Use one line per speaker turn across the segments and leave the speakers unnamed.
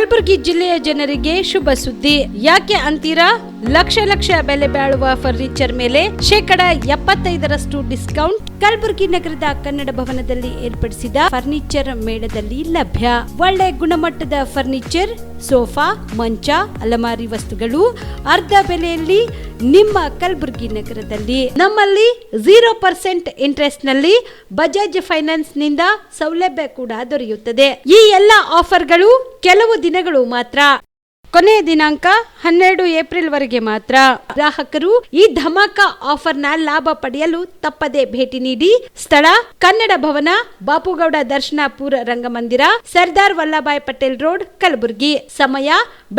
ಕಲಬುರಗಿ ಜಿಲ್ಲೆಯ ಜನರಿಗೆ ಶುಭ ಸುದ್ದಿ. ಯಾಕೆ ಅಂತೀರಾ? ಲಕ್ಷ ಲಕ್ಷ ಬೆಲೆ ಬಾಳುವ ಫರ್ನಿಚರ್ ಮೇಲೆ 75% ಡಿಸ್ಕೌಂಟ್ ಕಲಬುರಗಿ ನಗರದ ಕನ್ನಡ ಭವನದಲ್ಲಿ ಏರ್ಪಡಿಸಿದ ಫರ್ನಿಚರ್ ಮೇಳದಲ್ಲಿ ಲಭ್ಯ. ಒಳ್ಳೆ ಗುಣಮಟ್ಟದ ಫರ್ನಿಚರ್, ಸೋಫಾ, ಮಂಚ, ಅಲಮಾರಿ ವಸ್ತುಗಳು ಅರ್ಧ ಬೆಲೆಯಲ್ಲಿ ನಿಮ್ಮ ಕಲಬುರಗಿ ನಗರದಲ್ಲಿ. ನಮ್ಮಲ್ಲಿ 0% ಇಂಟ್ರೆಸ್ಟ್ ನಲ್ಲಿ ಬಜಾಜ್ ಫೈನಾನ್ಸ್ ನಿಂದ ಸೌಲಭ್ಯ ಕೂಡ ದೊರೆಯುತ್ತದೆ. ಈ ಎಲ್ಲಾ ಆಫರ್ಗಳು ಕೆಲವು ದಿನಗಳು ಮಾತ್ರ. ಕೊನೆಯ ದಿನಾಂಕ 12 ಏಪ್ರಿಲ್ ವರೆಗೆ ಮಾತ್ರ. ಗ್ರಾಹಕರು ಈ ಧಮಾಕ ಆಫರ್ನ ಲಾಭ ಪಡೆಯಲು ತಪ್ಪದೆ ಭೇಟಿ ನೀಡಿ. ಸ್ಥಳ ಕನ್ನಡ ಭವನ, ಬಾಪುಗೌಡ ದರ್ಶನಪುರ ರಂಗಮಂದಿರ, ಸರ್ದಾರ್ ವಲ್ಲಭಾಯ್ ಪಟೇಲ್ ರೋಡ್, ಕಲಬುರಗಿ. ಸಮಯ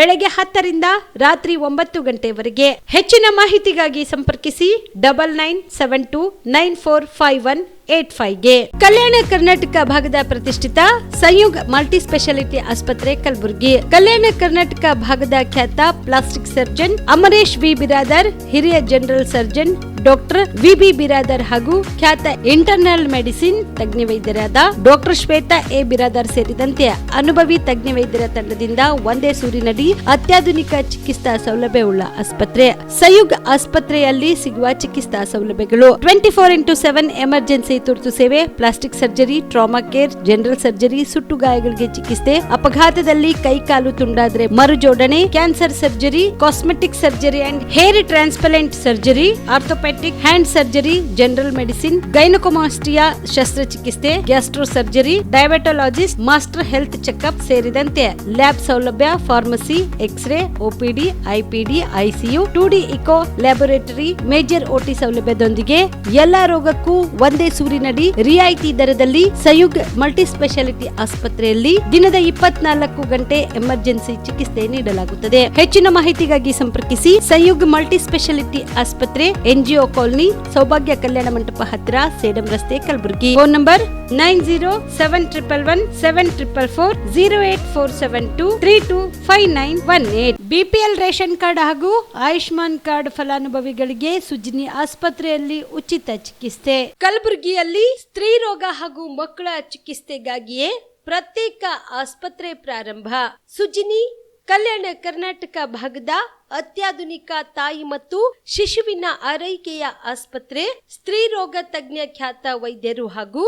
ಬೆಳಗ್ಗೆ 10 ರಿಂದ ರಾತ್ರಿ 9 ಗಂಟೆವರೆಗೆ. ಹೆಚ್ಚಿನ ಮಾಹಿತಿಗಾಗಿ ಸಂಪರ್ಕಿಸಿ 9972945185ಗೆ. ಕಲ್ಯಾಣ ಕರ್ನಾಟಕ ಭಾಗದ ಪ್ರತಿಷ್ಠಿತ ಸಂಯುಗ್ ಮಲ್ಟಿ ಸ್ಪೆಷಾಲಿಟಿ ಆಸ್ಪತ್ರೆ ಕಲಬುರಗಿ. ಕಲ್ಯಾಣ ಕರ್ನಾಟಕ ಭಾಗದ ಖ್ಯಾತ plastic surgeon Amaresh V Biradar, ಹಿರಿಯ general surgeon doctor V B. Biradar ಹಾಗೂ ಖ್ಯಾತ ಇಂಟರ್ನಲ್ ಮೆಡಿಸಿನ್ ತಜ್ಞ ವೈದ್ಯರಾದ ಡಾಕ್ಟರ್ ಶ್ವೇತಾ ಎ. ಬಿರಾದರ್ ಸೇರಿದಂತೆ ಅನುಭವಿ ತಜ್ಞ ವೈದ್ಯರ ತಂಡದಿಂದ ಒಂದೇ ಸೂರಿನಡಿ ಅತ್ಯಾಧುನಿಕ ಚಿಕಿತ್ಸಾ ಸೌಲಭ್ಯವುಳ್ಳ ಆಸ್ಪತ್ರೆ. ಸಂಯುಗ್ ಆಸ್ಪತ್ರೆಯಲ್ಲಿ ಸಿಗುವ ಚಿಕಿತ್ಸಾ ಸೌಲಭ್ಯಗಳು: 24x7 ಎಮರ್ಜೆನ್ಸಿ ತುರ್ತು ಸೇವೆ, plastic surgery, trauma care, general surgery, ಸುಟ್ಟು ಗಾಯಗಳಿಗೆ ಚಿಕಿತ್ಸೆ, ಅಪಘಾತದಲ್ಲಿ ಕೈ ಕಾಲು ತುಂಡಾದ್ರೆ ಮರುಜೋಡಣೆ, cancer surgery, cosmetic surgery and hair transplant surgery, orthopaedic hand surgery, general medicine, gynaecomastia ಶಸ್ತ್ರಚಿಕಿತ್ಸೆ, gastro surgery, diabetologist, master health checkup ಸೇರಿದಂತೆ ಲ್ಯಾಬ್ ಸೌಲಭ್ಯ, pharmacy, X ray, OPD, IPD, ICU, 2D echo laboratory, major OT ಸೌಲಭ್ಯದೊಂದಿಗೆ ಎಲ್ಲಾ ರೋಗಕ್ಕೂ ಒಂದೇ ಸೂರಿನಡಿ ರಿಯಾಯಿತಿ ದರದಲ್ಲಿ ಸಂಯುಗ್ ಮಲ್ಟಿ ಸ್ಪೆಷಾಲಿಟಿ ಆಸ್ಪತ್ರೆಯಲ್ಲಿ ದಿನದ 24 ಗಂಟೆ ಎಮರ್ಜೆನ್ಸಿ ಚಿಕಿತ್ಸೆ ನೀಡಲಾಗುತ್ತದೆ. ಹೆಚ್ಚಿನ ಮಾಹಿತಿಗಾಗಿ ಸಂಪರ್ಕಿಸಿ ಸಂಯುಗ್ ಮಲ್ಟಿ ಸ್ಪೆಷಾಲಿಟಿ ಆಸ್ಪತ್ರೆ, NGO ಕಾಲೋನಿ, ಸೌಭಾಗ್ಯ ಕಲ್ಯಾಣ ಮಂಟಪ ಹತ್ತಿರ, ಸೇಡಂ ರಸ್ತೆ, Kalaburagi. Phone number 9071117444, 08472325918. BPL ration card ಹಾಗೂ ಆಯುಷ್ಮಾನ್ ಕಾರ್ಡ್ ಫಲಾನುಭವಿಗಳಿಗೆ ಸುಜಿನಿ ಆಸ್ಪತ್ರೆಯಲ್ಲಿ ಉಚಿತ ಚಿಕಿತ್ಸೆ. ಕಲಬುರಗಿಯಲ್ಲಿ ಸ್ತ್ರೀ ರೋಗ ಹಾಗೂ ಮಕ್ಕಳ ಚಿಕಿತ್ಸೆಗಾಗಿಯೇ ಪ್ರತ್ಯೇಕ ಆಸ್ಪತ್ರೆ ಪ್ರಾರಂಭ. ಸುಜಿನಿ ಕಲ್ಯಾಣ ಕರ್ನಾಟಕ ಭಾಗದ ಅತ್ಯಾಧುನಿಕ ತಾಯಿ ಮತ್ತು ಶಿಶುವಿನ ಆರೈಕೆಯ ಆಸ್ಪತ್ರೆ. ಸ್ತ್ರೀ ರೋಗ ತಜ್ಞ ಖ್ಯಾತ ವೈದ್ಯರು ಹಾಗೂ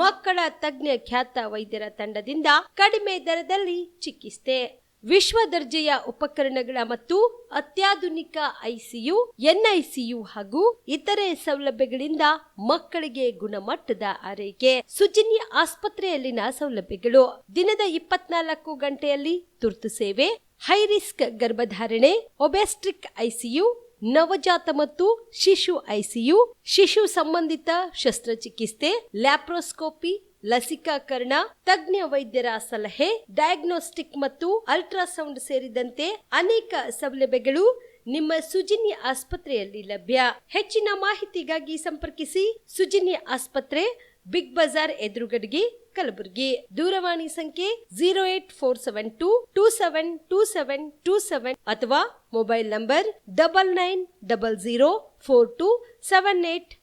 ಮಕ್ಕಳ ತಜ್ಞ ಖ್ಯಾತ ವೈದ್ಯರ ತಂಡದಿಂದ ಕಡಿಮೆ ದರದಲ್ಲಿ ಚಿಕಿತ್ಸೆ. ವಿಶ್ವ ದರ್ಜೆಯ ಉಪಕರಣಗಳ ಮತ್ತು ಅತ್ಯಾಧುನಿಕ ಐಸಿಯು, NICU ಹಾಗೂ ಇತರೆ ಸೌಲಭ್ಯಗಳಿಂದ ಮಕ್ಕಳಿಗೆ ಗುಣಮಟ್ಟದ ಆರೈಕೆ. ಸುಜಿನಿ ಆಸ್ಪತ್ರೆಯಲ್ಲಿನ ಸೌಲಭ್ಯಗಳು: ದಿನದ 24 ಗಂಟೆಯಲ್ಲಿ ತುರ್ತು ಸೇವೆ, ಹೈ ರಿಸ್ಕ್ ಗರ್ಭಧಾರಣೆ, ಒಬೆಸ್ಟ್ರಿಕ್ ಐಸಿಯು, ನವಜಾತ ಮತ್ತು ಶಿಶು ಐಸಿಯು, ಶಿಶು ಸಂಬಂಧಿತ ಶಸ್ತ್ರಚಿಕಿತ್ಸೆ, ಲ್ಯಾಪ್ರೋಸ್ಕೋಪಿ, ಲಸಿಕಾಕರಣ, ತಜ್ಞ ವೈದ್ಯರ ಸಲಹೆ, ಡಯಾಗ್ನೋಸ್ಟಿಕ್ ಮತ್ತು ಅಲ್ಟ್ರಾಸೌಂಡ್ ಸೇರಿದಂತೆ ಅನೇಕ ಸೌಲಭ್ಯಗಳು ನಿಮ್ಮ ಸುಜಿನಿ ಆಸ್ಪತ್ರೆಯಲ್ಲಿ ಲಭ್ಯ. ಹೆಚ್ಚಿನ ಮಾಹಿತಿಗಾಗಿ ಸಂಪರ್ಕಿಸಿ ಸುಜಿನಿ ಆಸ್ಪತ್ರೆ, ಬಿಗ್ ಬಜಾರ್ ಎದುರುಗಡೆಗೆ, ಕಲಬುರಗಿ. ದೂರವಾಣಿ ಸಂಖ್ಯೆ 08472272727 ಅಥವಾ mobile number 9900427814.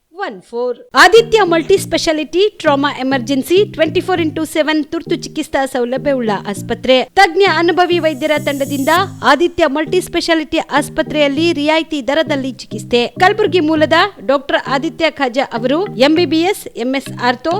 Aditya multi speciality trauma emergency 24x7 ತುರ್ತು ಚಿಕಿತ್ಸಾ ಸೌಲಭ್ಯವುಳ್ಳ ಆಸ್ಪತ್ರೆ. ತಜ್ಞ ಅನುಭವಿ ವೈದ್ಯರ ತಂಡದಿಂದ ಆದಿತ್ಯ ಮಲ್ಟಿ ಸ್ಪೆಷಾಲಿಟಿ ಆಸ್ಪತ್ರೆಯಲ್ಲಿ ರಿಯಾಯಿತಿ ದರದಲ್ಲಿ ಚಿಕಿತ್ಸೆ. ಕಲಬುರಗಿ ಮೂಲದ ಡಾಕ್ಟರ್ ಆದಿತ್ಯ ಖಾಜಾ ಅವರು MBBS, MS ortho,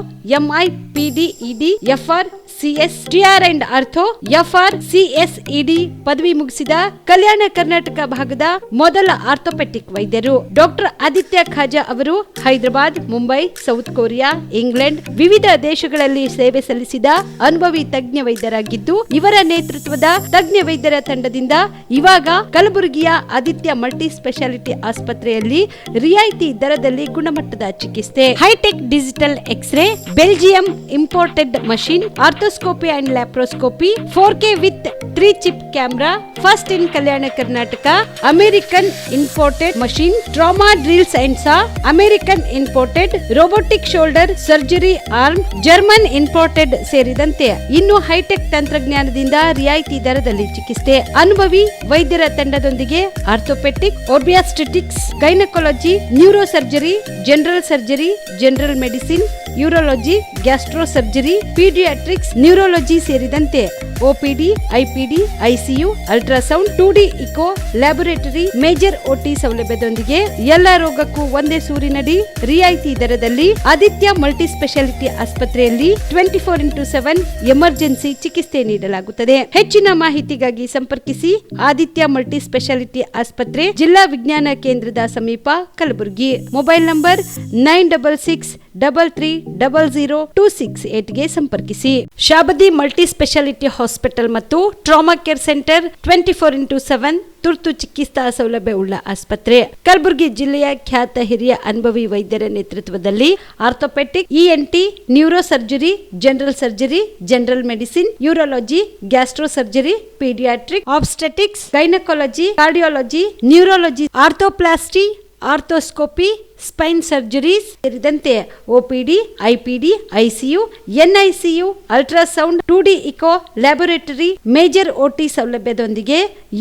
MI, PD, ED, FR, CS, TR and ortho, FR, CS, ED ಪದವಿ ಮುಗಿಸಿದ ಕಲ್ಯಾಣ ಕರ್ನಾಟಕ ಭಾಗದ ಮೊದಲ ಆರ್ಥೋಪೆಟಿಕ್ ವೈದ್ಯರು. ಡಾಕ್ಟರ್ ಆದಿತ್ಯ ಖಾಜಾ ಅವರು Hyderabad, Mumbai, south Korea, England ವಿವಿಧ ದೇಶಗಳಲ್ಲಿ ಸೇವೆ ಸಲ್ಲಿಸಿದ ಅನುಭವಿ ತಜ್ಞ ವೈದ್ಯರಾಗಿದ್ದು, ಇವರ ನೇತೃತ್ವದ ತಜ್ಞ ವೈದ್ಯರ ತಂಡದಿಂದ ಇವಾಗ ಕಲಬುರಗಿಯ ಆದಿತ್ಯ ಮಲ್ಟಿ ಸ್ಪೆಷಾಲಿಟಿ ಆಸ್ಪತ್ರೆಯಲ್ಲಿ ರಿಯಾಯಿತಿ ದರದಲ್ಲಿ ಗುಣಮಟ್ಟದ ಚಿಕಿತ್ಸೆ. Hi-tech digital x-ray, Belgium imported machine, arthroscopy and laparoscopy, 4K with 3 chip camera, first in Kalyana Karnataka, American imported machine, trauma drills and saw, American imported robotic shoulder surgery arm, German imported ಸೇರಿದಂತೆ ಇನ್ನು high tech ತಂತ್ರಜ್ಞಾನದಿಂದ ರಿಯಾಯಿತಿ ದರದಲ್ಲಿ ಚಿಕಿತ್ಸೆ. ಅನುಭವಿ ವೈದ್ಯರ ತಂಡದೊಂದಿಗೆ orthopaedic, obstetrics, gynaecology, neuro surgery, general surgery, general medicine, urology, gastro surgery, paediatrics, neurology ಸೇರಿದಂತೆ OPD, IPD, ICU, ultrasound, 2D echo, laboratory, major OT ಸೌಲಭ್ಯದೊಂದಿಗೆ ಎಲ್ಲಾ ರೋಗಕ್ಕೂ ಒಂದೇ ಸೂರಿನಡಿ ರಿಯಾಯಿತಿ ದರದಲ್ಲಿ ಆದಿತ್ಯ ಮಲ್ಟಿ ಸ್ಪೆಷಾಲಿಟಿ ಆಸ್ಪತ್ರೆಯಲ್ಲಿ 24x7 ಎಮರ್ಜೆನ್ಸಿ ಚಿಕಿತ್ಸೆ ನೀಡಲಾಗುತ್ತದೆ. ಹೆಚ್ಚಿನ ಮಾಹಿತಿಗಾಗಿ ಸಂಪರ್ಕಿಸಿ ಆದಿತ್ಯ ಮಲ್ಟಿ ಸ್ಪೆಷಾಲಿಟಿ ಆಸ್ಪತ್ರೆ, ಜಿಲ್ಲಾ ವಿಜ್ಞಾನ ಕೇಂದ್ರದ ಸಮೀಪ, ಕಲಬುರಗಿ. ಮೊಬೈಲ್ ನಂಬರ್ 9663300268 ಗೆ ಸಂಪರ್ಕಿಸಿ. ಶಾಬದಿ ಮಲ್ಟಿ ಸ್ಪೆಷಾಲಿಟಿ ಹಾಸ್ಪಿಟಲ್ ಮತ್ತು ಟ್ರಾಮಾ ಕೇರ್ ಸೆಂಟರ್ 24x7 ತುರ್ತು ಚಿಕಿತ್ಸಾ ಸೌಲಭ್ಯ ಉಳ್ಳ ಆಸ್ಪತ್ರೆ. ಕಲಬುರಗಿ ಜಿಲ್ಲೆಯ ಖ್ಯಾತ ಹಿರಿಯ ಅನುಭವಿ ವೈದ್ಯರ ನೇತೃತ್ವದಲ್ಲಿ orthopaedic, ENT, neuro surgery, general surgery, general medicine, urology, gastro surgery, paediatric, obstetrics, gynaecology, cardiology, neurology, arthroplasty, arthroscopy, spine surgeries ಸೇರಿದಂತೆ OPD, IPD, ICU, NICU, ultrasound, 2D echo, laboratory, major OT ಸೌಲಭ್ಯದೊಂದಿಗೆ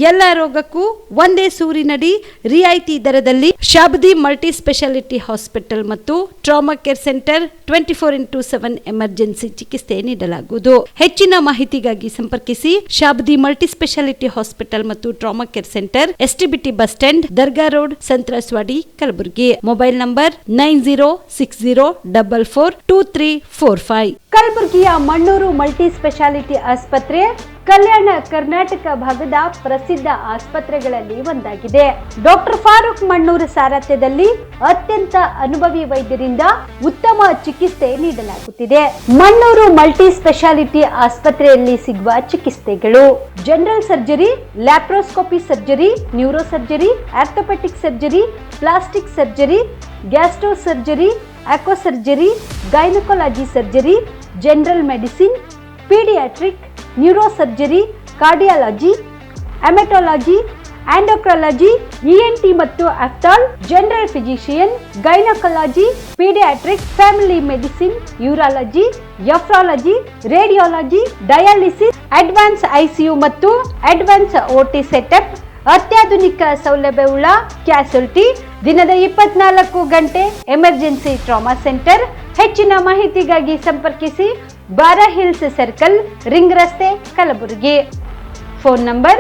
ಎಲ್ಲಾ ರೋಗಕ್ಕೂ ಒಂದೇ ಸೂರಿನಡಿ ರಿಯಾಯಿತಿ ದರದಲ್ಲಿ ಶಾಬದಿ ಮಲ್ಟಿ ಸ್ಪೆಷಾಲಿಟಿ ಹಾಸ್ಪಿಟಲ್ ಮತ್ತು trauma care centre 24x7 emergency ಚಿಕಿತ್ಸೆ ನೀಡಲಾಗುವುದು. ಹೆಚ್ಚಿನ ಮಾಹಿತಿಗಾಗಿ ಸಂಪರ್ಕಿಸಿ ಶಾಬದಿ ಮಲ್ಟಿ ಸ್ಪೆಷಾಲಿಟಿ ಹಾಸ್ಪಿಟಲ್ ಮತ್ತು trauma care centre, STBT bus stand, Dargah road, ಸಂತ್ರಸ್ವಾಡಿ, Kalaburagi. Mobile number 9060442345. ಕಲಬುರಗಿಯ ಮಣ್ಣೂರು ಮಲ್ಟಿ ಸ್ಪೆಷಾಲಿಟಿ ಆಸ್ಪತ್ರೆ ಕಲ್ಯಾಣ ಕರ್ನಾಟಕ ಭಾಗದ ಪ್ರಸಿದ್ಧ ಆಸ್ಪತ್ರೆಗಳಲ್ಲಿ ಒಂದಾಗಿದೆ. ಡಾಕ್ಟರ್ ಫಾರೂಕ್ ಮಣ್ಣೂರು ಸಾರಥ್ಯದಲ್ಲಿ ಅತ್ಯಂತ ಅನುಭವಿ ವೈದ್ಯರಿಂದ ಉತ್ತಮ ಚಿಕಿತ್ಸೆ ನೀಡಲಾಗುತ್ತಿದೆ. ಮಣ್ಣೂರು ಮಲ್ಟಿ ಸ್ಪೆಷಾಲಿಟಿ ಆಸ್ಪತ್ರೆಯಲ್ಲಿ ಸಿಗುವ ಚಿಕಿತ್ಸೆಗಳು: general surgery, laparoscopy surgery, neuro surgery, orthopaedic surgery, plastic surgery, gastro surgery, aqua surgery, gynaecology surgery, general medicine, paediatric, neuro surgery, cardiology, haematology, endocrinology, ENT ಮತ್ತು ophthal, general physician, gynaecology, paediatric, family medicine, urology, nephrology, radiology, dialysis, advance ICU ಮತ್ತು advance OT setup, ಅತ್ಯಾಧುನಿಕ ಸೌಲಭ್ಯವುಳ್ಳ ಕ್ಯಾಸುಲಿಟಿ, ದಿನದ 24 ಗಂಟೆ emergency trauma centre. ಹೆಚ್ಚಿನ ಮಾಹಿತಿಗಾಗಿ ಸಂಪರ್ಕಿಸಿ ಬಾರಾ hills circle, ring ರಸ್ತೆ, Kalaburagi. Phone number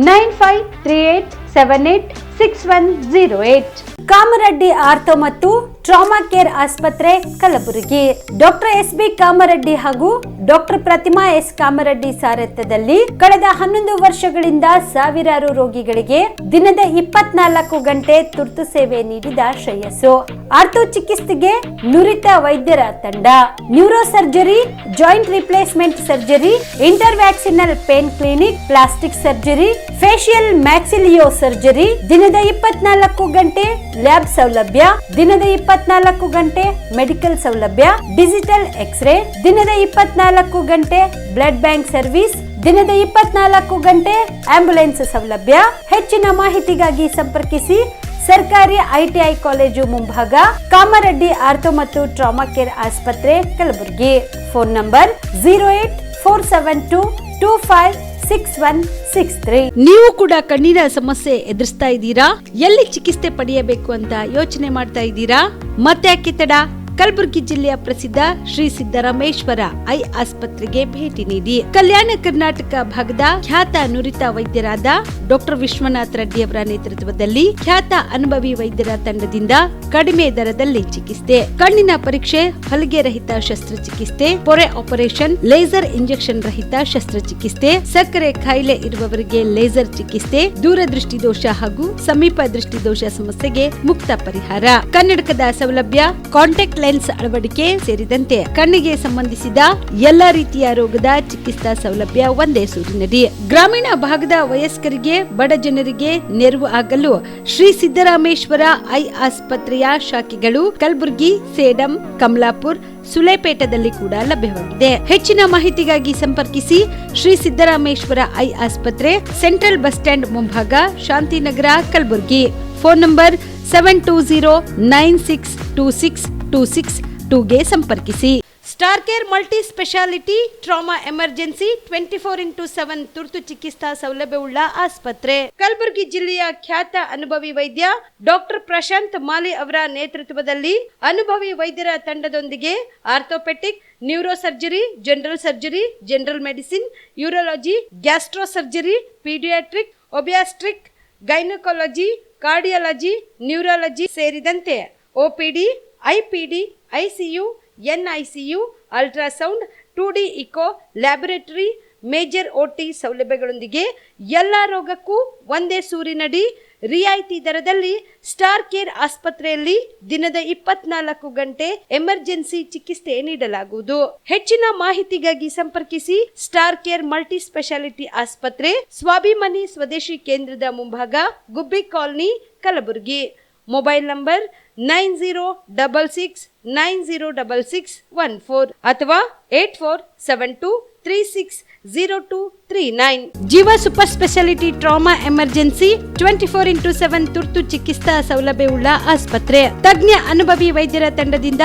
9538786108. Kamareddy ortho ಮತ್ತು ಟ್ರಾಮಾ ಕೇರ್ ಆಸ್ಪತ್ರೆ, ಕಲಬುರಗಿ. ಡಾಕ್ಟರ್ SB ಕಾಮರೆಡ್ಡಿ ಹಾಗೂ ಡಾಕ್ಟರ್ ಪ್ರತಿಮಾ S ಕಾಮರೆಡ್ಡಿ ಸಾರಥ್ಯದಲ್ಲಿ ಕಳೆದ 11 ವರ್ಷಗಳಿಂದ ಸಾವಿರಾರು ರೋಗಿಗಳಿಗೆ ದಿನದ 24 ಗಂಟೆ ತುರ್ತು ಸೇವೆ ನೀಡಿದ ಶ್ರೇಯಸ್ಸು. ಆರ್ಥೋ ಚಿಕಿತ್ಸೆಗೆ ನುರಿತ ವೈದ್ಯರ ತಂಡ, neuro surgery, joint replacement surgery, interventional pain clinic, plastic surgery, facial maxillo surgery, ದಿನದ 24 ಗಂಟೆ ಲ್ಯಾಬ್ ಸೌಲಭ್ಯ, ದಿನದ 24 ಗಂಟೆ ಮೆಡಿಕಲ್ ಸೌಲಭ್ಯ, ಡಿಜಿಟಲ್ ಎಕ್ಸ್ರೇ, ದಿನದ 24 ಗಂಟೆ ಬ್ಲಡ್ ಬ್ಯಾಂಕ್ ಸರ್ವಿಸ್, ದಿನದ 24 ಗಂಟೆ ಆಂಬ್ಯುಲೆನ್ಸ್ ಸೌಲಭ್ಯ. ಹೆಚ್ಚಿನ ಮಾಹಿತಿಗಾಗಿ ಸಂಪರ್ಕಿಸಿ ಸರ್ಕಾರಿ ITI ಕಾಲೇಜು ಮುಂಭಾಗ, ಕಾಮರೆಡ್ಡಿ ಆರ್ಥೋ ಮತ್ತು ಟ್ರಾಮಾ ಕೇರ್ ಆಸ್ಪತ್ರೆ, ಕಲಬುರಗಿ. Phone number 08472256163. ನೀವು ಕೂಡ ಕಣ್ಣಿನ ಸಮಸ್ಯೆ ಎದುರಿಸ್ತಾ ಇದ್ದೀರಾ? ಎಲ್ಲಿ ಚಿಕಿತ್ಸೆ ಪಡೆಯಬೇಕು ಅಂತ ಯೋಚನೆ ಮಾಡ್ತಾ ಇದ್ದೀರಾ? ಮತ್ತೆ ಯಾಕೆ ತಡ? ಕಲಬುರಗಿ ಜಿಲ್ಲೆಯ ಪ್ರಸಿದ್ಧ ಶ್ರೀ ಸಿದ್ದರಾಮೇಶ್ವರ ಐ ಆಸ್ಪತ್ರೆಗೆ ಭೇಟಿ ನೀಡಿ ಕಲ್ಯಾಣ ಕರ್ನಾಟಕ ಭಾಗದ ಖ್ಯಾತ ನುರಿತ ವೈದ್ಯರಾದ ಡಾಕ್ಟರ್ ವಿಶ್ವನಾಥ್ ರೆಡ್ಡಿ ಅವರ ನೇತೃತ್ವದಲ್ಲಿ ಖ್ಯಾತ ಅನುಭವಿ ವೈದ್ಯರ ತಂಡದಿಂದ ಕಡಿಮೆ ದರದಲ್ಲಿ ಚಿಕಿತ್ಸೆ, ಕಣ್ಣಿನ ಪರೀಕ್ಷೆ, ಹಲಗೆ ರಹಿತ ಶಸ್ತ್ರಚಿಕಿತ್ಸೆ, ಪೊರೆ ಆಪರೇಷನ್, ಲೇಸರ್ ಇಂಜೆಕ್ಷನ್ ರಹಿತ ಶಸ್ತ್ರಚಿಕಿತ್ಸೆ, ಸಕ್ಕರೆ ಕಾಯಿಲೆ ಇರುವವರಿಗೆ ಲೇಸರ್ ಚಿಕಿತ್ಸೆ, ದೂರದೃಷ್ಟಿ ದೋಷ ಹಾಗೂ ಸಮೀಪ ದೃಷ್ಟಿ ದೋಷ ಸಮಸ್ಯೆಗೆ ಮುಕ್ತ ಪರಿಹಾರ, ಕನ್ನಡಕದ ಸೌಲಭ್ಯ, ಕಾಂಟ್ಯಾಕ್ಟ್ ಲೆನ್ಸ್ ಅಳವಡಿಕೆ ಸೇರಿದಂತೆ ಕಣ್ಣಿಗೆ ಸಂಬಂಧಿಸಿದ ಎಲ್ಲಾ ರೀತಿಯ ರೋಗದ ಚಿಕಿತ್ಸಾ ಸೌಲಭ್ಯ ಒಂದೇ ಸೂರಿನಡಿ. ಗ್ರಾಮೀಣ ಭಾಗದ ವಯಸ್ಕರಿಗೆ, ಬಡ ಜನರಿಗೆ ನೆರವು ಆಗಲು ಶ್ರೀ ಸಿದ್ದರಾಮೇಶ್ವರ ಐ ಆಸ್ಪತ್ರೆಯ ಶಾಖೆಗಳು ಕಲಬುರಗಿ, ಸೇಡಂ, ಕಮಲಾಪುರ್, ಸುಲೇಪೇಟದಲ್ಲಿ ಕೂಡ ಲಭ್ಯವಾಗಿದೆ. ಹೆಚ್ಚಿನ ಮಾಹಿತಿಗಾಗಿ ಸಂಪರ್ಕಿಸಿ ಶ್ರೀ ಸಿದ್ದರಾಮೇಶ್ವರ ಐ ಆಸ್ಪತ್ರೆ, ಸೆಂಟ್ರಲ್ ಬಸ್ ಸ್ಟ್ಯಾಂಡ್ ಮುಂಭಾಗ, ಶಾಂತಿನಗರ, ಕಲಬುರಗಿ. ಫೋನ್ ನಂಬರ್ 7209626262 ಗೆ ಸಂಪರ್ಕಿಸಿ. Star care multi speciality trauma emergency 24x7 ತುರ್ತು ಚಿಕಿತ್ಸಾ ಸೌಲಭ್ಯವುಳ್ಳ ಆಸ್ಪತ್ರೆ. ಕಲಬುರಗಿ ಜಿಲ್ಲೆಯ ಖ್ಯಾತ ಅನುಭವಿ ವೈದ್ಯ ಡಾಕ್ಟರ್ ಪ್ರಶಾಂತ್ ಮಾಲಿ ಅವರ ನೇತೃತ್ವದಲ್ಲಿ ಅನುಭವಿ ವೈದ್ಯರ ತಂಡದೊಂದಿಗೆ orthopaedic, neuro surgery, general surgery, general medicine, urology, gastro surgery, paediatric, obstetric, gynaecology, cardiology, neurology ಸೇರಿದಂತೆ OPD, IPD, ICU, NICU, ultrasound, 2D echo, laboratory, major OT ಸೌಲಭ್ಯಗಳೊಂದಿಗೆ ಎಲ್ಲ ರೋಗಕ್ಕೂ ಒಂದೇ ಸೂರಿನಡಿ ರಿಯಾಯಿತಿ ದರದಲ್ಲಿ ಸ್ಟಾರ್ ಕೇರ್ ಆಸ್ಪತ್ರೆಯಲ್ಲಿ ದಿನದ 24 ಗಂಟೆ ಎಮರ್ಜೆನ್ಸಿ ಚಿಕಿತ್ಸೆ ನೀಡಲಾಗುವುದು. ಹೆಚ್ಚಿನ ಮಾಹಿತಿಗಾಗಿ ಸಂಪರ್ಕಿಸಿ ಸ್ಟಾರ್ ಕೇರ್ ಮಲ್ಟಿ ಸ್ಪೆಷಾಲಿಟಿ ಆಸ್ಪತ್ರೆ, ಸ್ವಾಭಿಮಾನಿ ಸ್ವದೇಶಿ ಕೇಂದ್ರದ ಮುಂಭಾಗ, ಗುಬ್ಬಿ ಕಾಲನಿ, ಕಲಬುರಗಿ. ಮೊಬೈಲ್ ನಂಬರ್ 9066906614 ಅಥವಾ 8472360239. ಜೀವ super speciality trauma emergency 24x7 ತುರ್ತು ಚಿಕಿತ್ಸಾ ಸೌಲಭ್ಯವುಳ್ಳ ಆಸ್ಪತ್ರೆ. ತಜ್ಞ ಅನುಭವಿ ವೈದ್ಯರ ತಂಡದಿಂದ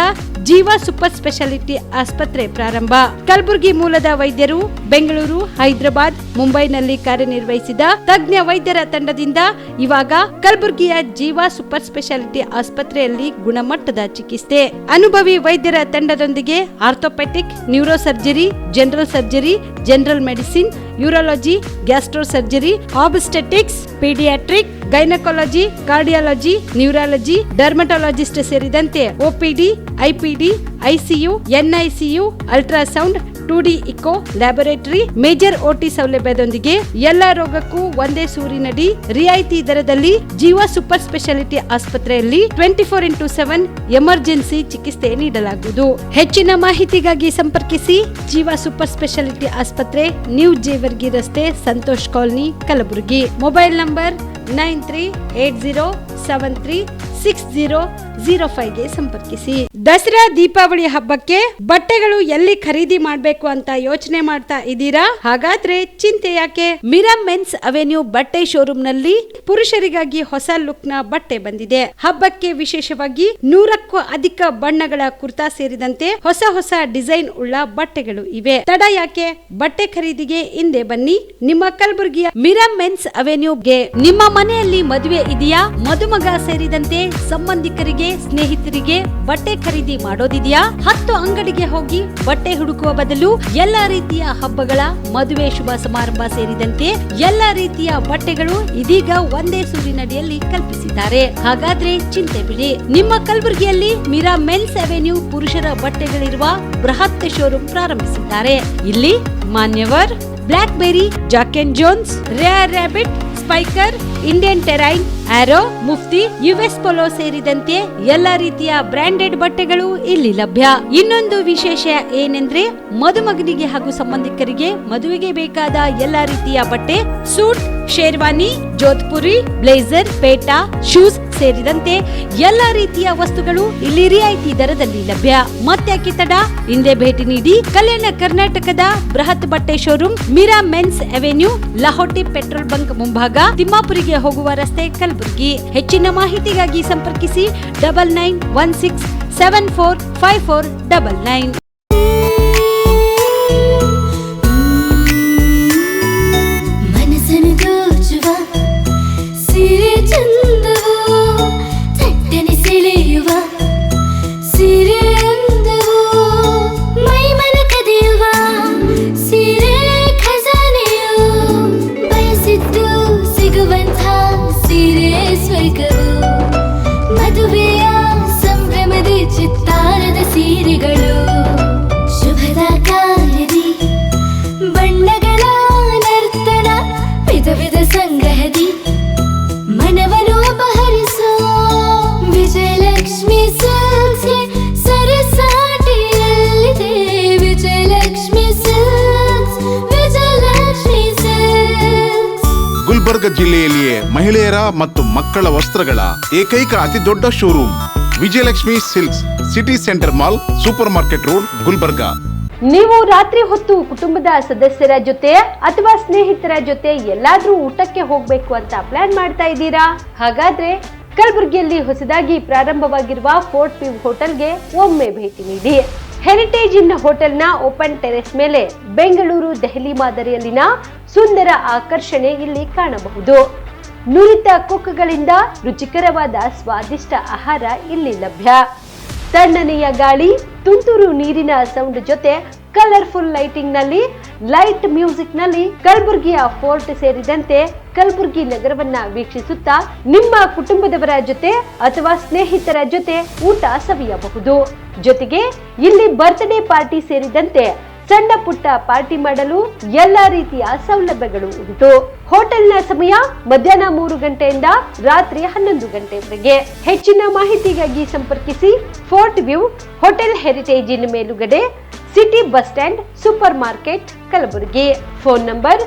ಜೀವ ಸೂಪರ್ ಸ್ಪೆಷಾಲಿಟಿ ಆಸ್ಪತ್ರೆ ಪ್ರಾರಂಭ. ಕಲಬುರಗಿ ಮೂಲದ ವೈದ್ಯರು ಬೆಂಗಳೂರು, ಹೈದರಾಬಾದ್, ಮುಂಬೈನಲ್ಲಿ ಕಾರ್ಯನಿರ್ವಹಿಸಿದ ತಜ್ಞ ವೈದ್ಯರ ತಂಡದಿಂದ ಇವಾಗ ಕಲಬುರಗಿಯ ಜೀವ ಸೂಪರ್ ಸ್ಪೆಷಾಲಿಟಿ ಆಸ್ಪತ್ರೆಯಲ್ಲಿ ಗುಣಮಟ್ಟದ ಚಿಕಿತ್ಸೆ. ಅನುಭವಿ ವೈದ್ಯರ ತಂಡದೊಂದಿಗೆ orthopaedic, neuro surgery, general surgery, general medicine, urology, gastro surgery, obstetrics, paediatric, gynaecology, cardiology, neurology, dermatologist ಸೇರಿದಂತೆ OPD, IPD, ICU, NICU, ultrasound, 2D echo, laboratory, major OT ಸೌಲಭ್ಯದೊಂದಿಗೆ ಎಲ್ಲ ರೋಗಕ್ಕೂ ಒಂದೇ ಸೂರಿನಡಿ ರಿಯಾಯಿತಿ ದರದಲ್ಲಿ ಜೀವ ಸೂಪರ್ ಸ್ಪೆಷಾಲಿಟಿ ಆಸ್ಪತ್ರೆಯಲ್ಲಿ 24x7 ಎಮರ್ಜೆನ್ಸಿ ಚಿಕಿತ್ಸೆ ನೀಡಲಾಗುವುದು. ಹೆಚ್ಚಿನ ಮಾಹಿತಿಗಾಗಿ ಸಂಪರ್ಕಿಸಿ ಜೀವ ಸೂಪರ್ ಸ್ಪೆಷಾಲಿಟಿ ಆಸ್ಪತ್ರೆ, ನ್ಯೂ ಜೇವರ್ಗಿ ರಸ್ತೆ, Santosh colony, Kalaburagi. Mobile number 9380736005 ಗೆ ಸಂಪರ್ಕಿಸಿ. ದಸರಾ ದೀಪಾವಳಿ ಹಬ್ಬಕ್ಕೆ ಬಟ್ಟೆಗಳು ಎಲ್ಲಿ ಖರೀದಿ ಮಾಡಬೇಕು ಅಂತ ಯೋಚನೆ ಮಾಡ್ತಾ ಇದ್ದೀರಾ? ಹಾಗಾದ್ರೆ ಚಿಂತೆ ಯಾಕೆ? ಮಿರಾ ಮೆನ್ಸ್ ಅವೆನ್ಯೂ ಬಟ್ಟೆ ಶೋರೂಮ್ ನಲ್ಲಿ ಪುರುಷರಿಗಾಗಿ ಹೊಸ ಲುಕ್ ನ ಬಟ್ಟೆ ಬಂದಿದೆ. ಹಬ್ಬಕ್ಕೆ ವಿಶೇಷವಾಗಿ 100ಕ್ಕೂ ಅಧಿಕ ಬಣ್ಣಗಳ ಕುರ್ತಾ ಸೇರಿದಂತೆ ಹೊಸ ಹೊಸ ಡಿಸೈನ್ ಉಳ್ಳ ಬಟ್ಟೆಗಳು ಇವೆ. ತಡ ಯಾಕೆ? ಬಟ್ಟೆ ಖರೀದಿಗೆ ಹಿಂದೆ ಬನ್ನಿ ನಿಮ್ಮ ಕಲಬುರಗಿಯ ಮಿರಾ ಮೆನ್ಸ್ ಅವೆನ್ಯೂಗೆ. ನಿಮ್ಮ ಮನೆಯಲ್ಲಿ ಮದುವೆ ಇದೆಯಾ? ಮದುಮಗ ಸೇರಿದಂತೆ ಸಂಬಂಧಿಕರಿಗೆ, ಸ್ನೇಹಿತರಿಗೆ ಬಟ್ಟೆ ಖರೀದಿ ಮಾಡೋದಿದೆಯಾ? 10 ಅಂಗಡಿಗೆ ಹೋಗಿ ಬಟ್ಟೆ ಹುಡುಕುವ ಬದಲು ಎಲ್ಲಾ ರೀತಿಯ ಹಬ್ಬಗಳ, ಮದುವೆ, ಶುಭ ಸಮಾರಂಭ ಸೇರಿದಂತೆ ಎಲ್ಲಾ ರೀತಿಯ ಬಟ್ಟೆಗಳು ಇದೀಗ ಒಂದೇ ಸೂರಿನಡಿಯಲ್ಲಿ ಕಲ್ಪಿಸಿದ್ದಾರೆ. ಹಾಗಾದ್ರೆ ಚಿಂತೆ ಬಿಡಿ. ನಿಮ್ಮ ಕಲಬುರಗಿಯಲ್ಲಿ ಮಿರಾ ಮೆನ್ಸ್ ಅವೆನ್ಯೂ ಪುರುಷರ ಬಟ್ಟೆಗಳಿರುವ ಬೃಹತ್ ಶೋರೂಮ್ ಪ್ರಾರಂಭಿಸಿದ್ದಾರೆ. ಇಲ್ಲಿ Manyavar, block berry, Jack and Jones, Rare Rabbit, Spykar, Indian Terrain, Arrow, Mufti, US Polo ಸೇರಿದಂತೆ ಎಲ್ಲಾ ರೀತಿಯ ಬ್ರಾಂಡೆಡ್ ಬಟ್ಟೆಗಳು ಇಲ್ಲಿ ಲಭ್ಯ. ಇನ್ನೊಂದು ವಿಶೇಷ ಏನೆಂದ್ರೆ ಮದುಮಗನಿಗೆ ಹಾಗೂ ಸಂಬಂಧಿಕರಿಗೆ ಮದುವೆಗೆ ಬೇಕಾದ ಎಲ್ಲಾ ರೀತಿಯ ಬಟ್ಟೆ, ಸೂಟ್, ಶೇರ್ವಾನಿ, ಜೋಧ್ಪುರಿ, ಬ್ಲೇಸರ್, ಪೇಟಾ, ಶೂಸ್ ಸೇರಿದಂತೆ ಎಲ್ಲಾ ರೀತಿಯ ವಸ್ತುಗಳು ಇಲ್ಲಿ ರಿಯಾಯಿತಿ ದರದಲ್ಲಿ ಲಭ್ಯ. ಮತ್ತ್ಯಾಕೆ ತಡ? ಹಿಂದೆ ಭೇಟಿ ನೀಡಿ ಕಲ್ಯಾಣ ಕರ್ನಾಟಕದ ಬೃಹತ್ ಬಟ್ಟೆ showroom Mira men's avenue, Lahoti petrol bunk ಮುಂಭಾಗ, ತಿಮ್ಮಾಪುರಿಗೆ ಹೋಗುವ ರಸ್ತೆ, ಕಲಬುರಗಿ. ಹೆಚ್ಚಿನ ಮಾಹಿತಿಗಾಗಿ ಸಂಪರ್ಕಿಸಿ 9916745499.
ಮದುವೆಯ ಸಂಭ್ರಮದ ಚಿತ್ತಾರದ ಸೀರೆಗಳು, ಶುಭದ ಕಾರ್ಯದಿ ಬಣ್ಣಗಳ ನರ್ತನ, ವಿಧ ವಿಧ ಸಂಗ್ರಹದಿ ಮನವನ್ನು ಅಪಹರಿಸೋ ವಿಜಯಲಕ್ಷ್ಮಿ ಸಿಲ್ಕ್ಸ್ ಸರಸಾಟಿಯಲ್ಲಿದೆ. Vijayalakshmi silks, Vijayalakshmi silks.
ಗುಲ್ಬರ್ಗ ಜಿಲ್ಲೆಯಲ್ಲಿಯೇ ಮಹಿಳೆಯರ ಮತ್ತು ಮಕ್ಕಳ ವಸ್ತ್ರಗಳ ಏಕೈಕ ಅತಿ ದೊಡ್ಡ showroom Vijayalakshmi silks, city centre mall, super market road, Gulbarga.
ನೀವು ರಾತ್ರಿ ಹೊತ್ತು ಕುಟುಂಬದ ಸದಸ್ಯರ ಜೊತೆ ಅಥವಾ ಸ್ನೇಹಿತರ ಜೊತೆ ಎಲ್ಲಾದ್ರೂ ಊಟಕ್ಕೆ ಹೋಗ್ಬೇಕು ಅಂತ ಪ್ಲಾನ್ ಮಾಡ್ತಾ ಇದ್ದೀರಾ? ಹಾಗಾದ್ರೆ ಕಲಬುರಗಿಯಲ್ಲಿ ಹೊಸದಾಗಿ ಪ್ರಾರಂಭವಾಗಿರುವ ಫೋರ್ಟ್ ವ್ಯೂ ಹೋಟೆಲ್ಗೆ ಒಮ್ಮೆ ಭೇಟಿ ನೀಡಿ. ಹೆರಿಟೇಜ್ ಇನ್ ಹೋಟೆಲ್ನ ಓಪನ್ ಟೆರೆಸ್ ಮೇಲೆ ಬೆಂಗಳೂರು ದೆಹಲಿ ಮಾದರಿಯಲ್ಲಿನ ಸುಂದರ ಆಕರ್ಷಣೆ ಇಲ್ಲಿ ಕಾಣಬಹುದು. ನುರಿತ ಕುಕ್ಗಳಿಂದ ರುಚಿಕರವಾದ ಸ್ವಾದಿಷ್ಟ ಆಹಾರ ಇಲ್ಲಿ ಲಭ್ಯ. ತಣ್ಣನೆಯ ಗಾಳಿ, ತುಂತುರು ನೀರಿನ ಸೌಂಡ್ ಜೊತೆ ಕಲರ್ಫುಲ್ ಲೈಟಿಂಗ್ ನಲ್ಲಿ, ಲೈಟ್ ಮ್ಯೂಸಿಕ್ ನಲ್ಲಿ ಕಲಬುರ್ಗಿಯ ಫೋರ್ಟ್ ಸೇರಿದಂತೆ ಕಲಬುರ್ಗಿ ನಗರವನ್ನ ವೀಕ್ಷಿಸುತ್ತಾ ನಿಮ್ಮ ಕುಟುಂಬದವರ ಜೊತೆ ಅಥವಾ ಸ್ನೇಹಿತರ ಜೊತೆ ಊಟ ಸವಿಯಬಹುದು. ಜೊತೆಗೆ ಇಲ್ಲಿ ಬರ್ತ್ಡೇ ಪಾರ್ಟಿ ಸೇರಿದಂತೆ ಸಣ್ಣ ಪುಟ್ಟ ಪಾರ್ಟಿ ಮಾಡಲು ಎಲ್ಲಾ ರೀತಿಯ ಸೌಲಭ್ಯಗಳು ಉಂಟು. ಹೋಟೆಲ್ನ ಸಮಯ ಮಧ್ಯಾಹ್ನ 3 ಗಂಟೆಯಿಂದ ರಾತ್ರಿ 11 ಗಂಟೆವರೆಗೆ. ಹೆಚ್ಚಿನ ಮಾಹಿತಿಗಾಗಿ ಸಂಪರ್ಕಿಸಿ ಫೋರ್ಟ್ ವ್ಯೂ ಹೋಟೆಲ್ ಹೆರಿಟೇಜ್ ಇನ್ ಮೇಲುಗಡೆ, city bus stand, super market, Kalaburagi. Phone number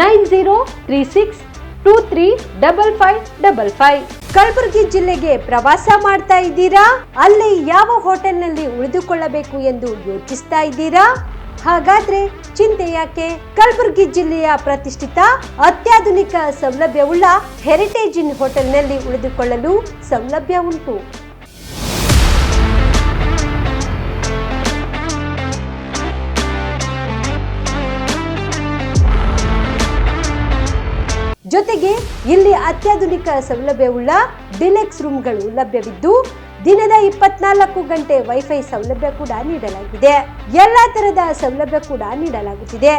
9036235555. Kalaburagi ಜಿಲ್ಲೆಗೆ ಪ್ರವಾಸ ಮಾಡ್ತಾ ಇದ್ದೀರಾ? ಅಲ್ಲಿ ಯಾವ ಹೋಟೆಲ್ನಲ್ಲಿ ಉಳಿದುಕೊಳ್ಳಬೇಕು ಎಂದು ಯೋಚಿಸ್ತಾ ಇದ್ದೀರಾ? ಹಾಗಾದ್ರೆ ಚಿಂತೆ ಯಾಕೆ? ಕಲಬುರಗಿ ಜಿಲ್ಲೆಯ ಪ್ರತಿಷ್ಠಿತ ಅತ್ಯಾಧುನಿಕ ಸೌಲಭ್ಯವುಳ್ಳ ಹೆರಿಟೇಜ್ ಇನ್ ಹೋಟೆಲ್ನಲ್ಲಿ ಉಳಿದುಕೊಳ್ಳಲು ಸೌಲಭ್ಯ ಉಂಟು. ಜೊತೆಗೆ ಇಲ್ಲಿ ಅತ್ಯಾಧುನಿಕ ಸೌಲಭ್ಯವುಳ್ಳ ಡಿಲೆಕ್ಸ್ ರೂಮ್ಗಳು ಲಭ್ಯವಿದ್ದು ದಿನದ 24 ಗಂಟೆ ವೈಫೈ ಸೌಲಭ್ಯ ಕೂಡ ನೀಡಲಾಗಿದೆ. ಎಲ್ಲಾ ತರದ ಸೌಲಭ್ಯ ಕೂಡ ನೀಡಲಾಗುತ್ತಿದೆ.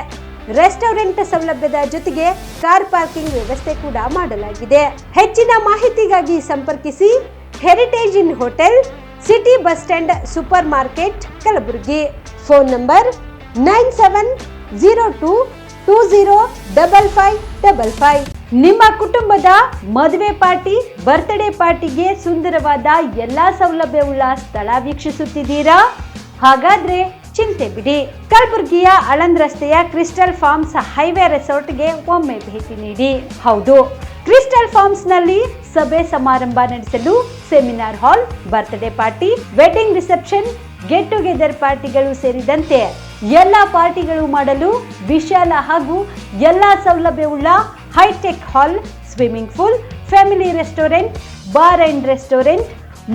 ರೆಸ್ಟೋರೆಂಟ್ ಸೌಲಭ್ಯದ ಜೊತೆಗೆ ಕಾರ್ ಪಾರ್ಕಿಂಗ್ ವ್ಯವಸ್ಥೆ ಕೂಡ ಮಾಡಲಾಗಿದೆ. ಹೆಚ್ಚಿನ ಮಾಹಿತಿಗಾಗಿ ಸಂಪರ್ಕಿಸಿ ಹೆರಿಟೇಜ್ ಇನ್ hotel, city bus stand, super market, Kalaburagi. Phone number 9702205555. ನಿಮ್ಮ ಕುಟುಂಬದ ಮದುವೆ ಪಾರ್ಟಿ, ಬರ್ತ್ಡೇ ಪಾರ್ಟಿಗೆ ಸುಂದರವಾದ ಎಲ್ಲಾ ಸೌಲಭ್ಯವುಳ್ಳ ಸ್ಥಳ ವೀಕ್ಷಿಸುತ್ತಿದ್ದೀರಾ? ಹಾಗಾದ್ರೆ ಚಿಂತೆ ಬಿಡಿ. ಕಲಬುರಗಿಯ ಆಳಂದ್ ರಸ್ತೆಯ ಕ್ರಿಸ್ಟಲ್ ಫಾರ್ಮ್ಸ್ ಹೈವೇ ರೆಸಾರ್ಟ್ಗೆ ಒಮ್ಮೆ ಭೇಟಿ ನೀಡಿ. ಹೌದು, ಕ್ರಿಸ್ಟಲ್ ಫಾರ್ಮ್ಸ್ ನಲ್ಲಿ ಸಭೆ ಸಮಾರಂಭ ನಡೆಸಲು seminar hall, birthday party, wedding reception, get together ಪಾರ್ಟಿಗಳು ಸೇರಿದಂತೆ ಎಲ್ಲಾ ಪಾರ್ಟಿಗಳು ಮಾಡಲು ವಿಶಾಲ ಹಾಗೂ ಎಲ್ಲಾ ಸೌಲಭ್ಯವುಳ್ಳ high tech hall, swimming pool, family restaurant, bar and restaurant,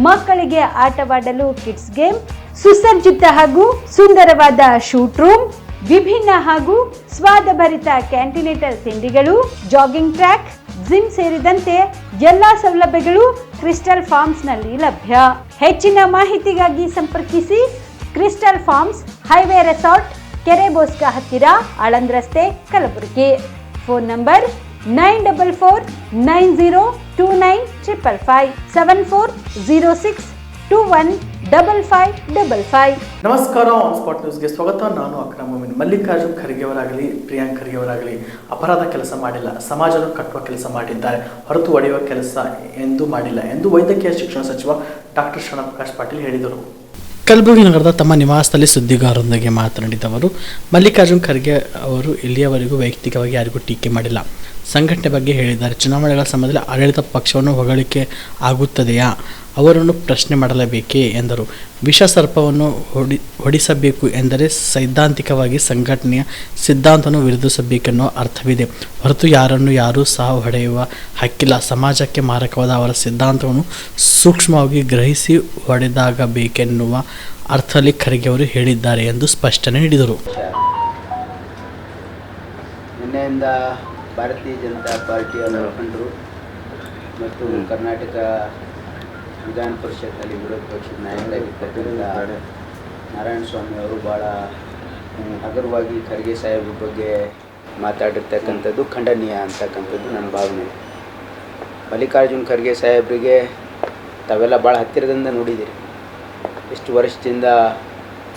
ಮಕ್ಕಳಿಗೆ ಆಟವಾಡಲು ಕಿಡ್ಸ್ ಗೇಮ್, ಸುಸಜ್ಜಿತ ಹಾಗೂ ಸುಂದರವಾದ ಶೂಟ್ ರೂಮ್, ವಿಭಿನ್ನ ಹಾಗೂ ಸ್ವಾದಭರಿತ ಕ್ಯಾಂಟಿನೇಟಲ್ ತಿಂಡಿಗಳು, ಜಾಗಿಂಗ್ ಟ್ರ್ಯಾಕ್, ಜಿಮ್ ಸೇರಿದಂತೆ ಎಲ್ಲಾ ಸೌಲಭ್ಯಗಳು ಕ್ರಿಸ್ಟಲ್ ಫಾರ್ಮ್ಸ್ ನಲ್ಲಿ ಲಭ್ಯ. ಹೆಚ್ಚಿನ ಮಾಹಿತಿಗಾಗಿ ಸಂಪರ್ಕಿಸಿ ಕ್ರಿಸ್ಟಲ್ ಫಾರ್ಮ್ಸ್ ಹೈವೇ ರೆಸಾರ್ಟ್, ಕೆರೆ ಬೋಸ್ಕ ಹತ್ತಿರ, ಆಳಂದ್ ರಸ್ತೆ, ಕಲಬುರಗಿ. Phone number 9490295555 7406215555.
ನಮಸ್ಕಾರ, ಆನ್ ಸ್ಪಾಟ್ ನ್ಯೂಸ್ಗೆ ಸ್ವಾಗತ. ನಾನು ಅಕ್ರಮ್ ಮೊಮಿನ್. ಮಲ್ಲಿಕಾರ್ಜುನ್ ಖರ್ಗೆ ಅವರಾಗಲಿ, ಪ್ರಿಯಾಂಕ್ ಖರ್ಗೆ ಅವರಾಗಲಿ ಅಪರಾಧ ಕೆಲಸ ಮಾಡಿಲ್ಲ, ಸಮಾಜವನ್ನು ಕಟ್ಟುವ ಕೆಲಸ ಮಾಡಿದ್ದಾರೆ, ಹೊರತು ಒಡೆಯುವ ಕೆಲಸ ಎಂದೂ ಮಾಡಿಲ್ಲ ಎಂದು ವೈದ್ಯಕೀಯ ಶಿಕ್ಷಣ ಸಚಿವ ಡಾಕ್ಟರ್ ಶರಣಪ್ರಕಾಶ್ ಪಾಟೀಲ್ ಹೇಳಿದರು. ಕಲಬುರಗಿ ನಗರದ ತಮ್ಮ ನಿವಾಸದಲ್ಲಿ ಸುದ್ದಿಗಾರರೊಂದಿಗೆ ಮಾತನಾಡಿದ ಅವರು, ಮಲ್ಲಿಕಾರ್ಜುನ್ ಖರ್ಗೆ ಅವರು ಇಲ್ಲಿಯವರೆಗೂ ವೈಯಕ್ತಿಕವಾಗಿ ಯಾರಿಗೂ ಟೀಕೆ ಮಾಡಿಲ್ಲ, ಸಂಘಟನೆ ಬಗ್ಗೆ ಹೇಳಿದ್ದಾರೆ. ಚುನಾವಣೆಗಳ ಸಮಯದಲ್ಲಿ ಆಡಳಿತ ಪಕ್ಷವನ್ನು ಹೊಗಳಿಕೆ ಆಗುತ್ತದೆಯಾ? ಅವರನ್ನು ಪ್ರಶ್ನೆ ಮಾಡಲೇಬೇಕೇ ಎಂದರು. ವಿಷ ಸರ್ಪವನ್ನು ಹೊಡಿಸಬೇಕು ಎಂದರೆ ಸೈದ್ಧಾಂತಿಕವಾಗಿ ಸಂಘಟನೆಯ ಸಿದ್ಧಾಂತವನ್ನು ವಿರೋಧಿಸಬೇಕೆನ್ನುವ ಅರ್ಥವಿದೆ, ಹೊರತು ಯಾರೂ ಸಹ ಹೊಡೆಯುವ ಹಕ್ಕಿಲ್ಲ. ಸಮಾಜಕ್ಕೆ ಮಾರಕವಾದ ಅವರ ಸಿದ್ಧಾಂತವನ್ನು ಸೂಕ್ಷ್ಮವಾಗಿ ಗ್ರಹಿಸಿ ಹೊಡೆದಾಗಬೇಕೆನ್ನುವ ಅರ್ಥದಲ್ಲಿ ಖರ್ಗೆ ಅವರು ಹೇಳಿದ್ದಾರೆ ಎಂದು ಸ್ಪಷ್ಟನೆ ನೀಡಿದರು.
ನಿನ್ನೆಯಿಂದ ಭಾರತೀಯ ಜನತಾ ಪಾರ್ಟಿಯ ಮುಖಂಡರು ಮತ್ತು ಕರ್ನಾಟಕ ವಿಧಾನ ಪರಿಷತ್ನಲ್ಲಿ ವಿರೋಧ ಪಕ್ಷದ ನಾಯಕರಾಗಿರ್ತಕ್ಕಂಥ ನಾರಾಯಣಸ್ವಾಮಿ ಅವರು ಭಾಳ ಹಗುರವಾಗಿ ಖರ್ಗೆ ಸಾಹೇಬ್ರ ಬಗ್ಗೆ ಮಾತಾಡಿರ್ತಕ್ಕಂಥದ್ದು ಖಂಡನೀಯ ಅಂತಕ್ಕಂಥದ್ದು ನನ್ನ ಭಾವನೆ. ಮಲ್ಲಿಕಾರ್ಜುನ್ ಖರ್ಗೆ ಸಾಹೇಬ್ರಿಗೆ ತಾವೆಲ್ಲ ಭಾಳ ಹತ್ತಿರದಿಂದ ನೋಡಿದ್ದೀರಿ. ಎಷ್ಟು ವರ್ಷದಿಂದ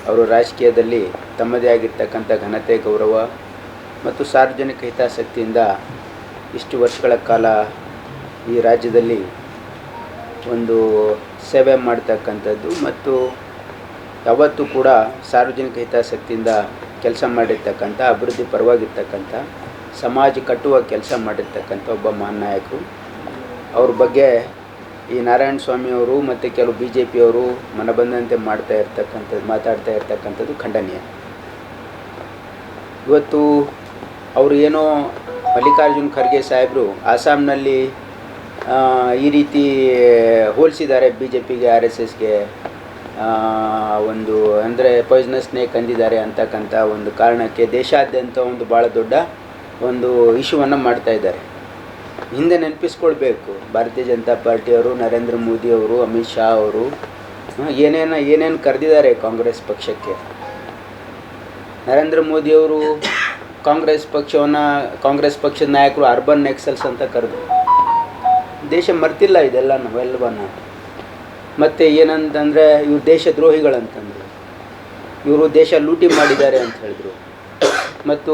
ಅವರು ರಾಜಕೀಯದಲ್ಲಿ ತಮ್ಮದೇ ಆಗಿರ್ತಕ್ಕಂಥ ಘನತೆ, ಗೌರವ ಮತ್ತು ಸಾರ್ವಜನಿಕ ಹಿತಾಸಕ್ತಿಯಿಂದ ಇಷ್ಟು ವರ್ಷಗಳ ಕಾಲ ಈ ರಾಜ್ಯದಲ್ಲಿ ಒಂದು ಸೇವೆ ಮಾಡ್ತಕ್ಕಂಥದ್ದು ಮತ್ತು ಯಾವತ್ತೂ ಕೂಡ ಸಾರ್ವಜನಿಕ ಹಿತಾಸಕ್ತಿಯಿಂದ ಕೆಲಸ ಮಾಡಿರ್ತಕ್ಕಂಥ, ಅಭಿವೃದ್ಧಿ ಪರವಾಗಿರ್ತಕ್ಕಂಥ, ಸಮಾಜ ಕಟ್ಟುವ ಕೆಲಸ ಮಾಡಿರ್ತಕ್ಕಂಥ ಒಬ್ಬ ಮಹಾನ್ ನಾಯಕರು. ಅವ್ರ ಬಗ್ಗೆ ಈ ನಾರಾಯಣಸ್ವಾಮಿ ಅವರು ಮತ್ತು ಕೆಲವು BJP ಅವರು ಮನಬಂದಂತೆ ಮಾತಾಡ್ತಾ ಇರ್ತಕ್ಕಂಥದ್ದು ಖಂಡನೀಯ. ಇವತ್ತು ಅವರು ಏನೋ ಮಲ್ಲಿಕಾರ್ಜುನ್ ಖರ್ಗೆ ಸಾಹೇಬರು ಆಸಾಮ್ನಲ್ಲಿ ಈ ರೀತಿ ಹೋಲಿಸಿದ್ದಾರೆ BJPಗೆ, RSSಗೆ. ಒಂದು ಅಂದರೆ ಪಾಯ್ಸನಸ್ ಸ್ನೇಕ್ ಅಂದಿದ್ದಾರೆ ಅಂತಕ್ಕಂಥ ಒಂದು ಕಾರಣಕ್ಕೆ ದೇಶಾದ್ಯಂತ ಒಂದು ಭಾಳ ದೊಡ್ಡ ಒಂದು ಇಶ್ಯೂವನ್ನು ಮಾಡ್ತಾಯಿದ್ದಾರೆ. ಹಿಂದೆ ನೆನಪಿಸ್ಕೊಳ್ಬೇಕು, ಭಾರತೀಯ ಜನತಾ ಪಾರ್ಟಿಯವರು, ನರೇಂದ್ರ ಮೋದಿಯವರು, ಅಮಿತ್ ಶಾ ಅವರು ಏನೇನು ಕರೆದಿದ್ದಾರೆ ಕಾಂಗ್ರೆಸ್ ಪಕ್ಷಕ್ಕೆ. ನರೇಂದ್ರ ಮೋದಿಯವರು ಕಾಂಗ್ರೆಸ್ ಪಕ್ಷದ ನಾಯಕರು ಅರ್ಬನ್ ನೆಕ್ಸಲ್ಸ್ ಅಂತ ಕರೆದು ದೇಶ ಮರ್ತಿಲ್ಲ ಇದೆಲ್ಲ ನಾವೆಲ್ಲವನ್ನ. ಮತ್ತು ಏನಂತಂದರೆ ಇವರು ದೇಶ ದ್ರೋಹಿಗಳಂತಂದರು, ಇವರು ದೇಶ ಲೂಟಿ ಮಾಡಿದ್ದಾರೆ ಅಂತ ಹೇಳಿದ್ರು. ಮತ್ತು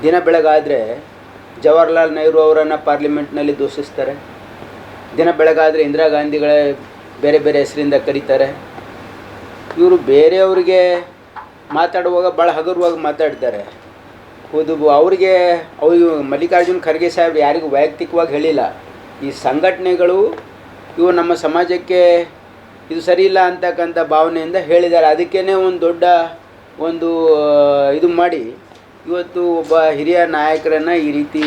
ದಿನ ಬೆಳಗಾದರೆ ಜವಾಹರ್ಲಾಲ್ ನೆಹರು ಅವರನ್ನು ಪಾರ್ಲಿಮೆಂಟ್ನಲ್ಲಿ ದೂಷಿಸ್ತಾರೆ. ದಿನ ಬೆಳಗಾದರೆ ಇಂದಿರಾ ಗಾಂಧಿಗಳೇ ಬೇರೆ ಬೇರೆ ಹೆಸರಿಂದ ಕರೀತಾರೆ. ಇವರು ಬೇರೆಯವರಿಗೆ ಮಾತಾಡುವಾಗ ಭಾಳ ಹಗುರವಾಗಿ ಮಾತಾಡ್ತಾರೆ. ಅವ್ರಿಗೆ ಮಲ್ಲಿಕಾರ್ಜುನ್ ಖರ್ಗೆ ಸಾಹೇಬ್ರು ಯಾರಿಗೂ ವೈಯಕ್ತಿಕವಾಗಿ ಹೇಳಿಲ್ಲ, ಈ ಸಂಘಟನೆಗಳು ಇವು ನಮ್ಮ ಸಮಾಜಕ್ಕೆ ಇದು ಸರಿಯಿಲ್ಲ ಅಂತಕ್ಕಂಥ ಭಾವನೆಯಿಂದ ಹೇಳಿದ್ದಾರೆ. ಅದಕ್ಕೇ ಒಂದು ದೊಡ್ಡ ಇದು ಮಾಡಿ ಇವತ್ತು ಒಬ್ಬ ಹಿರಿಯ ನಾಯಕರನ್ನು ಈ ರೀತಿ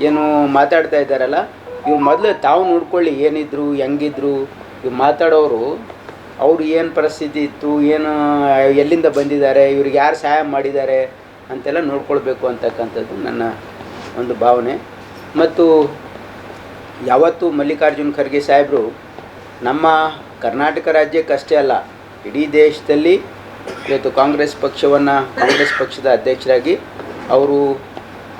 ಏನು ಮಾತಾಡ್ತಾ ಇದ್ದಾರಲ್ಲ, ಇವ್ರು ಮೊದಲು ತಾವು ನೋಡ್ಕೊಳ್ಳಿ ಏನಿದ್ರು ಹೆಂಗಿದ್ರು. ಇವ್ರು ಮಾತಾಡೋರು ಅವರು ಏನು ಪರಿಸ್ಥಿತಿ ಇತ್ತು, ಏನು ಎಲ್ಲಿಂದ ಬಂದಿದ್ದಾರೆ, ಇವ್ರಿಗೆ ಯಾರು ಸಹಾಯ ಮಾಡಿದ್ದಾರೆ ಅಂತೆಲ್ಲ ನೋಡ್ಕೊಳ್ಬೇಕು ಅಂತಕ್ಕಂಥದ್ದು ನನ್ನ ಒಂದು ಭಾವನೆ. ಮತ್ತು ಯಾವತ್ತೂ ಮಲ್ಲಿಕಾರ್ಜುನ್ ಖರ್ಗೆ ಸಾಹೇಬರು ನಮ್ಮ ಕರ್ನಾಟಕ ರಾಜ್ಯಕ್ಕಷ್ಟೇ ಅಲ್ಲ, ಇಡೀ ದೇಶದಲ್ಲಿ ಇವತ್ತು ಕಾಂಗ್ರೆಸ್ ಪಕ್ಷದ ಅಧ್ಯಕ್ಷರಾಗಿ ಅವರು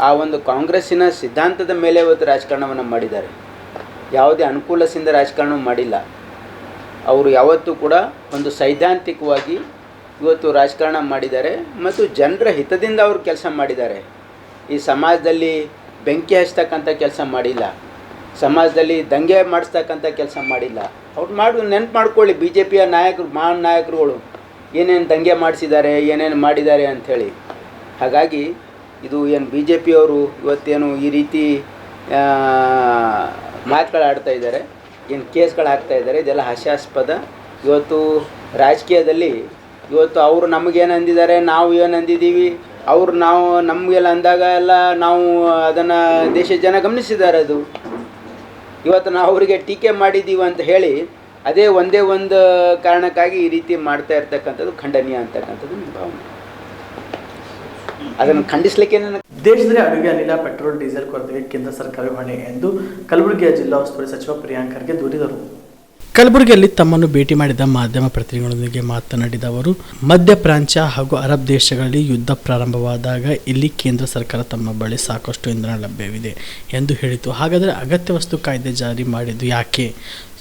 ಆ ಒಂದು ಕಾಂಗ್ರೆಸ್ಸಿನ ಸಿದ್ಧಾಂತದ ಮೇಲೆ ಇವತ್ತು ರಾಜಕಾರಣವನ್ನು ಮಾಡಿದ್ದಾರೆ. ಯಾವುದೇ ಅನುಕೂಲದಿಂದ ರಾಜಕಾರಣ ಮಾಡಿಲ್ಲ. ಅವರು ಯಾವತ್ತೂ ಕೂಡ ಒಂದು ಸೈದ್ಧಾಂತಿಕವಾಗಿ ಇವತ್ತು ರಾಜಕಾರಣ ಮಾಡಿದ್ದಾರೆ ಮತ್ತು ಜನರ ಹಿತದಿಂದ ಅವರು ಕೆಲಸ ಮಾಡಿದ್ದಾರೆ. ಈ ಸಮಾಜದಲ್ಲಿ ಬೆಂಕಿ ಹಚ್ಚತಕ್ಕಂಥ ಕೆಲಸ ಮಾಡಿಲ್ಲ, ಸಮಾಜದಲ್ಲಿ ದಂಗೆ ಮಾಡಿಸ್ತಕ್ಕಂಥ ಕೆಲಸ ಮಾಡಿಲ್ಲ. ಅವ್ರು ನೆನಪು ಮಾಡ್ಕೊಳ್ಳಿ, ಬಿ ಜೆ ಪಿಯ ಮಹಾನ್ ನಾಯಕರುಗಳು ಏನೇನು ದಂಗೆ ಮಾಡಿಸಿದ್ದಾರೆ, ಏನೇನು ಮಾಡಿದ್ದಾರೆ ಅಂಥೇಳಿ. ಹಾಗಾಗಿ ಇದು ಏನು ಬಿ ಜೆ ಪಿಯವರು ಇವತ್ತೇನು ಈ ರೀತಿ ಮಾತುಗಳಾಡ್ತಾ ಇದ್ದಾರೆ, ಏನು ಕೇಸ್ಗಳು ಹಾಕ್ತಾ ಇದ್ದಾರೆ, ಇದೆಲ್ಲ ಹಾಸ್ಯಾಸ್ಪದ. ಇವತ್ತು ರಾಜಕೀಯದಲ್ಲಿ ಇವತ್ತು ಅವರು ನಮಗೇನು ಅಂದಿದ್ದಾರೆ, ನಾವು ಏನು ಅಂದಿದ್ದೀವಿ, ನಾವು ನಮಗೆಲ್ಲ ಅಂದಾಗ ಎಲ್ಲ ನಾವು ಅದನ್ನು ದೇಶದ ಜನ ಗಮನಿಸಿದ್ದಾರೆ. ಅದು ಇವತ್ತು ನಾವು ಅವರಿಗೆ ಟೀಕೆ ಮಾಡಿದ್ದೀವಿ ಅಂತ ಹೇಳಿ ಅದೇ ಒಂದೇ ಒಂದು ಕಾರಣಕ್ಕಾಗಿ ಈ ರೀತಿ ಮಾಡ್ತಾ ಇರ್ತಕ್ಕಂಥದ್ದು ಖಂಡನೀಯ ಅಂತಕ್ಕಂಥದ್ದು ನನ್ನ ಭಾವನೆ. ಅದನ್ನು ಖಂಡಿಸಲಿಕ್ಕೆ
ದೇಶದಲ್ಲಿ ಅಡುಗೆ ಅನಿಲ, ಪೆಟ್ರೋಲ್, ಡೀಸೆಲ್ ಕೊರತೆಗೆ ಕೇಂದ್ರ ಸರ್ಕಾರ ಹೊಣೆ ಎಂದು ಕಲಬುರಗಿಯ ಜಿಲ್ಲಾ ಉಸ್ತುವಾರಿ ಸಚಿವ ಪ್ರಿಯಾಂಕ್ ಖರ್ಗೆ ದೂರಿದರು.
ಕಲಬುರಗಿಯಲ್ಲಿ ತಮ್ಮನ್ನು ಭೇಟಿ ಮಾಡಿದ ಮಾಧ್ಯಮ ಪ್ರತಿನಿಧಿಗಳೊಂದಿಗೆ ಮಾತನಾಡಿದ ಅವರು, ಮಧ್ಯಪ್ರಾಚ್ಯ ಹಾಗೂ ಅರಬ್ ದೇಶಗಳಲ್ಲಿ ಯುದ್ಧ ಪ್ರಾರಂಭವಾದಾಗ ಇಲ್ಲಿ ಕೇಂದ್ರ ಸರ್ಕಾರ ತಮ್ಮ ಬಳಿ ಸಾಕಷ್ಟು ಇಂಧನ ಲಭ್ಯವಿದೆ ಎಂದು ಹೇಳಿತು. ಹಾಗಾದರೆ ಅಗತ್ಯ ವಸ್ತು ಕಾಯ್ದೆ ಜಾರಿ ಮಾಡಿದ್ದು ಯಾಕೆ?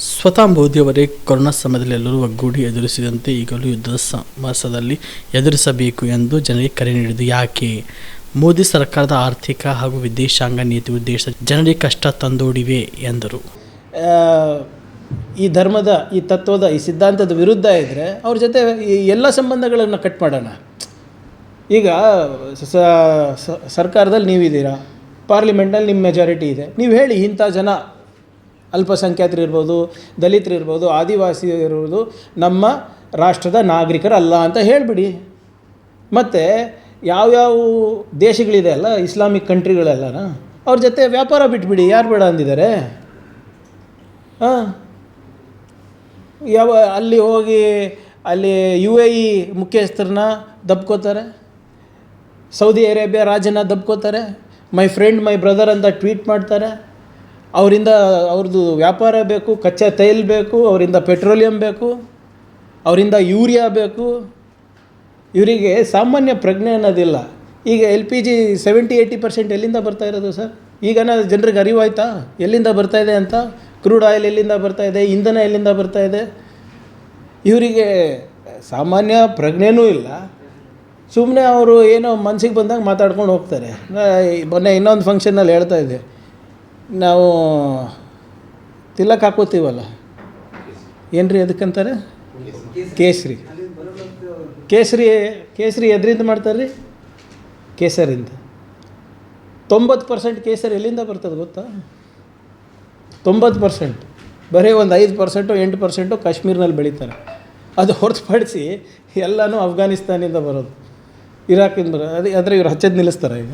ಸ್ವತಃ ಮೋದಿಯವರೇ ಕೊರೋನಾ ಸಮಯದಲ್ಲಿ ಎಲ್ಲರೂ ಒಗ್ಗೂಡಿ ಎದುರಿಸಿದಂತೆ ಈಗಲೂ ಯುದ್ಧದ ಸಮಯದಲ್ಲಿ ಎದುರಿಸಬೇಕು ಎಂದು ಜನರಿಗೆ ಕರೆ ನೀಡಿದ್ದು ಯಾಕೆ? ಮೋದಿ ಸರ್ಕಾರದ ಆರ್ಥಿಕ ಹಾಗೂ ವಿದೇಶಾಂಗ ನೀತಿಯು ದೇಶದ ಜನರಿಗೆ ಕಷ್ಟ ತಂದೊಡ್ಡಿವೆ ಎಂದರು.
ಈ ಧರ್ಮದ, ಈ ತತ್ವದ, ಈ ಸಿದ್ಧಾಂತದ ವಿರುದ್ಧ ಇದ್ದರೆ ಅವ್ರ ಜೊತೆ ಈ ಎಲ್ಲ ಸಂಬಂಧಗಳನ್ನು ಕಟ್ ಮಾಡೋಣ. ಈಗ ಸರ್ಕಾರದಲ್ಲಿ ನೀವಿದ್ದೀರಾ, ಪಾರ್ಲಿಮೆಂಟಲ್ಲಿ ನಿಮ್ಮ ಮೆಜಾರಿಟಿ ಇದೆ, ನೀವು ಹೇಳಿ ಇಂಥ ಜನ ಅಲ್ಪಸಂಖ್ಯಾತರು ಇರ್ಬೋದು, ದಲಿತರು ಇರ್ಬೋದು, ಆದಿವಾಸಿ ಇರ್ಬೋದು, ನಮ್ಮ ರಾಷ್ಟ್ರದ ನಾಗರಿಕರಲ್ಲ ಅಂತ ಹೇಳಿಬಿಡಿ. ಮತ್ತು ಯಾವ್ಯಾವ ದೇಶಗಳಿದೆ ಅಲ್ಲ, ಇಸ್ಲಾಮಿಕ್ ಕಂಟ್ರಿಗಳೆಲ್ಲನ, ಅವ್ರ ಜೊತೆ ವ್ಯಾಪಾರ ಬಿಟ್ಬಿಡಿ. ಯಾರು ಬೇಡ ಅಂದಿದ್ದಾರೆ? ಅಲ್ಲಿ ಹೋಗಿ ಅಲ್ಲಿ UAE ಮುಖ್ಯಸ್ಥರನ್ನ ದಬ್ಕೋತಾರೆ, ಸೌದಿ ಅರೇಬಿಯಾ ರಾಜನ ದಬ್ಕೋತಾರೆ, ಮೈ ಫ್ರೆಂಡ್ ಮೈ ಬ್ರದರ್ ಅಂತ ಟ್ವೀಟ್ ಮಾಡ್ತಾರೆ. ಅವ್ರದ್ದು ವ್ಯಾಪಾರ ಬೇಕು, ಕಚ್ಚಾ ತೈಲ ಬೇಕು, ಅವರಿಂದ ಪೆಟ್ರೋಲಿಯಂ ಬೇಕು, ಅವರಿಂದ ಯೂರಿಯಾ ಬೇಕು. ಇವರಿಗೆ ಸಾಮಾನ್ಯ ಪ್ರಜ್ಞೆ ಅನ್ನೋದಿಲ್ಲ. ಈಗ LPG 70-80% ಎಲ್ಲಿಂದ ಬರ್ತಾ ಇರೋದು ಸರ್? ಈಗನ ಜನರಿಗೆ ಅರಿವಾಯ್ತಾ ಎಲ್ಲಿಂದ ಬರ್ತಾಯಿದೆ ಅಂತ? ಕ್ರೂಡ್ ಆಯಿಲ್ ಎಲ್ಲಿಂದ ಬರ್ತಾಯಿದೆ, ಇಂಧನ ಎಲ್ಲಿಂದ ಬರ್ತಾಯಿದೆ? ಇವರಿಗೆ ಸಾಮಾನ್ಯ ಪ್ರಜ್ಞೆನೂ ಇಲ್ಲ. ಸುಮ್ಮನೆ ಅವರು ಏನೋ ಮನಸ್ಸಿಗೆ ಬಂದಾಗ ಮಾತಾಡ್ಕೊಂಡು ಹೋಗ್ತಾರೆ. ಮೊನ್ನೆ ಇನ್ನೊಂದು ಫಂಕ್ಷನ್ನಲ್ಲಿ ಹೇಳ್ತಾಯಿದ್ದೆ, ನಾವು ತಿಲಕ್ ಹಾಕೋತೀವಲ್ಲ, ಏನು ರೀ ಅದಕ್ಕಂತಾರೆ? ಕೇಸರಿ. ಎದರಿಂದ ಮಾಡ್ತಾರೆ ರೀ? ಕೇಸರಿಂದ. 90% ಕೇಸರಿ ಎಲ್ಲಿಂದ ಬರ್ತದೆ ಗೊತ್ತಾ? 90%. ಬರೀ ಒಂದು 5%, 8% ಕಾಶ್ಮೀರ್ನಲ್ಲಿ ಬೆಳೀತಾರೆ. ಅದು ಹೊರತುಪಡಿಸಿ ಎಲ್ಲನೂ ಅಫ್ಘಾನಿಸ್ತಾನಿಂದ ಬರೋದು, ಇರಾಕಿಂದ ಬರೋದು. ಆದರೆ ಇವ್ರು ಹಚ್ಚೋದು ನಿಲ್ಲಿಸ್ತಾರೆ. ಈಗ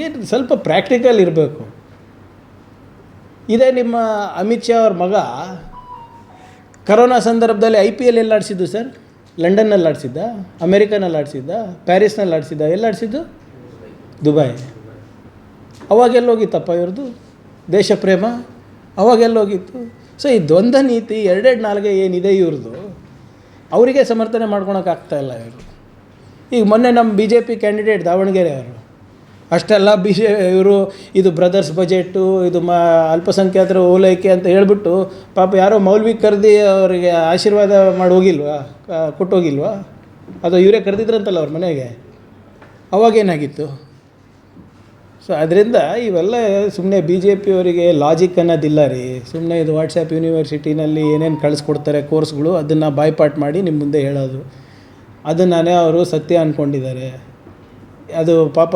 ಏನು ಸ್ವಲ್ಪ ಪ್ರಾಕ್ಟಿಕಲ್ ಇರಬೇಕು. ಇದೇ ನಿಮ್ಮ ಅಮಿತ್ ಶಾ ಅವ್ರ ಮಗ ಕರೋನಾ ಸಂದರ್ಭದಲ್ಲಿ IPL ಎಲ್ಲಿ ಆಡಿಸಿದ್ದು ಸರ್? ಲಂಡನ್ನಲ್ಲಿ ಆಡಿಸಿದ್ದ, ಅಮೇರಿಕಾನಲ್ಲಿ ಆಡಿಸಿದ್ದ, ಪ್ಯಾರಿಸ್ನಲ್ಲಿ ಆಡಿಸಿದ್ದ, ಎಲ್ಲಿ ಆಡಿಸಿದ್ದು? ದುಬೈ. ಅವಾಗೆಲ್ಲೋಗಿತ್ತಪ್ಪ ಇವ್ರದ್ದು ದೇಶ ಪ್ರೇಮ? ಅವಾಗೆಲ್ಲೋಗಿತ್ತು? ಸೊ ಈ ದ್ವಂದ್ವ ನೀತಿ, ಎರಡೆರಡು ನಾಲ್ಗೆ ಏನಿದೆ ಇವ್ರದ್ದು, ಅವರಿಗೆ ಸಮರ್ಥನೆ ಮಾಡ್ಕೊಳಕ್ಕಾಗ್ತಾಯಿಲ್ಲ ಇವರು. ಈಗ ಮೊನ್ನೆ ನಮ್ಮ BJP ಕ್ಯಾಂಡಿಡೇಟ್ ದಾವಣಗೆರೆ ಅವರು ಅಷ್ಟೆಲ್ಲ ಇವರು ಇದು ಬ್ರದರ್ಸ್ ಬಜೆಟು, ಇದು ಅಲ್ಪಸಂಖ್ಯಾತರ ಓಲೈಕೆ ಅಂತ ಹೇಳ್ಬಿಟ್ಟು ಪಾಪ ಯಾರೋ ಮೌಲ್ವಿ ಕರೆದಿ ಅವರಿಗೆ ಆಶೀರ್ವಾದ ಮಾಡಿ ಹೋಗಿಲ್ವಾ, ಕೊಟ್ಟೋಗಿಲ್ವಾ? ಅದು ಇವರೇ ಕರೆದಿದ್ರಂತಲ್ಲ ಅವ್ರ ಮನೆಗೆ. ಅವಾಗೇನಾಗಿತ್ತು? ಸೊ ಅದರಿಂದ ಇವೆಲ್ಲ ಸುಮ್ಮನೆ BJP ಅವರಿಗೆ ಲಾಜಿಕ್ ಅನ್ನೋದಿಲ್ಲ ರೀ. ಸುಮ್ಮನೆ ಇದು ವಾಟ್ಸಪ್ ಯೂನಿವರ್ಸಿಟಿನಲ್ಲಿ ಏನೇನು ಕಳಿಸ್ಕೊಡ್ತಾರೆ ಕೋರ್ಸ್ಗಳು, ಅದನ್ನು ಬಾಯ್ಪಾಟ್ ಮಾಡಿ ನಿಮ್ಮ ಮುಂದೆ ಹೇಳೋದು, ಅದನ್ನೇ ಅವರು ಸತ್ಯ ಅಂದ್ಕೊಂಡಿದ್ದಾರೆ. ಅದು ಪಾಪ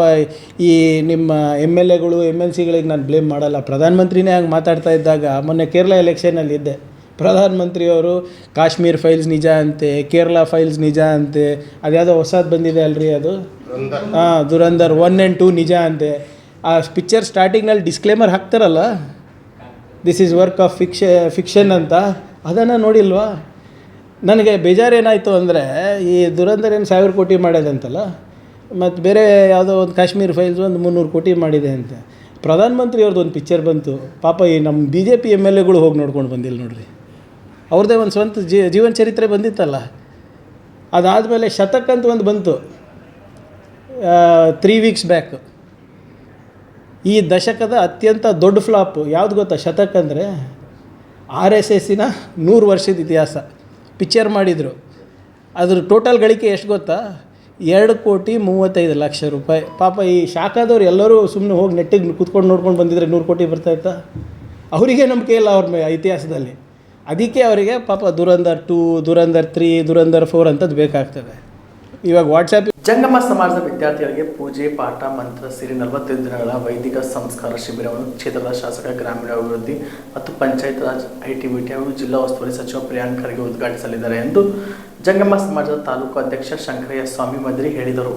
ಈ ನಿಮ್ಮ MLAಗಳು MLCಗಳಿಗೆ ನಾನು ಬ್ಲೇಮ್ ಮಾಡಲ್ಲ. ಪ್ರಧಾನಮಂತ್ರಿನೇ ಹಂಗೆ ಮಾತಾಡ್ತಾ ಇದ್ದಾಗ ಮೊನ್ನೆ ಕೇರಳ ಎಲೆಕ್ಷನಲ್ಲಿ ಇದ್ದೆ, ಪ್ರಧಾನಮಂತ್ರಿಯವರು ಕಾಶ್ಮೀರ್ ಫೈಲ್ಸ್ ನಿಜ ಅಂತೆ, ಕೇರಳ ಫೈಲ್ಸ್ ನಿಜ ಅಂತೆ, ಅದ್ಯಾವುದೋ ಹೊಸದು ಬಂದಿದೆ ಅಲ್ರಿ ಅದು, ದುರಂಧರ್ 1 and 2 ನಿಜ ಅಂತೆ. ಆ ಪಿಕ್ಚರ್ ಸ್ಟಾರ್ಟಿಂಗ್ನಲ್ಲಿ ಡಿಸ್ಕ್ಲೇಮರ್ ಹಾಕ್ತಾರಲ್ಲ, this is work of fiction ಅಂತ, ಅದನ್ನು ನೋಡಿಲ್ವಾ? ನನಗೆ ಬೇಜಾರೇನಾಯಿತು ಅಂದರೆ, ಈ ದುರಂಧರ್ ಏನು 1000 ಕೋಟಿ ಮಾಡೋದಂತಲ್ಲ, ಮತ್ತು ಬೇರೆ ಯಾವುದೋ ಒಂದು ಕಾಶ್ಮೀರ್ ಫೈಲ್ಸ್ ಒಂದು 300 ಕೋಟಿ ಮಾಡಿದೆ ಅಂತ. ಪ್ರಧಾನಮಂತ್ರಿ ಅವ್ರದ್ದು ಒಂದು ಪಿಕ್ಚರ್ ಬಂತು, ಪಾಪ ಈ ನಮ್ಮ BJP MLAಗಳು ಹೋಗಿ ನೋಡ್ಕೊಂಡು ಬಂದಿಲ್ಲ ನೋಡ್ರಿ. ಅವ್ರದ್ದೇ ಒಂದು ಸ್ವಂತ ಜೀವನ ಚರಿತ್ರೆ ಬಂದಿತ್ತಲ್ಲ. ಅದಾದಮೇಲೆ ಶತಕ್ ಅಂತ ಒಂದು ಬಂತು 3 weeks ಬ್ಯಾಕ್. ಈ ದಶಕದ ಅತ್ಯಂತ ದೊಡ್ಡ ಫ್ಲಾಪು ಯಾವುದು ಗೊತ್ತಾ? ಶತಕ್ ಅಂದರೆ RSSನ 100 ವರ್ಷದ ಇತಿಹಾಸ ಪಿಕ್ಚರ್ ಮಾಡಿದರು. ಅದ್ರ ಟೋಟಲ್ ಗಳಿಕೆ ಎಷ್ಟು ಗೊತ್ತಾ? 2,35,00,000 ರೂಪಾಯಿ. ಪಾಪ ಈ ಶಾಖಾದವ್ರು ಎಲ್ಲರೂ ಸುಮ್ಮನೆ ಹೋಗಿ ನೆಟ್ಟಿಗೆ ಕೂತ್ಕೊಂಡು ನೋಡ್ಕೊಂಡು ಬಂದಿದ್ರೆ 100 ಕೋಟಿ ಬರ್ತಾಯಿತ್ತಾ? ಅವರಿಗೆ ನಂಬಿಕೆ ಇಲ್ಲ ಅವ್ರ ಇತಿಹಾಸದಲ್ಲಿ. ಅದಕ್ಕೆ ಅವರಿಗೆ ಪಾಪ ದುರಂಧರ್ 2, ದುರಂಧರ್ 3, ದುರಂಧರ್ 4 ಅಂಥದ್ದು ಬೇಕಾಗ್ತದೆ. ಇವಾಗ ವಾಟ್ಸಪ್
ಜಂಗಮ ಸಮಾಜದ ವಿದ್ಯಾರ್ಥಿಗಳಿಗೆ ಪೂಜೆ ಪಾಠ ಮಂತ್ರ ಸೇರಿ 45 ದಿನಗಳ ವೈದಿಕ ಸಂಸ್ಕಾರ ಶಿಬಿರವನ್ನು ಕ್ಷೇತ್ರದ ಶಾಸಕ ಗ್ರಾಮೀಣಾಭಿವೃದ್ಧಿ ಮತ್ತು ಪಂಚಾಯತ್ ರಾಜ್ ITBT ಹಾಗೂ ಜಿಲ್ಲಾ ಉಸ್ತುವಾರಿ ಸಚಿವ ಪ್ರಿಯಾಂಕ್ ಖರ್ಗೆ ಉದ್ಘಾಟಿಸಲಿದ್ದಾರೆ ಎಂದು ಜಂಗಮ ಸಮಾಜದ ತಾಲೂಕು ಅಧ್ಯಕ್ಷ ಶಂಕರಯ್ಯ ಸ್ವಾಮಿ ಮದ್ರಿ ಹೇಳಿದರು.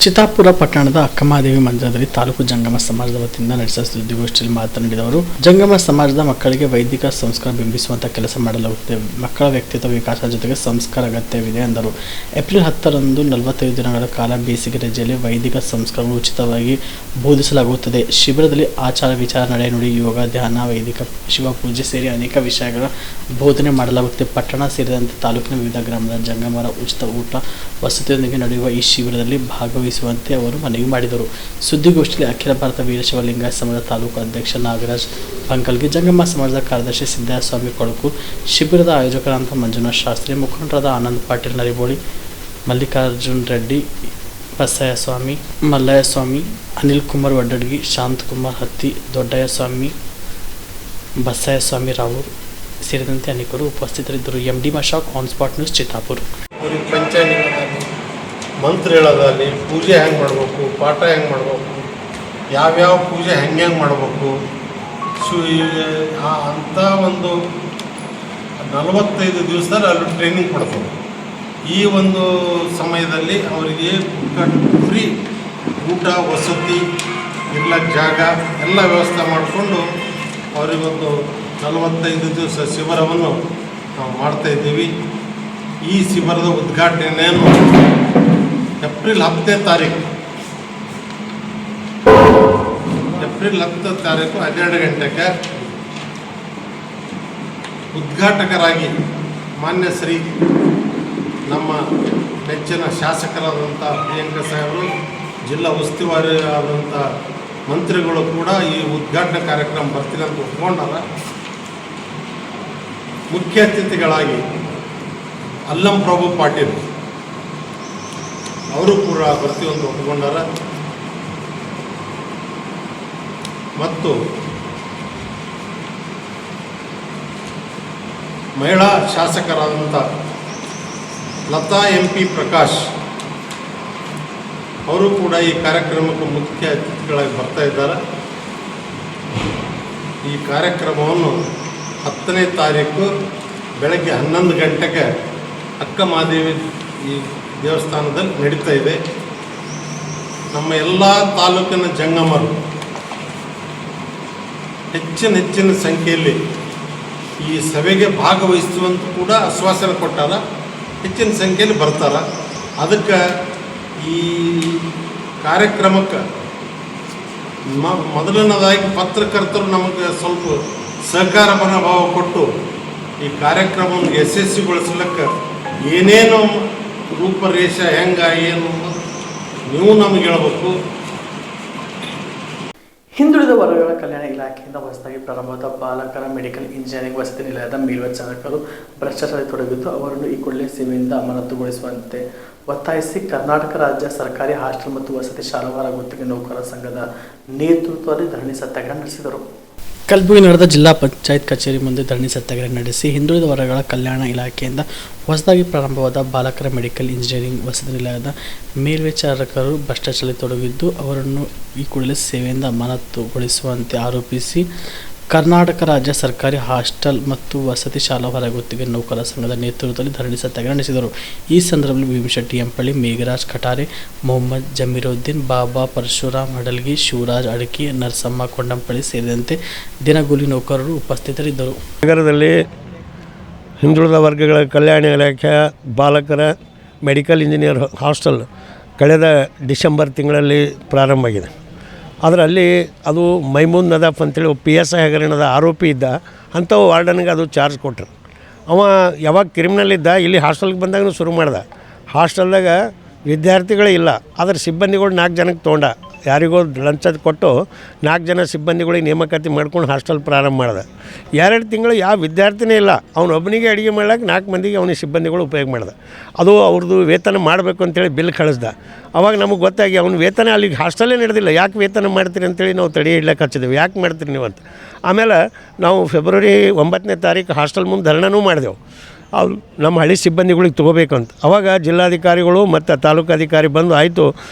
ಚಿತ್ತಾಪುರ ಪಟ್ಟಣದ ಅಕ್ಕಮಹಾದೇವಿ ಮಂದಿರದಲ್ಲಿ ತಾಲೂಕು ಜಂಗಮ ಸಮಾಜದ ವತಿಯಿಂದ ನಡೆಸಿದ ಸುದ್ದಿಗೋಷ್ಠಿಯಲ್ಲಿ ಮಾತನಾಡಿದವರು, ಜಂಗಮ ಸಮಾಜದ ಮಕ್ಕಳಿಗೆ ವೈದಿಕ ಸಂಸ್ಕಾರ ಬಿಂಬಿಸುವಂಥ ಕೆಲಸ ಮಾಡಲಾಗುತ್ತದೆ. ಮಕ್ಕಳ ವ್ಯಕ್ತಿತ್ವ ವಿಕಾಸದ ಜೊತೆಗೆ ಸಂಸ್ಕಾರ ಅಗತ್ಯವಿದೆ ಎಂದರು. ಏಪ್ರಿಲ್ 10ರಂದು 45 ದಿನಗಳ ಕಾಲ ಬೇಸಿಗೆ ರಜೆಯಲ್ಲಿ ವೈದಿಕ ಸಂಸ್ಕಾರವನ್ನು ಉಚಿತವಾಗಿ ಬೋಧಿಸಲಾಗುತ್ತದೆ. ಶಿಬಿರದಲ್ಲಿ ಆಚಾರ ವಿಚಾರ, ನಡೆ ನುಡಿ, ಯೋಗ, ಧ್ಯಾನ, ವೈದಿಕ ಶಿವಪೂಜೆ ಸೇರಿ ಅನೇಕ ವಿಷಯಗಳ ಬೋಧನೆ ಮಾಡಲಾಗುತ್ತದೆ. ಪಟ್ಟಣ ಸೇರಿದಂತೆ ತಾಲೂಕಿನ ವಿವಿಧ ಗ್ರಾಮದ ಜಂಗಮರ ಉಚಿತ ಊಟ ವಸತಿಯೊಂದಿಗೆ ನಡೆಯುವ ಈ ಶಿಬಿರದಲ್ಲಿ ಭಾಗವಹಿಸುವಂತೆ ಅವರು ಮನವಿ ಮಾಡಿದರು. ಸುದ್ದಿಗೋಷ್ಠಿಯಲ್ಲಿ ಅಖಿಲ ಭಾರತ ವೀರಶೈವ ಲಿಂಗಾಯತ ಸಮಾಜದ ತಾಲೂಕು ಅಧ್ಯಕ್ಷ ನಾಗರಾಜ್ ಬಂಕಲ್ಗಿ, ಜಂಗಮ ಸಮಾಜದ ಕಾರ್ಯದರ್ಶಿ ಸಿದ್ದಯ್ಯ ಸ್ವಾಮಿ ಕೊಳಕು, ಶಿಬಿರದ ಆಯೋಜಕರಾದ ಮಂಜುನಾಥ್ ಶಾಸ್ತ್ರಿ, ಮುಖಂಡರಾದ ಆನಂದ್ ಪಾಟೀಲ್ ನರಿಬೋಳಿ, ಮಲ್ಲಿಕಾರ್ಜುನ್ ರೆಡ್ಡಿ, ಬಸಯ್ಯ ಸ್ವಾಮಿ, ಮಲ್ಲಯ್ಯ ಸ್ವಾಮಿ, ಅನಿಲ್ ಕುಮಾರ್ ವಡ್ಡಡ್ಗಿ, ಶಾಂತ್ ಕುಮಾರ್ ಹತ್ತಿ, ದೊಡ್ಡಯ್ಯ ಸ್ವಾಮಿ, ಬಸಯ್ಯ ಸ್ವಾಮಿ ರಾವೂರ್ ಸೇರಿದಂತೆ ಅನೇಕರು ಉಪಸ್ಥಿತರಿದ್ದರು. MD Mashak, on spot news, Chittapur.
ಮಂತ್ರ ಹೇಳೋದಲ್ಲಿ ಪೂಜೆ ಹೆಂಗೆ ಮಾಡಬೇಕು, ಪಾಠ ಹೆಂಗೆ ಮಾಡಬೇಕು, ಯಾವ್ಯಾವ ಪೂಜೆ ಹೆಂಗೆ ಮಾಡಬೇಕು, ಅಂಥ ಒಂದು 45 ದಿವಸದಲ್ಲಿ ಅಲ್ಲಿ ಟ್ರೈನಿಂಗ್ ಕೊಡ್ತಾರೆ. ಈ ಒಂದು ಸಮಯದಲ್ಲಿ ಅವರಿಗೆ ಫ್ರೀ ಊಟ ವಸತಿ ಇರ್ಲಕ್ಕೆ ಜಾಗ ಎಲ್ಲ ವ್ಯವಸ್ಥೆ ಮಾಡಿಕೊಂಡು ಅವರಿಗೊಂದು 45 ದಿವಸ ಶಿಬಿರವನ್ನು ನಾವು ಮಾಡ್ತಾಯಿದ್ದೀವಿ. ಈ ಶಿಬಿರದ ಉದ್ಘಾಟನೆಯನ್ನು ಏಪ್ರಿಲ್ 10ನೇ ತಾರೀಕು 12 ಗಂಟೆಗೆ ಉದ್ಘಾಟಕರಾಗಿ ಮಾನ್ಯ ಶ್ರೀ ನಮ್ಮ ನೆಚ್ಚಿನ ಶಾಸಕರಾದಂಥ ಪ್ರಿಯಾಂಕ ಸಾಹೇಬರು, ಜಿಲ್ಲಾ ಉಸ್ತುವಾರಿ ಆದಂಥ ಮಂತ್ರಿಗಳು ಕೂಡ ಈ ಉದ್ಘಾಟನಾ ಕಾರ್ಯಕ್ರಮ ಬರ್ತೀನಿ ಅಂತ ಒಪ್ಕೊಂಡಾರ. ಮುಖ್ಯ ಅತಿಥಿಗಳಾಗಿ ಅಲ್ಲಂ ಪ್ರಭು ಪಾಟೀಲ್ ಅವರು ಕೂಡ ಬರ್ತೀವಿ ಅಂತ ಒಪ್ಪಿಕೊಂಡಾರ. ಮತ್ತು ಮಹಿಳಾ ಶಾಸಕರಾದಂಥ ಲತಾ MP ಪ್ರಕಾಶ್ ಅವರು ಕೂಡ ಈ ಕಾರ್ಯಕ್ರಮಕ್ಕೆ ಮುಖ್ಯ ಅತಿಥಿಗಳಾಗಿ ಬರ್ತಾ ಇದ್ದಾರೆ. ಈ ಕಾರ್ಯಕ್ರಮವನ್ನು 10ನೇ ತಾರೀಕು ಬೆಳಗ್ಗೆ 11 ಗಂಟೆಗೆ ಅಕ್ಕಮಹಾದೇವಿ ಈ ದೇವಸ್ಥಾನದಲ್ಲಿ ನಡೀತಾ ಇದೆ. ನಮ್ಮ ಎಲ್ಲ ತಾಲೂಕಿನ ಜಂಗಮರು ಹೆಚ್ಚಿನ ಸಂಖ್ಯೆಯಲ್ಲಿ ಈ ಸಭೆಗೆ ಭಾಗವಹಿಸುವಂತ ಕೂಡ ಆಶ್ವಾಸನೆ ಕೊಟ್ಟಾರ. ಹೆಚ್ಚಿನ ಸಂಖ್ಯೆಯಲ್ಲಿ ಬರ್ತಾರೆ. ಅದಕ್ಕೆ ಈ ಕಾರ್ಯಕ್ರಮಕ್ಕೆ ಮೊದಲನೇದಾಗಿ ಪತ್ರಕರ್ತರು ನಮಗೆ ಸ್ವಲ್ಪ ಸಹಕಾರ ಮನೋಭಾವ ಕೊಟ್ಟು ಈ ಕಾರ್ಯಕ್ರಮವನ್ನು ಯಶಸ್ವಿಗೊಳಿಸ್ಲಿಕ್ಕೆ ಏನೇನು ರೂಪರೇಷ ಹೆಂಗೆ ಏನು ನೀವು ನಮಗೆ ಹೇಳ್ಬೇಕು.
ಹಿಂದುಳಿದ ವರ್ಗಗಳ ಕಲ್ಯಾಣ ಇಲಾಖೆಯಿಂದ ಹೊಸದಾಗಿ ಪ್ರಾರಂಭವಾದ ಬಾಲಕರ ಮೆಡಿಕಲ್ ಇಂಜಿನಿಯರಿಂಗ್ ವಸತಿ ನಿಲಯದ ಮೇಲ್ವಿಚಾರಕರು ಭ್ರಷ್ಟಾಚಾರದಲ್ಲಿ ತೊಡಗಿದ್ದು ಅವರನ್ನು ಈ ಕೂಡಲೇ ಸೇವೆಯಿಂದ ಅಮಾನತುಗೊಳಿಸುವಂತೆ ಒತ್ತಾಯಿಸಿ ಕರ್ನಾಟಕ ರಾಜ್ಯ ಸರ್ಕಾರಿ ಹಾಸ್ಟೆಲ್ ಮತ್ತು ವಸತಿ ಶಾಲಾವಾರ ಗುತ್ತಿಗೆ ನೌಕರರ ಸಂಘದ ನೇತೃತ್ವದಲ್ಲಿ ಧರಣಿ ಸತ್ಯಾಗ್ರಹ ನಡೆಸಿದರು.
ಕಲಬುರಗಿ ನಡೆದ ಜಿಲ್ಲಾ ಪಂಚಾಯತ್ ಕಚೇರಿ ಮುಂದೆ ಧರಣಿ ಸತ್ಯಾಗ್ರಹ ನಡೆಸಿ ಹಿಂದುಳಿದ ವರ್ಗಗಳ ಕಲ್ಯಾಣ ಇಲಾಖೆಯಿಂದ ಹೊಸದಾಗಿ ಪ್ರಾರಂಭವಾದ ಬಾಲಕರ ಮೆಡಿಕಲ್ ಇಂಜಿನಿಯರಿಂಗ್ ವಸತಿ ನಿಲಯದ ಮೇಲ್ವಿಚಾರಕರು ಭ್ರಷ್ಟಾಚಾರದಲ್ಲಿ ತೊಡಗಿದ್ದು ಅವರನ್ನು ಈ ಕೂಡಲೇ ಸೇವೆಯಿಂದ ಅಮಾನತುಗೊಳಿಸುವಂತೆ ಆರೋಪಿಸಿ ಕರ್ನಾಟಕ ರಾಜ್ಯ ಸರ್ಕಾರಿ ಹಾಸ್ಟೆಲ್ ಮತ್ತು ವಸತಿ ಶಾಲಾ ಹೊರಗುತ್ತಿಗೆ ನೌಕರರ ಸಂಘದ ನೇತೃತ್ವದಲ್ಲಿ ಧರಣಿ ಸತ್ಯಾಗ್ರಹ ನಡೆಸಿದರು. ಈ ಸಂದರ್ಭದಲ್ಲಿ ಭೀಮಶೆಟ್ಟಿ ಎಂಪಳ್ಳಿ, ಮೇಘರಾಜ್ ಕಟಾರೆ, ಮೊಹಮ್ಮದ್ ಜಮೀರುದ್ದೀನ್, ಬಾಬಾ ಪರಶುರಾಮ್ ಹಡಲ್ಗಿ, ಶಿವರಾಜ್ ಅಡಕಿ, ನರಸಮ್ಮ ಕೊಂಡಂಪಳ್ಳಿ ಸೇರಿದಂತೆ ದಿನಗೂಲಿ ನೌಕರರು ಉಪಸ್ಥಿತರಿದ್ದರು.
ನಗರದಲ್ಲಿ ಹಿಂದುಳಿದ ವರ್ಗಗಳ ಕಲ್ಯಾಣ ಇಲಾಖೆಯ ಬಾಲಕರ ಮೆಡಿಕಲ್ ಇಂಜಿನಿಯರ್ ಹಾಸ್ಟೆಲ್ ಕಳೆದ ಡಿಸೆಂಬರ್ ತಿಂಗಳಲ್ಲಿ ಪ್ರಾರಂಭ ಆಗಿದೆ. ಅದರಲ್ಲಿ ಅದು ಮೈಮೂನ್ ನದಾಫ್ ಅಂತೇಳಿ PSI ಹಗರಣದ ಆರೋಪಿ ಇದ್ದ. ಅಂಥವು ವಾರ್ಡನ್ಗೆ ಅದು ಚಾರ್ಜ್ ಕೊಟ್ಟರು. ಅವ ಯಾವಾಗ ಕ್ರಿಮಿನಲ್ ಇದ್ದ ಇಲ್ಲಿ ಹಾಸ್ಟೆಲ್ಗೆ ಬಂದಾಗ ಶುರು ಮಾಡ್ದ. ಹಾಸ್ಟೆಲ್ದಾಗ ವಿದ್ಯಾರ್ಥಿಗಳೇ ಇಲ್ಲ, ಆದರೆ ಸಿಬ್ಬಂದಿಗಳು 4 ಜನಕ್ಕೆ ತೊಗೊಂಡ. ಯಾರಿಗೋ ಲಂಚ ಕೊಟ್ಟು 4 ಜನ ಸಿಬ್ಬಂದಿಗಳಿಗೆ ನೇಮಕಾತಿ ಮಾಡ್ಕೊಂಡು ಹಾಸ್ಟೆಲ್ ಪ್ರಾರಂಭ ಮಾಡ್ದೆ. 2 ತಿಂಗಳು ಯಾವ ವಿದ್ಯಾರ್ಥಿನೇ ಇಲ್ಲ. ಅವನೊಬ್ಬನಿಗೆ ಅಡುಗೆ ಮಾಡ್ಲಿಕ್ಕೆ 4 ಮಂದಿಗೆ ಅವನಿಗೆ ಸಿಬ್ಬಂದಿಗಳು ಉಪಯೋಗ ಮಾಡ್ದೆ. ಅದು ಅವ್ರದ್ದು ವೇತನ ಮಾಡಬೇಕು ಅಂತೇಳಿ ಬಿಲ್ ಕಳಿಸ್ದ. ಅವಾಗ ನಮಗೆ ಗೊತ್ತಾಗಿ ಅವ್ನ ವೇತನ ಅಲ್ಲಿಗೆ ಹಾಸ್ಟೆಲ್ಲೇ ನಡೆದಿಲ್ಲ. ಯಾಕೆ ವೇತನ ಮಾಡ್ತೀರಿ ಅಂತೇಳಿ ನಾವು ತಡೆ ಹಿಡ್ಲಿಕ್ಕೆ ಹಚ್ಚಿದೆವು. ಯಾಕೆ ಮಾಡ್ತೀರಿ ನೀವು ಅಂತ. ಆಮೇಲೆ ನಾವು ಫೆಬ್ರವರಿ 9ನೇ ತಾರೀಕು ಹಾಸ್ಟೆಲ್ ಮುಂದೆ ಧರಣನೂ ಮಾಡಿದೆವು. ಅವ್ರು ನಮ್ಮ ಹಳ್ಳಿ ಸಿಬ್ಬಂದಿಗಳಿಗೆ ತೊಗೋಬೇಕಂತ. ಅವಾಗ ಜಿಲ್ಲಾಧಿಕಾರಿಗಳು ಮತ್ತು ತಾಲೂಕು ಅಧಿಕಾರಿ ಬಂದು ಆಯಿತು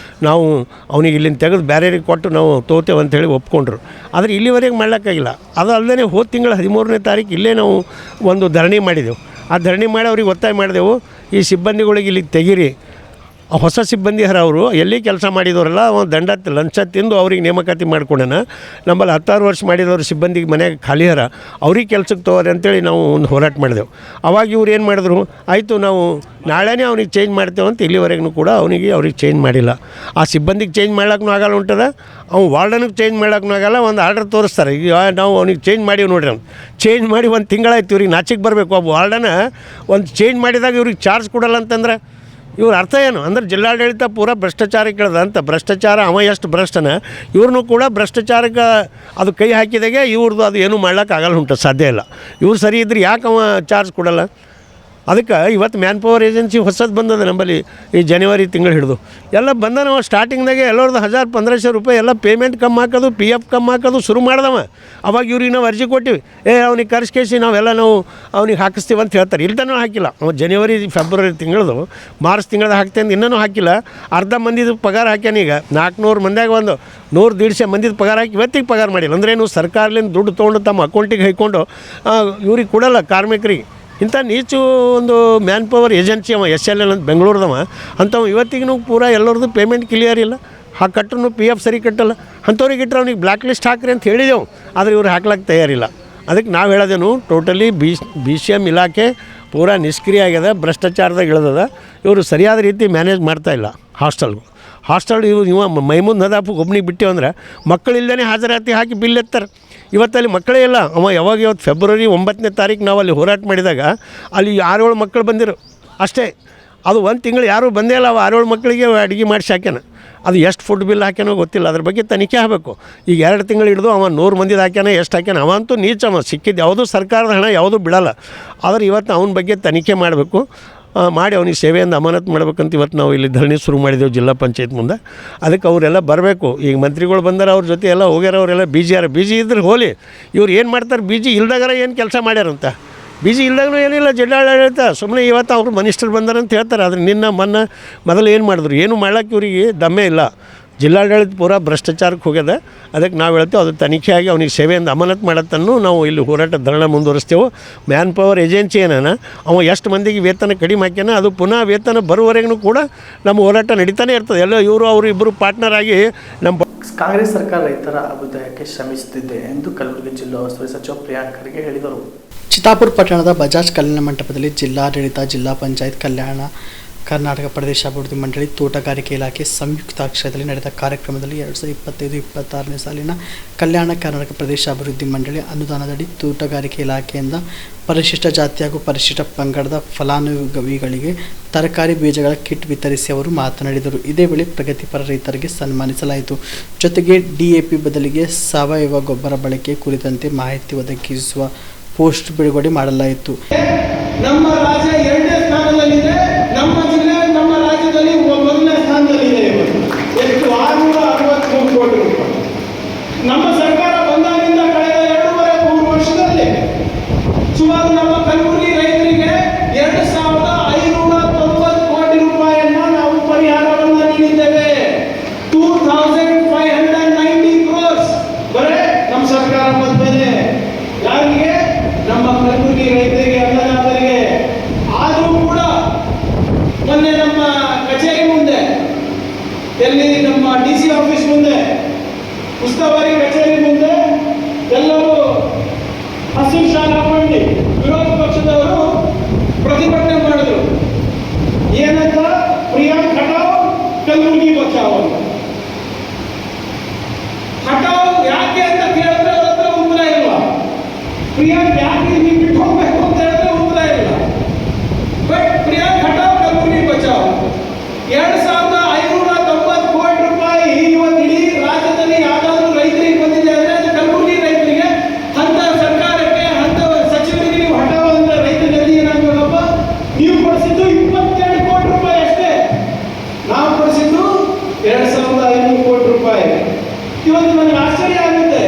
ನಾವು ಅವನಿಗೆ ಇಲ್ಲಿಂದ ತೆಗೆದು ಬೇರೆಯವ್ರಿಗೆ ಕೊಟ್ಟು ನಾವು ತೊಗೋತೇವೆ ಅಂಥೇಳಿ ಒಪ್ಕೊಂಡ್ರು. ಆದರೆ ಇಲ್ಲಿವರೆಗೆ ಮಾಡ್ಲಿಕ್ಕಾಗಿಲ್ಲ. ಅದು ಅಲ್ಲದೆ ಹೋದ ತಿಂಗಳು 13ನೇ ತಾರೀಕು ಇಲ್ಲೇ ನಾವು ಒಂದು ಧರಣಿ ಮಾಡಿದೆವು. ಆ ಧರಣಿ ಮಾಡಿ ಅವ್ರಿಗೆ ಒತ್ತಾಯ ಮಾಡಿದೆವು, ಈ ಸಿಬ್ಬಂದಿಗಳಿಗೆ ಇಲ್ಲಿಗೆ ತೆಗೀರಿ. ಹೊಸ ಸಿಬ್ಬಂದಿ ಅವರು ಎಲ್ಲಿ ಕೆಲಸ ಮಾಡಿದವರಲ್ಲ ಅವ್ನು ಲಂಚ ತಿಂದು ಅವ್ರಿಗೆ ನೇಮಕಾತಿ ಮಾಡ್ಕೊಂಡನ. ನಮ್ಮಲ್ಲಿ 16 ವರ್ಷ ಮಾಡಿದವರು ಸಿಬ್ಬಂದಿಗೆ ಮನೆಯಾಗ ಖಾಲಿ ಅವ್ರಿಗೆ ಕೆಲ್ಸಕ್ಕೆ ತಗೋರಿ ಅಂತೇಳಿ ನಾವು ಒಂದು ಹೋರಾಟ ಮಾಡಿದೆವು. ಅವಾಗ ಇವ್ರು ಏನು ಮಾಡಿದ್ರು, ಆಯಿತು ನಾವು ನಾಳೆನೇ ಅವ್ನಿಗೆ ಚೇಂಜ್ ಮಾಡ್ತೇವೆ ಅಂತ ಇಲ್ಲಿವರೆಗೂ ಕೂಡ ಅವ್ರಿಗೆ ಚೇಂಜ್ ಮಾಡಿಲ್ಲ. ಆ ಸಿಬ್ಬಂದಿಗೆ ಚೇಂಜ್ ಮಾಡೋಕ್ಕೂ ಆಗಲ್ಲ ಉಂಟದ, ಅವ್ನು ವಾರ್ಡನಿಗೆ ಚೇಂಜ್ ಮಾಡೋಕ್ಕೂ ಆಗಲ್ಲ. ಒಂದು ಆರ್ಡರ್ ತೋರಿಸ್ತಾರೆ, ಈಗ ನಾವು ಅವ್ನಿಗೆ ಚೇಂಜ್ ಮಾಡೀವಿ ನೋಡ್ರಿ ಅಂತ. ಚೇಂಜ್ ಮಾಡಿ ಒಂದು ತಿಂಗಳಾಯ್ತು. ಇವ್ರಿಗೆ ನಾಚಿಗೆ ಬರಬೇಕು. ಒಬ್ಬ ವಾರ್ಡನ ಒಂದು ಚೇಂಜ್ ಮಾಡಿದಾಗ ಇವ್ರಿಗೆ ಚಾರ್ಜ್ ಕೊಡಲ್ಲ ಅಂತಂದ್ರೆ ಇವ್ರ ಅರ್ಥ ಏನು ಅಂದ್ರೆ ಜಿಲ್ಲಾಡಳಿತ ಪೂರ ಭ್ರಷ್ಟಾಚಾರಕ್ಕೆ ಇಳಿದ ಅಂತ. ಭ್ರಷ್ಟಾಚಾರ ಅವ ಎಷ್ಟು ಭ್ರಷ್ಟನ ಇವ್ರನ್ನೂ ಕೂಡ ಭ್ರಷ್ಟಾಚಾರಕ್ಕೆ ಅದು ಕೈ ಹಾಕಿದಾಗೆ ಇವ್ರದ್ದು ಅದು ಏನೂ ಮಾಡ್ಲಿಕ್ಕಾಗಲ್ಲ ಉಂಟು, ಸಾಧ್ಯ ಇಲ್ಲ. ಇವ್ರು ಸರಿ ಇದ್ರೆ ಯಾಕೆ ಅವ ಚಾರ್ಜ್ ಕೊಡಲ್ಲ? ಅದಕ್ಕೆ ಇವತ್ತು ಮ್ಯಾನ್ ಪವರ್ ಏಜೆನ್ಸಿ ಹೊಸದು ಬಂದದ ನಮ್ಮಲ್ಲಿ ಈ ಜನವರಿ ತಿಂಗಳು ಹಿಡಿದು ಎಲ್ಲ ಬಂದ. ನಾವು ಸ್ಟಾರ್ಟಿಂಗ್ದಾಗೆ ಎಲ್ಲರದ್ದು 1000-1500 ರೂಪಾಯಿ ಎಲ್ಲ ಪೇಮೆಂಟ್ ಕಮ್ಮಿ ಹಾಕೋದು, PF ಕಮ್ಮಿ ಹಾಕೋದು ಶುರು ಮಾಡ್ದವ. ಅವಾಗ ಇವ್ರಿಗೆ ನಾವು ಅರ್ಜಿ ಕೊಟ್ಟಿವಿ, ಅವ್ನಿಗೆ ಕರ್ಸ್ಕೇಸಿ ನಾವು ಅವ್ನಿಗೆ ಹಾಕಿಸ್ತೀವಿ ಅಂತ ಹೇಳ್ತಾರೆ. ಇಲ್ದನೂ ಹಾಕಿಲ್ಲ. ಅವ್ನು ಜನವರಿ ಫೆಬ್ರವರಿ ತಿಂಗಳದು ಮಾರ್ಚ್ ತಿಂಗಳದ ಹಾಕ್ತೇನೆ ಇನ್ನೂ ಹಾಕಿಲ್ಲ. ಅರ್ಧ ಮಂದಿದು ಪಗಾರ ಹಾಕ್ಯಾನ. ಈಗ 400 ಮಂದಿಯಾಗ ಒಂದು 100-150 ಮಂದಿದು ಪಗಾರ ಹಾಕಿ ಇವತ್ತಿಗೆ ಪಗಾರ ಮಾಡಿಲ್ಲ. ಅಂದ್ರೇನು ಸರ್ಕಾರದಿಂದ ದುಡ್ಡು ತೊಗೊಂಡು ತಮ್ಮ ಅಕೌಂಟಿಗೆ ಹಾಕ್ಕೊಂಡು ಇವ್ರಿಗೆ ಕೊಡಲ್ಲ ಕಾರ್ಮಿಕರಿಗೆ. ಇಂಥ ನೀಚು ಒಂದು ಮ್ಯಾನ್ ಪವರ್ ಏಜೆನ್ಸಿ ಅವ SLL ಅಂತ ಬೆಂಗಳೂರದವ. ಅಂಥವು ಇವತ್ತಿಗೂ ಪೂರ ಎಲ್ಲರದ್ದು ಪೇಮೆಂಟ್ ಕ್ಲಿಯರ್ ಇಲ್ಲ. ಕಟ್ಟರು PF ಸರಿ ಕಟ್ಟಲ್ಲ. ಅಂಥವ್ರಿಗೆ ಇಟ್ಟರೆ ಅವ್ನಿಗೆ ಬ್ಲ್ಯಾಕ್ ಲಿಸ್ಟ್ ಹಾಕ್ರಿ ಅಂತ ಹೇಳಿದೆವು. ಆದರೆ ಇವ್ರು ಹಾಕ್ಲಿಕ್ಕೆ ತಯಾರಿಲ್ಲ. ಅದಕ್ಕೆ ನಾವು ಹೇಳೋದೇನು, ಟೋಟಲಿ BCM ಇಲಾಖೆ ಪೂರ ನಿಷ್ಕ್ರಿಯ ಆಗ್ಯದ, ಭ್ರಷ್ಟಾಚಾರದಾಗ ಇಳಿದದ. ಇವರು ಸರಿಯಾದ ರೀತಿ ಮ್ಯಾನೇಜ್ ಮಾಡ್ತಾಯಿಲ್ಲ ಹಾಸ್ಟೆಲ್. ಇವ ಮೈಮೂನ್ ನದಾಫ್ ಒಬ್ಬನಿಗೆ ಬಿಟ್ಟಿವಂದ್ರೆ ಮಕ್ಕಳಿಲ್ಲದೇ ಹಾಜರಾತಿ ಹಾಕಿ ಬಿಲ್ ಎತ್ತಾರೆ. ಇವತ್ತಲ್ಲಿ ಮಕ್ಕಳೇ ಇಲ್ಲ. ಇವತ್ತು ಫೆಬ್ರವರಿ 9ನೇ ತಾರೀಕು ನಾವು ಅಲ್ಲಿ ಹೋರಾಟ ಮಾಡಿದಾಗ ಅಲ್ಲಿ 6-7 ಮಕ್ಕಳು ಬಂದಿರು ಅಷ್ಟೇ. ಅದು ಒಂದು ತಿಂಗಳು ಯಾರೂ ಬಂದೇ ಇಲ್ಲ. 6-7 ಮಕ್ಕಳಿಗೆ ಅಡುಗೆ ಮಾಡಿಸಿ ಹಾಕ್ಯಾನ. ಅದು ಎಷ್ಟು ಫುಡ್ ಬಿಲ್ ಹಾಕ್ಯಾನೋ ಗೊತ್ತಿಲ್ಲ. ಅದ್ರ ಬಗ್ಗೆ ತನಿಖೆ ಆಗಬೇಕು. ಈಗ 2 ತಿಂಗಳು ಹಿಡಿದು 100 ಮಂದಿದು ಹಾಕ್ಯಾನ, ಎಷ್ಟು ಹಾಕ್ಯಾನ. ಅವಂತೂ ನೀಚವ. ಸಿಕ್ಕಿದ್ದು ಯಾವುದೂ ಸರ್ಕಾರದ ಹಣ ಯಾವುದೂ ಬಿಡಲ್ಲ. ಆದರೆ ಇವತ್ತು ಅವನ ಬಗ್ಗೆ ತನಿಖೆ ಮಾಡಬೇಕು, ಮಾಡಿ ಅವನಿಗೆ ಸೇವೆಯಿಂದ ಅಮಾನತು ಮಾಡ್ಬೇಕಂತ ಇವತ್ತು ನಾವು ಇಲ್ಲಿ ಧರಣಿ ಶುರು ಮಾಡಿದೆವು ಜಿಲ್ಲಾ ಪಂಚಾಯತ್ ಮುಂದೆ. ಅದಕ್ಕೆ ಅವರೆಲ್ಲ ಬರಬೇಕು. ಈಗ ಮಂತ್ರಿಗಳು ಬಂದಾರ, ಅವ್ರ ಜೊತೆ ಎಲ್ಲ ಹೋಗ್ಯಾರ. ಅವರೆಲ್ಲ ಬಿಜಿ ಇದ್ರೆ ಹೋಲಿ. ಇವ್ರು ಏನು ಮಾಡ್ತಾರೆ, ಬಿಜಿ ಇಲ್ದಾಗಾರ ಏನು ಕೆಲಸ ಮಾಡ್ಯಾರಂತ. ಬಿಜಿ ಇಲ್ದಾಗೂ ಏನಿಲ್ಲ. ಜಿಲ್ಲಾಡಳಿತ ಸುಮ್ಮನೆ ಇವತ್ತು ಅವರು ಮನಿಸ್ಟರ್ ಬಂದಾರಂತ ಹೇಳ್ತಾರೆ. ಆದರೆ ಮೊದಲು ಏನು ಮಾಡಿದ್ರು, ಏನು ಮಾಡ್ಲಿಕ್ಕೆ ಇವ್ರಿಗೆ ದಮ್ಮೆ ಇಲ್ಲ. ಜಿಲ್ಲಾಡಳಿತ ಪೂರ ಭ್ರಷ್ಟಾಚಾರಕ್ಕೆ ಹೋಗ್ಯದ. ಅದಕ್ಕೆ ನಾವು ಹೇಳ್ತೇವೆ ಅದು ತನಿಖೆಯಾಗಿ ಅವನಿಗೆ ಸೇವೆಯಿಂದ ಅಮಾನತು ಮಾಡತ್ತನ್ನು ನಾವು ಇಲ್ಲಿ ಹೋರಾಟ ಧರಣ ಮುಂದುವರಿಸ್ತೇವೆ. ಮ್ಯಾನ್ ಪವರ್ ಏಜೆನ್ಸಿ ಏನಾನ ಅವ ಎಷ್ಟು ಮಂದಿಗೆ ವೇತನ ಕಡಿಮೆ ಹಾಕ್ಯಾನ, ಅದು ಪುನಃ ವೇತನ ಬರುವವರೆಗೂ ಕೂಡ ನಮ್ಮ ಹೋರಾಟ ನಡೀತಾನೆ ಇರ್ತದೆ. ಎಲ್ಲ ಅವರು ಇಬ್ಬರು ಪಾರ್ಟ್ನರ್ ಆಗಿ ನಮ್ಮ
ಕಾಂಗ್ರೆಸ್ ಸರ್ಕಾರ ರೈತರ ಅಭ್ಯುದಯಕ್ಕೆ ಶ್ರಮಿಸುತ್ತಿದೆ ಎಂದು ಕಲಬುರಗಿ ಜಿಲ್ಲಾ ಉಸ್ತುವಾರಿ ಸಚಿವ ಪ್ರಿಯಾಂಕ್ ಖರ್ಗೆ ಹೇಳಿದರು.
ಚಿತ್ತಾಪುರ ಪಟ್ಟಣದ ಬಜಾಜ್ ಕಲ್ಯಾಣ ಮಂಟಪದಲ್ಲಿ ಜಿಲ್ಲಾಡಳಿತ, ಜಿಲ್ಲಾ ಪಂಚಾಯತ್, ಕಲ್ಯಾಣ ಕರ್ನಾಟಕ ಪ್ರದೇಶ ಅಭಿವೃದ್ಧಿ ಮಂಡಳಿ, ತೋಟಗಾರಿಕೆ ಇಲಾಖೆ ಸಂಯುಕ್ತಾಶ್ರಯದಲ್ಲಿ ನಡೆದ ಕಾರ್ಯಕ್ರಮದಲ್ಲಿ 2025-26ನೇ ಸಾಲಿನ ಕಲ್ಯಾಣ ಕರ್ನಾಟಕ ಪ್ರದೇಶ ಅಭಿವೃದ್ಧಿ ಮಂಡಳಿ ಅನುದಾನದಡಿ ತೋಟಗಾರಿಕೆ ಇಲಾಖೆಯಿಂದ ಪರಿಶಿಷ್ಟ ಜಾತಿ ಹಾಗೂ ಪರಿಶಿಷ್ಟ ಪಂಗಡದ ಫಲಾನುಭವಿಗಳಿಗೆ ತರಕಾರಿ ಬೀಜಗಳ ಕಿಟ್ ವಿತರಿಸಿ ಅವರು ಮಾತನಾಡಿದರು. ಇದೇ ವೇಳೆ ಪ್ರಗತಿಪರ ರೈತರಿಗೆ ಸನ್ಮಾನಿಸಲಾಯಿತು. ಜೊತೆಗೆ DAP ಬದಲಿಗೆ ಸಾವಯವ ಗೊಬ್ಬರ ಬಳಕೆ ಕುರಿತಂತೆ ಮಾಹಿತಿ ಒದಗಿಸುವ ಪೋಸ್ಟ್ ಬಿಡುಗಡೆ ಮಾಡಲಾಯಿತು.
ನಮ್ಮ ರಾಜ್ಯ 2ನೇ ಸ್ಥಾನದಲ್ಲಿದೆ, ನಮ್ಮ ಜಿಲ್ಲೆ ನಮ್ಮ ರಾಜ್ಯದಲ್ಲಿ 1ನೇ ಸ್ಥಾನದಲ್ಲಿದೆ. ಎಷ್ಟು 663 ಕೋಟಿ ರೂಪಾಯಿ. ನಮ್ಮ ಸರ್ಕಾರ ಬಂದಾಗಿಂದ ಕಳೆದ 2.5-3 ವರ್ಷದಲ್ಲಿ ಸುಮಾರು ನಮ್ಮ ಕಲಬುರಗಿ ರೈತರಿಗೆ 2,590 ಕೋಟಿ ರೂಪಾಯಿಯನ್ನ ನಾವು ಪರಿಹಾರವನ್ನು ನೀಡಿದ್ದೇವೆ. 2,590 crores ಬರೇ ನಮ್ಮ ಸರ್ಕಾರ ಬಂದ್ಮೇಲೆ ಯಾರಿಗೆ? ನಮ್ಮ ಕಲಬುರಗಿ ರೈತರಿಗೆ, ಅನ್ನದಾತರಿಗೆ. ಆದರೂ ಕೂಡ ಮೊನ್ನೆ ನಮ್ಮ ಕಚೇರಿ ಮುಂದೆ, ಎಲ್ಲಿ ನಮ್ಮ DC ಆಫೀಸ್ ಮುಂದೆ, ಉಸ್ತುವಾರಿ ಕಚೇರಿ ಮುಂದೆ ಎಲ್ಲರೂ ಹಸಿರು ಶಾಲ್ ಹಾಕೊಂಡು ವಿರೋಧ ಪಕ್ಷದವರು ಪ್ರತಿಭಟನೆ ಮಾಡಿದ್ರು. ಏನಂತ? ಪ್ರಿಯಾಂಕ್ ಹಟಾವ್, ಕಲಬುರಗಿ ಬಚಾವ್ ಅಂತ. ಹಟಾವ್ ಯಾಕೆ ಅಂತ ಕೇಳಿದ್ರೆ ಅವ್ರ ಹತ್ರ ಉತ್ತರ ಇಲ್ಲ. ಪ್ರಿಯಾಂಕ್ ಯಾಕೆ ನೀವು ಬಿಟ್ಟು ಹೋಗ್ಬೇಕು ಅಂತ ಹೇಳಿದ್ರೆ ಉತ್ತರ ಇಲ್ಲ. ಬಟ್ ಪ್ರಿಯಾಂಕ್ ಹಟಾವ್, ಕಲಬುರಗಿ ಬಚಾವ್. 2,590 ಕೋಟಿ ರೂಪಾಯಿ ಇವತ್ತು ಇಡೀ ರಾಜ್ಯದಲ್ಲಿ ಯಾವ್ದಾದ್ರು ರೈತರಿಗೆ ಬಂದಿದೆ ಅಂದ್ರೆ ಅದು ಕಲಬುರಗಿ ರೈತರಿಗೆ. ಅಂತ ಸರ್ಕಾರಕ್ಕೆ, ಅಂತ ಸಚಿವರಿಗೆ ನೀವು ಹಟಾವ್ ಅಂದ್ರೆ ರೈತರಿಗೆ ಏನಾಗಬೇಕಪ್ಪ? ನೀವು ಕೊಡಿಸಿದ್ದು 22 ಕೋಟಿ ರೂಪಾಯಿ ಅಷ್ಟೇ. ನಾವು ಕೊಡಿಸಿದ್ದು 2,500 ಕೋಟಿ ರೂಪಾಯಿ. ಇವತ್ತು ನನಗೆ ಆಶ್ಚರ್ಯ ಆಗುತ್ತೆ.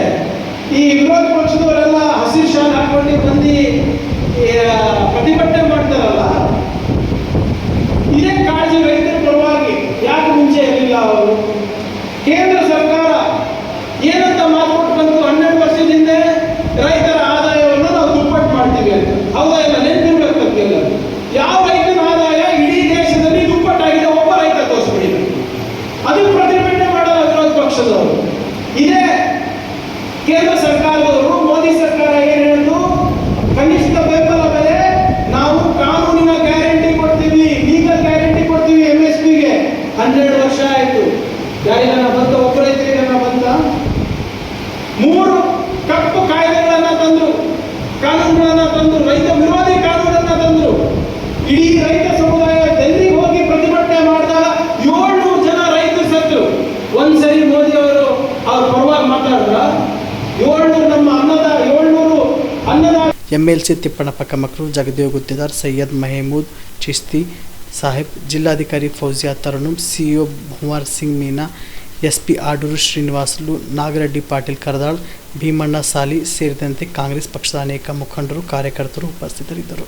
ಈ ವಿರೋಧ ಪಕ್ಷದವರೆಲ್ಲ ಹಸಿರು ಶಾಲ್ ಹಾಕೊಂಡು ಬಂದು ಪ್ರತಿಭಟನೆ ಮಾಡ್ತಾರಲ್ಲ, ಇದೇ ಕಾಳಜಿ ರೈತರ ಪರವಾಗಿ ಯಾಕೆ ಮುಂಚೆ ಇರಲಿಲ್ಲ ಅವರು? ಕೇಂದ್ರ ಸರ್ಕಾರ ಏನಂತ ಮಾತು ಕೊಟ್ಟು ಬಂತು? 12 ವರ್ಷದಿಂದ ರೈತರ ಆದಾಯವನ್ನು ನಾವು ದುಪ್ಪಟ್ಟು ಮಾಡ್ತೀವಿ ಅಂತ. ಹೌದಾ ಇಲ್ಲ? ನೆನಪಿರ್ಬೇಕಲ್ಲ. ಯಾವ ರೈತನ ಆದಾಯ ಇಡೀ ದೇಶದಲ್ಲಿ ದುಪ್ಪಟ್ಟಾಗಿದೆ? ಒಬ್ಬ ರೈತ ತೋರಿಸ್ಬಿಡಿ. ಅದು ಪ್ರತಿಭಟನೆ ಮಾಡಲ್ಲ ವಿರೋಧ ಪಕ್ಷದವರು. ಇದೇ ಕೇಂದ್ರ ಸರ್ಕಾರದವರು, ಮೋದಿ ಸರ್ಕಾರ ಏನ್ ಹೇಳಿದ್ರು? ಕನಿಷ್ಠ ಬೆಂಬಲ ಬೆಲೆ ನಾವು ಕಾನೂನಿನ ಗ್ಯಾರಂಟಿ ಕೊಡ್ತೀವಿ, ಲೀಗಲ್ ಗ್ಯಾರಂಟಿ ಕೊಡ್ತೀವಿ MSPಗೆ. 12 ವರ್ಷ ಆಯ್ತು. ಯಾರಿಗಾನ ಬಂತ? ಒಬ್ಬ ರೈತರಿಗಾನ ಬಂತ? 3 ಕಪ್ಪು ಕಾಯ್ದೆಗಳನ್ನ ತಂದ್ರು, ಕಾನೂನುಗಳನ್ನ ತಂದ್ರು, ರೈತ ವಿರೋಧಿ ಕಾನೂನನ್ನ ತಂದ್ರು. ಇಡೀ ರೈತ ಸಮುದಾಯ ಡೆಲ್ಲಿಗೆ ಹೋಗಿ ಪ್ರತಿಭಟನೆ ಮಾಡಿದಾಗ 700 ಜನ ರೈತರು ಸತ್ತು. ಒಂದ್ಸರಿ ಮೋದಿ ಅವರು ಅವ್ರ ಪರವಾಗಿ ಮಾತಾಡಿದ್ರ? 700 ನಮ್ಮ ಅನ್ನದ
MLC ತಿಪ್ಪಣ್ಣಪ್ಪ ಕಮಕ್ರು, ಜಗದೇವ್ ಗುತ್ತೇದಾರ್, ಸೈಯದ್ ಮಹಮೂದ್ ಚಿಸ್ತಿ ಸಾಹೇಬ್, ಜಿಲ್ಲಾಧಿಕಾರಿ ಫೌಜಿಯಾ ತರನುಮ್, CEO ಭುವರ್ ಸಿಂಗ್ ಮೀನಾ, SP ಆಡೂರು ಶ್ರೀನಿವಾಸುಲು, ನಾಗರೆಡ್ಡಿ ಪಾಟೀಲ್ ಕರದಾಳ್, ಭೀಮಣ್ಣ ಸಾಲಿ ಸೇರಿದಂತೆ ಕಾಂಗ್ರೆಸ್ ಪಕ್ಷದ ಅನೇಕ ಮುಖಂಡರು, ಕಾರ್ಯಕರ್ತರು ಉಪಸ್ಥಿತರಿದ್ದರು.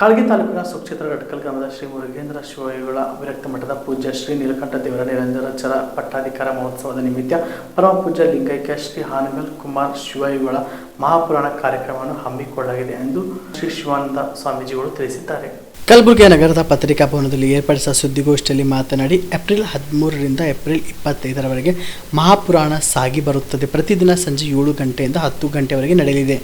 ಕಾಳಗಿ ತಾಲೂಕಿನ ಸುಕ್ಷೇತ್ರ ಗಟ್ಕಲ್ ಗ್ರಾಮದ ಶ್ರೀ ಮುರುಘೇಂದ್ರ ಶಿವಯೋಗಿಗಳ ವಿರಕ್ತ ಮಠದ ಪೂಜ್ಯ ಶ್ರೀ ನೀಲಕಂಠ ದೇವರ ನಿರಂಜನಾಚಾರ ಪಟ್ಟಾಧಿಕಾರ ಮಹೋತ್ಸವದ ನಿಮಿತ್ತ ಪರಮ ಪೂಜ್ಯ ಲಿಂಗೈಕ್ಯ ಶ್ರೀ ಹಾನಗಲ್ ಕುಮಾರ್ ಶಿವಯೋಗಿಗಳ ಮಹಾಪುರಾಣ ಕಾರ್ಯಕ್ರಮವನ್ನು ಹಮ್ಮಿಕೊಳ್ಳಲಾಗಿದೆ ಎಂದು ಶ್ರೀ ಶಿವಾನಂದ ಸ್ವಾಮೀಜಿಗಳು ತಿಳಿಸಿದ್ದಾರೆ.
ಕಲಬುರಗಿ ನಗರದ ಪತ್ರಿಕಾ ಭವನದಲ್ಲಿ ಏರ್ಪಡಿಸಿದ ಸುದ್ದಿಗೋಷ್ಠಿಯಲ್ಲಿ ಮಾತನಾಡಿ, ಏಪ್ರಿಲ್ 13ರಿಂದ ಏಪ್ರಿಲ್ 25ರವರೆಗೆ ಮಹಾಪುರಾಣ ಸಾಗಿ ಬರುತ್ತದೆ. ಪ್ರತಿದಿನ ಸಂಜೆ 7 ಗಂಟೆಯಿಂದ 10 ಗಂಟೆವರೆಗೆ ನಡೆಯಲಿದೆ.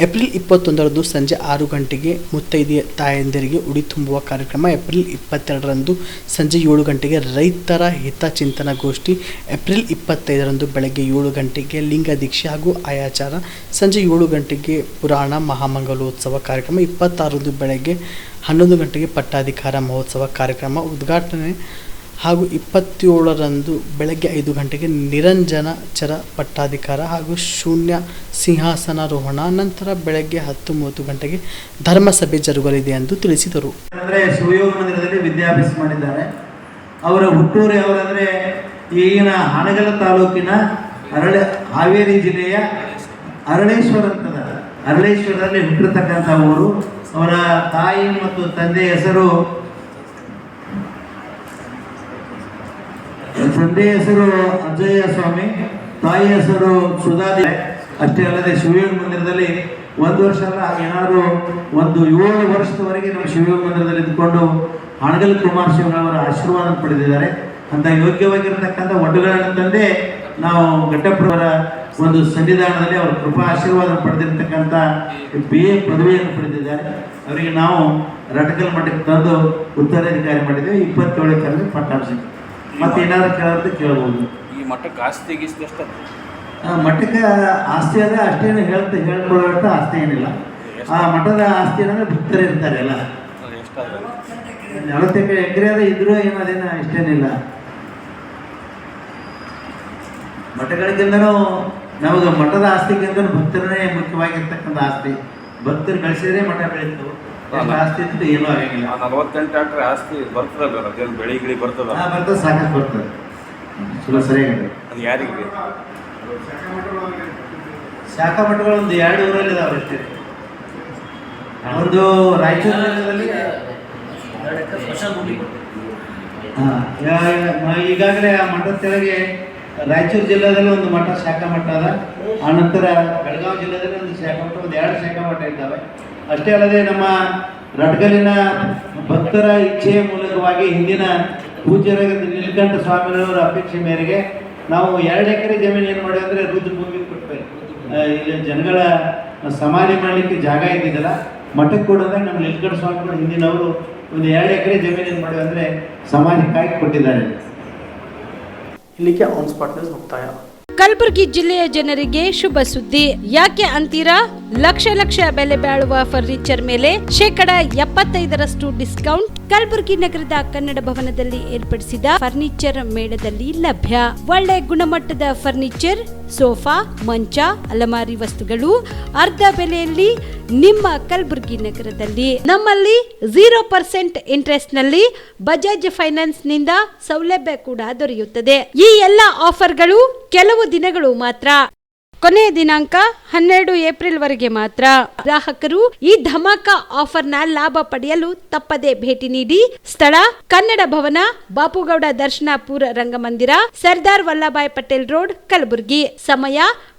ಏಪ್ರಿಲ್ 21ರಂದು ಸಂಜೆ 6 ಗಂಟೆಗೆ ಮುತ್ತೈದೆಯ ತಾಯಂದಿರಿಗೆ ಉಡಿ ತುಂಬುವ ಕಾರ್ಯಕ್ರಮ. ಏಪ್ರಿಲ್ 22ರಂದು ಸಂಜೆ 7 ಗಂಟೆಗೆ ರೈತರ ಹಿತಚಿಂತನ ಗೋಷ್ಠಿ. ಏಪ್ರಿಲ್ 25ರಂದು ಬೆಳಗ್ಗೆ 7 ಗಂಟೆಗೆ ಲಿಂಗ ದೀಕ್ಷೆ ಹಾಗೂ ಆಯಾಚಾರ. ಸಂಜೆ 7 ಗಂಟೆಗೆ ಪುರಾಣ ಮಹಾಮಂಗಲೋತ್ಸವ ಕಾರ್ಯಕ್ರಮ. 26ರಂದು ಬೆಳಗ್ಗೆ 11 ಗಂಟೆಗೆ ಪಟ್ಟಾಧಿಕಾರ ಮಹೋತ್ಸವ ಕಾರ್ಯಕ್ರಮ ಉದ್ಘಾಟನೆ ಹಾಗೂ 27ರಂದು ಬೆಳಗ್ಗೆ 5 ಗಂಟೆಗೆ ನಿರಂಜನಾಚಾರ ಪಟ್ಟಾಧಿಕಾರ ಹಾಗೂ ಶೂನ್ಯ ಸಿಂಹಾಸನಾರೋಹಣ. ನಂತರ ಬೆಳಗ್ಗೆ 10:30 ಗಂಟೆಗೆ ಧರ್ಮಸಭೆ ಜರುಗಲಿದೆ ಎಂದು ತಿಳಿಸಿದರು.
ಅಂದರೆ ಶಿವಯೋಗ ಮಂದಿರದಲ್ಲಿ ವಿದ್ಯಾಭ್ಯಾಸ ಮಾಡಿದ್ದಾರೆ. ಅವರ ಹುಟ್ಟೂರು ಯಾವಂದರೆ ಈಗಿನ ಹಾನಗಲ್ ತಾಲೂಕಿನ ಹಾವೇರಿ ಜಿಲ್ಲೆಯ ಅರಳೇಶ್ವರ ಅಂತದ. ಅರಳೇಶ್ವರದಲ್ಲಿ ಹುಟ್ಟಿರ್ತಕ್ಕಂಥ ಊರು. ಅವರ ತಾಯಿ ಮತ್ತು ತಂದೆ ಹೆಸರು ಅಜಯ ಸ್ವಾಮಿ, ತಾಯಿ ಹೆಸರು ಸುಧಾದೇವಿ. ಅಷ್ಟೇ ಅಲ್ಲದೆ ಶಿವಯೋಗ ಮಂದಿರದಲ್ಲಿ 1 ವರ್ಷ ಅಲ್ಲ, ಏನಾದರೂ 7 ವರ್ಷದವರೆಗೆ ನಮ್ಮ ಶಿವಯೋಗ ಮಂದಿರದಲ್ಲಿ ಇದ್ದುಕೊಂಡು ಹಾನಗಲ್ ಕುಮಾರ್ ಶಿವಗಳವರ ಆಶೀರ್ವಾದ ಪಡೆದಿದ್ದಾರೆ. ಅಂತ ಯೋಗ್ಯವಾಗಿರ್ತಕ್ಕಂಥ ಒಡ್ಡುಗಳನ್ನು ತಂದೆ ನಾವು ಘಟ್ಟಪ್ರವರ ಒಂದು ಸನ್ನಿಧಾನದಲ್ಲಿ ಅವರ ಕೃಪಾ ಆಶೀರ್ವಾದ ಪಡೆದಿರ್ತಕ್ಕಂಥ BA ಪದವಿಯನ್ನು ಪಡೆದಿದ್ದಾರೆ. ಅವರಿಗೆ ನಾವು ರಟಕಲ್ ಮಠಕ್ಕೆ ತಂದು ಉತ್ತರಾಧಿಕಾರಿ ಮಾಡಿದ್ದೇವೆ. 27 ಕಲ್ಲಿ ಪಟ್ಟಾಭಿಷೇಕ. ಮತ್ತೆ ಏನಾದ್ರು ಕೇಳೋದು ಕೇಳಬಹುದು.
ಈ ಮಠಕ್ಕೆ ಆಸ್ತಿ ಗೀಸ್ತಿ ಎಷ್ಟು?
ಮಠಕ್ಕೆ ಆಸ್ತಿ ಅದ ಅಷ್ಟೇನು ಹೇಳ್ಕೊಳ್ಳೋ ಆಸ್ತಿ ಏನಿಲ್ಲ. ಆ ಮಠದ ಆಸ್ತಿ ಏನಂದ್ರೆ ಭಕ್ತರು ಇರ್ತಾರೆ ಎಲ್ಲ. 40 ಎಕರೆ ಅದ ಇದ್ರೂ ಏನದೇನ ಇಷ್ಟೇನಿಲ್ಲ. ಮಠಗಳಿಗಿಂತನೂ ನಮಗೆ ಮಠದ ಆಸ್ತಿಗಿಂತ ಭಕ್ತರನ್ನೇ ಮುಖ್ಯವಾಗಿರ್ತಕ್ಕಂಥ ಆಸ್ತಿ. ಭಕ್ತರು ಗಳಿಸಿದ್ರೆ ಮಠ ಬೆಳೀತವೆ. ಆಸ್ತಿ ಇತ್ತು ಏನೂ ಆಗಂಗಿಲ್ಲ.
48 ಎಕರೆ ಆಸ್ತಿ ಬರ್ತದಲ್ಲ, ಅದೇನು ಬೆಳಿ ಗಿಳಿ ಬರ್ತದ?
ಬರ್ತದೆ, ಸಾಕಷ್ಟು ಬರ್ತದೆ. ಚಲೋ ಸರಿಯಾಗಿದೆ.
ಅದು ಯಾರಿಗೆ?
ಶಾಖಾ ಮಠಗಳು ಒಂದು 2 ಊರಲ್ಲಿ ಇದಾವೆ ಅಷ್ಟೇ. ಒಂದು ರಾಯಚೂರು ಜಿಲ್ಲೆಯಲ್ಲಿ ಈಗಾಗಲೇ ಆ ಮಠದ ಕೆಳಗೆ ರಾಯಚೂರು ಜಿಲ್ಲೆಯಲ್ಲಿ ಒಂದು ಮಠ ಶಾಖಾ ಮಠ ಅದ. ಆನಂತರ ಬೆಳಗಾವಿ ಜಿಲ್ಲೆಯಲ್ಲಿ ಒಂದು ಶಾಖಾ ಮಠ, ಒಂದು 2 ಶಾಖಾ ಮಠ ಇದ್ದಾವೆ. ಅಷ್ಟೇ ಅಲ್ಲದೆ ನಮ್ಮ ರಟ್ಗಲಿನ ಭಕ್ತರ ಇಚ್ಛೆಯ ಮೂಲಕವಾಗಿ ಹಿಂದಿನ ಪೂಜ್ಯರಾದ ನೀಲಕಂಠ ಸ್ವಾಮಿಯವರ ಅಪೇಕ್ಷೆ ಮೇರೆಗೆ ನಾವು 2 ಎಕರೆ ಜಮೀನು ಏನು ಮಾಡಿವಿ ಅಂದರೆ ರುದ್ರಭೂಮಿಗೆ ಕೊಟ್ಟರೆ ಇಲ್ಲಿ ಜನಗಳ ಸಮಾಧಿ ಮಾಡಲಿಕ್ಕೆ ಜಾಗ ಇದ್ದಿದ್ದಲ್ಲ, ಮಠಕ್ಕೆ ಕೊಡೋದಾಗ ನಮ್ಮ ನೀಲಕಂಠ ಸ್ವಾಮಿಗಳು ಹಿಂದಿನವರು ಒಂದು 2 ಎಕರೆ ಜಮೀನು ಏನು ಮಾಡಿವಿ ಅಂದರೆ ಸಮಾಜಕ್ಕಾಗಿ ಕೊಟ್ಟಿದ್ದಾರೆ.
ಇಲ್ಲಿಗೆ ಆನ್ ಸ್ಪಾಟ್ ನ್ಯೂಸ್ ಮುಕ್ತಾಯ.
ಕಲಬುರಗಿ ಜಿಲ್ಲೆಯ ಜನರಿಗೆ ಶುಭ ಸುದ್ದಿ. ಯಾಕೆ ಅಂತೀರಾ? ಲಕ್ಷ ಬೆಲೆ ಬಾಳುವ ಫರ್ನಿಚರ್ ಮೇಲೆ 75% ಡಿಸ್ಕೌಂಟ್ ಕಲಬುರಗಿ ನಗರದ ಕನ್ನಡ ಭವನದಲ್ಲಿ ಏರ್ಪಡಿಸಿದ ಫರ್ನಿಚರ್ ಮೇಳದಲ್ಲಿ ಲಭ್ಯ. ಒಳ್ಳೆ ಗುಣಮಟ್ಟದ ಫರ್ನಿಚರ್, ಸೋಫಾ, ಮಂಚ, ಅಲಮಾರಿ ವಸ್ತುಗಳು ಅರ್ಧ ಬೆಲೆಯಲ್ಲಿ ನಿಮ್ಮ ಕಲಬುರಗಿ ನಗರದಲ್ಲಿ. ನಮ್ಮಲ್ಲಿ 0% ಇಂಟ್ರೆಸ್ಟ್ ನಲ್ಲಿ ಬಜಾಜ್ ಫೈನಾನ್ಸ್ ನಿಂದ ಸೌಲಭ್ಯ ಕೂಡ ದೊರೆಯುತ್ತದೆ. ಈ ಎಲ್ಲ ಆಫರ್ಗಳು ಕೆಲವು ದಿನಗಳು ಮಾತ್ರ. ಕೊನೆಯ ದಿನಾಂಕ 12 ಏಪ್ರಿಲ್ ವರೆಗೆ ಮಾತ್ರ. ಗ್ರಾಹಕರು ಈ ಧಮಾಕ ಆಫರ್ನ ಲಾಭ ಪಡೆಯಲು ತಪ್ಪದೆ ಭೇಟಿ ನೀಡಿ. ಸ್ಥಳ ಕನ್ನಡ ಭವನ, ಬಾಪುಗೌಡ ದರ್ಶನಾಪುರ ರಂಗಮಂದಿರ, ಸರ್ದಾರ್ ವಲ್ಲಭಾಯ್ ಪಟೇಲ್ ರೋಡ್, ಕಲಬುರಗಿ. ಸಮಯ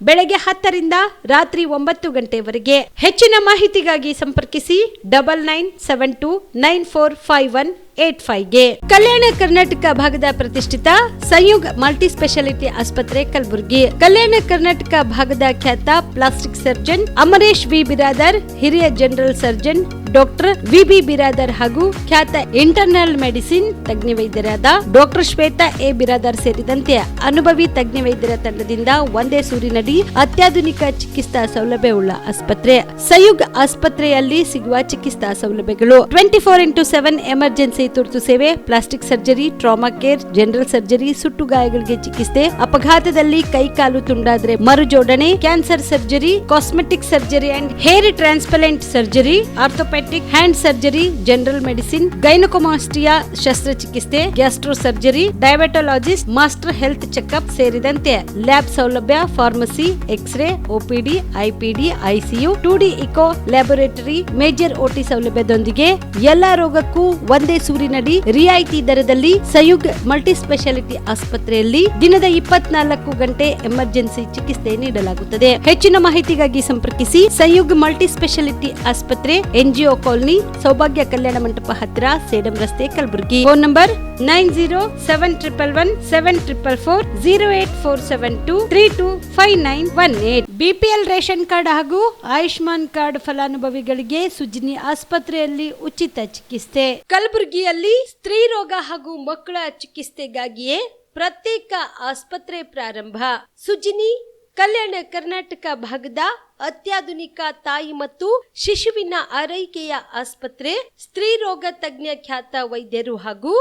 ಬೆಳಗ್ಗೆ 10 ರಿಂದ ರಾತ್ರಿ 9 ಗಂಟೆವರೆಗೆ. ಹೆಚ್ಚಿನ ಮಾಹಿತಿಗಾಗಿ ಸಂಪರ್ಕಿಸಿ 9972945185ಗೆ. ಕಲ್ಯಾಣ ಕರ್ನಾಟಕ ಭಾಗದ ಪ್ರತಿಷ್ಠಿತ ಸಂಯುಗ್ ಮಲ್ಟಿ ಸ್ಪೆಷಾಲಿಟಿ ಆಸ್ಪತ್ರೆ ಕಲಬುರಗಿ. ಕಲ್ಯಾಣ ಕರ್ನಾಟಕ ಭಾಗದ ಖ್ಯಾತ plastic surgeon Amaresh B Biradar, ಹಿರಿಯ general surgeon doctor VB Biradar ಹಾಗೂ ಖ್ಯಾತ ಇಂಟರ್ನಲ್ ಮೆಡಿಸಿನ್ ತಜ್ಞ ವೈದ್ಯರಾದ ಡಾಕ್ಟರ್ ಶ್ವೇತಾ ಎ ಬಿರಾದರ್ ಸೇರಿದಂತೆ ಅನುಭವಿ ತಜ್ಞ ವೈದ್ಯರ ತಂಡದಿಂದ ಒಂದೇ ಸೂರಿನಡಿ ಅತ್ಯಾಧುನಿಕ ಚಿಕಿತ್ಸಾ ಸೌಲಭ್ಯವುಳ್ಳ ಆಸ್ಪತ್ರೆ. ಸಂಯುಗ್ ಆಸ್ಪತ್ರೆಯಲ್ಲಿ ಸಿಗುವ ಚಿಕಿತ್ಸಾ ಸೌಲಭ್ಯಗಳು: 24x7 ಎಮರ್ಜೆನ್ಸಿ ತುರ್ತು ಸೇವೆ, plastic surgery, trauma care, general surgery, ಸುಟ್ಟು ಗಾಯಗಳಿಗೆ ಚಿಕಿತ್ಸೆ, ಅಪಘಾತದಲ್ಲಿ ಕೈ ಕಾಲು ತುಂಡಾದ್ರೆ ಮರುಜೋಡಣೆ, cancer surgery, cosmetic surgery and hair transplant surgery, orthopaedic hand surgery, general medicine, gynaecomastia ಶಸ್ತ್ರಚಿಕಿತ್ಸೆ, gastro surgery, diabetologist, master health checkup ಸೇರಿದಂತೆ ಲ್ಯಾಬ್ ಸೌಲಭ್ಯ, pharmacy, x-ray, OPD, IPD, ICU, 2D echo laboratory, major OT ಸೌಲಭ್ಯದೊಂದಿಗೆ ಎಲ್ಲಾ ರೋಗಕ್ಕೂ ಒಂದೇ ಸೂರಿನಡಿ ರಿಯಾಯಿತಿ ದರದಲ್ಲಿ ಸಂಯುಗ್ ಮಲ್ಟಿ ಸ್ಪೆಷಾಲಿಟಿ ಆಸ್ಪತ್ರೆಯಲ್ಲಿ ದಿನದ 24 ಗಂಟೆ ಎಮರ್ಜೆನ್ಸಿ ಚಿಕಿತ್ಸೆ ನೀಡಲಾಗುತ್ತದೆ. ಹೆಚ್ಚಿನ ಮಾಹಿತಿಗಾಗಿ ಸಂಪರ್ಕಿಸಿ ಸಂಯುಗ್ ಮಲ್ಟಿ ಸ್ಪೆಷಾಲಿಟಿ ಆಸ್ಪತ್ರೆ, NGO ಕಾಲೋನಿ, ಸೌಭಾಗ್ಯ ಕಲ್ಯಾಣ ಮಂಟಪ ಹತ್ತಿರ, ಸೇಡಂ ರಸ್ತೆ, Kalaburagi. Phone number 9071117444 08472325918. BPL ration card ಹಾಗೂ ಆಯುಷ್ಮಾನ್ ಕಾರ್ಡ್ ಫಲಾನುಭವಿಗಳಿಗೆ ಸುಜಿನಿ ಆಸ್ಪತ್ರೆಯಲ್ಲಿ ಉಚಿತ ಚಿಕಿತ್ಸೆ. ಕಲಬುರಗಿಯಲ್ಲಿ ಸ್ತ್ರೀ ರೋಗ ಹಾಗೂ ಮಕ್ಕಳ ಚಿಕಿತ್ಸೆಗಾಗಿಯೇ ಪ್ರತ್ಯೇಕ ಆಸ್ಪತ್ರೆ ಪ್ರಾರಂಭ. ಸುಜಿನಿ ಕಲ್ಯಾಣ ಕರ್ನಾಟಕ ಭಾಗದ ಅತ್ಯಾಧುನಿಕ ತಾಯಿ ಮತ್ತು ಶಿಶುವಿನ ಆರೈಕೆಯ ಆಸ್ಪತ್ರೆ. ಸ್ತ್ರೀ ರೋಗ ತಜ್ಞ ಖ್ಯಾತ ವೈದ್ಯರು ಹಾಗೂ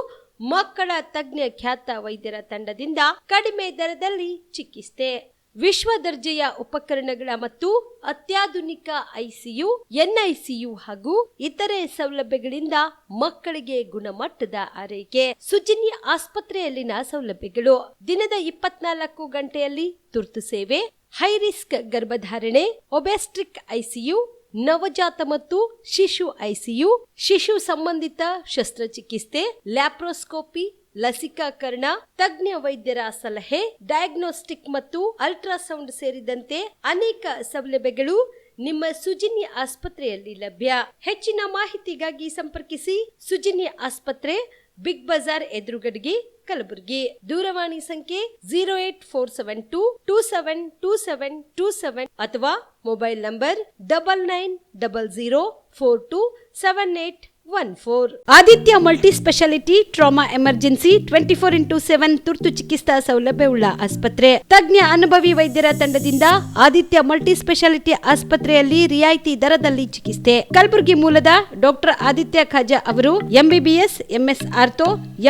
ಮಕ್ಕಳ ತಜ್ಞ ಖ್ಯಾತ ವೈದ್ಯರ ತಂಡದಿಂದ ಕಡಿಮೆ ದರದಲ್ಲಿ ಚಿಕಿತ್ಸೆ. ವಿಶ್ವ ದರ್ಜೆಯ ಉಪಕರಣಗಳ ಮತ್ತು ಅತ್ಯಾಧುನಿಕ ICU, NICU ಹಾಗೂ ಇತರೆ ಸೌಲಭ್ಯಗಳಿಂದ ಮಕ್ಕಳಿಗೆ ಗುಣಮಟ್ಟದ ಆರೈಕೆ. ಸುಜಿನಿ ಆಸ್ಪತ್ರೆಯಲ್ಲಿನ ಸೌಲಭ್ಯಗಳು: ದಿನದ 24 ಗಂಟೆಯಲ್ಲಿ ತುರ್ತು ಸೇವೆ, ಹೈ ರಿಸ್ಕ್ ಗರ್ಭಧಾರಣೆ, ಒಬೆಸ್ಟ್ರಿಕ್ ICU, ನವಜಾತ ಮತ್ತು ಶಿಶು ICU, ಶಿಶು ಸಂಬಂಧಿತ ಶಸ್ತ್ರಚಿಕಿತ್ಸೆ, ಲ್ಯಾಪ್ರೋಸ್ಕೋಪಿ, ಲಸಿಕಾಕರಣ, ತಜ್ಞ ವೈದ್ಯರ ಸಲಹೆ, ಡಯಾಗ್ನೋಸ್ಟಿಕ್ ಮತ್ತು ಅಲ್ಟ್ರಾಸೌಂಡ್ ಸೇರಿದಂತೆ ಅನೇಕ ಸೌಲಭ್ಯಗಳು ನಿಮ್ಮ ಸುಜಿನಿ ಆಸ್ಪತ್ರೆಯಲ್ಲಿ ಲಭ್ಯ. ಹೆಚ್ಚಿನ ಮಾಹಿತಿಗಾಗಿ ಸಂಪರ್ಕಿಸಿ ಸುಜಿನಿ ಆಸ್ಪತ್ರೆ, ಬಿಗ್ ಬಜಾರ್ ಎದುರುಗಡೆಗೆ, ಕಲಬುರಗಿ. ದೂರವಾಣಿ ಸಂಖ್ಯೆ 08472272727 ಅಥವಾ mobile number 9900427814. Aditya multi speciality trauma emergency 24x7 ತುರ್ತು ಚಿಕಿತ್ಸಾ ಸೌಲಭ್ಯವುಳ್ಳ ಆಸ್ಪತ್ರೆ. ತಜ್ಞ ಅನುಭವಿ ವೈದ್ಯರ ತಂಡದಿಂದ ಆದಿತ್ಯ ಮಲ್ಟಿ ಸ್ಪೆಷಾಲಿಟಿ ಆಸ್ಪತ್ರೆಯಲ್ಲಿ ರಿಯಾಯಿತಿ ದರದಲ್ಲಿ ಚಿಕಿತ್ಸೆ. ಕಲಬುರಗಿ ಮೂಲದ ಡಾಕ್ಟರ್ ಆದಿತ್ಯ ಖಾಜಾ ಅವರು MBBS, MS ortho,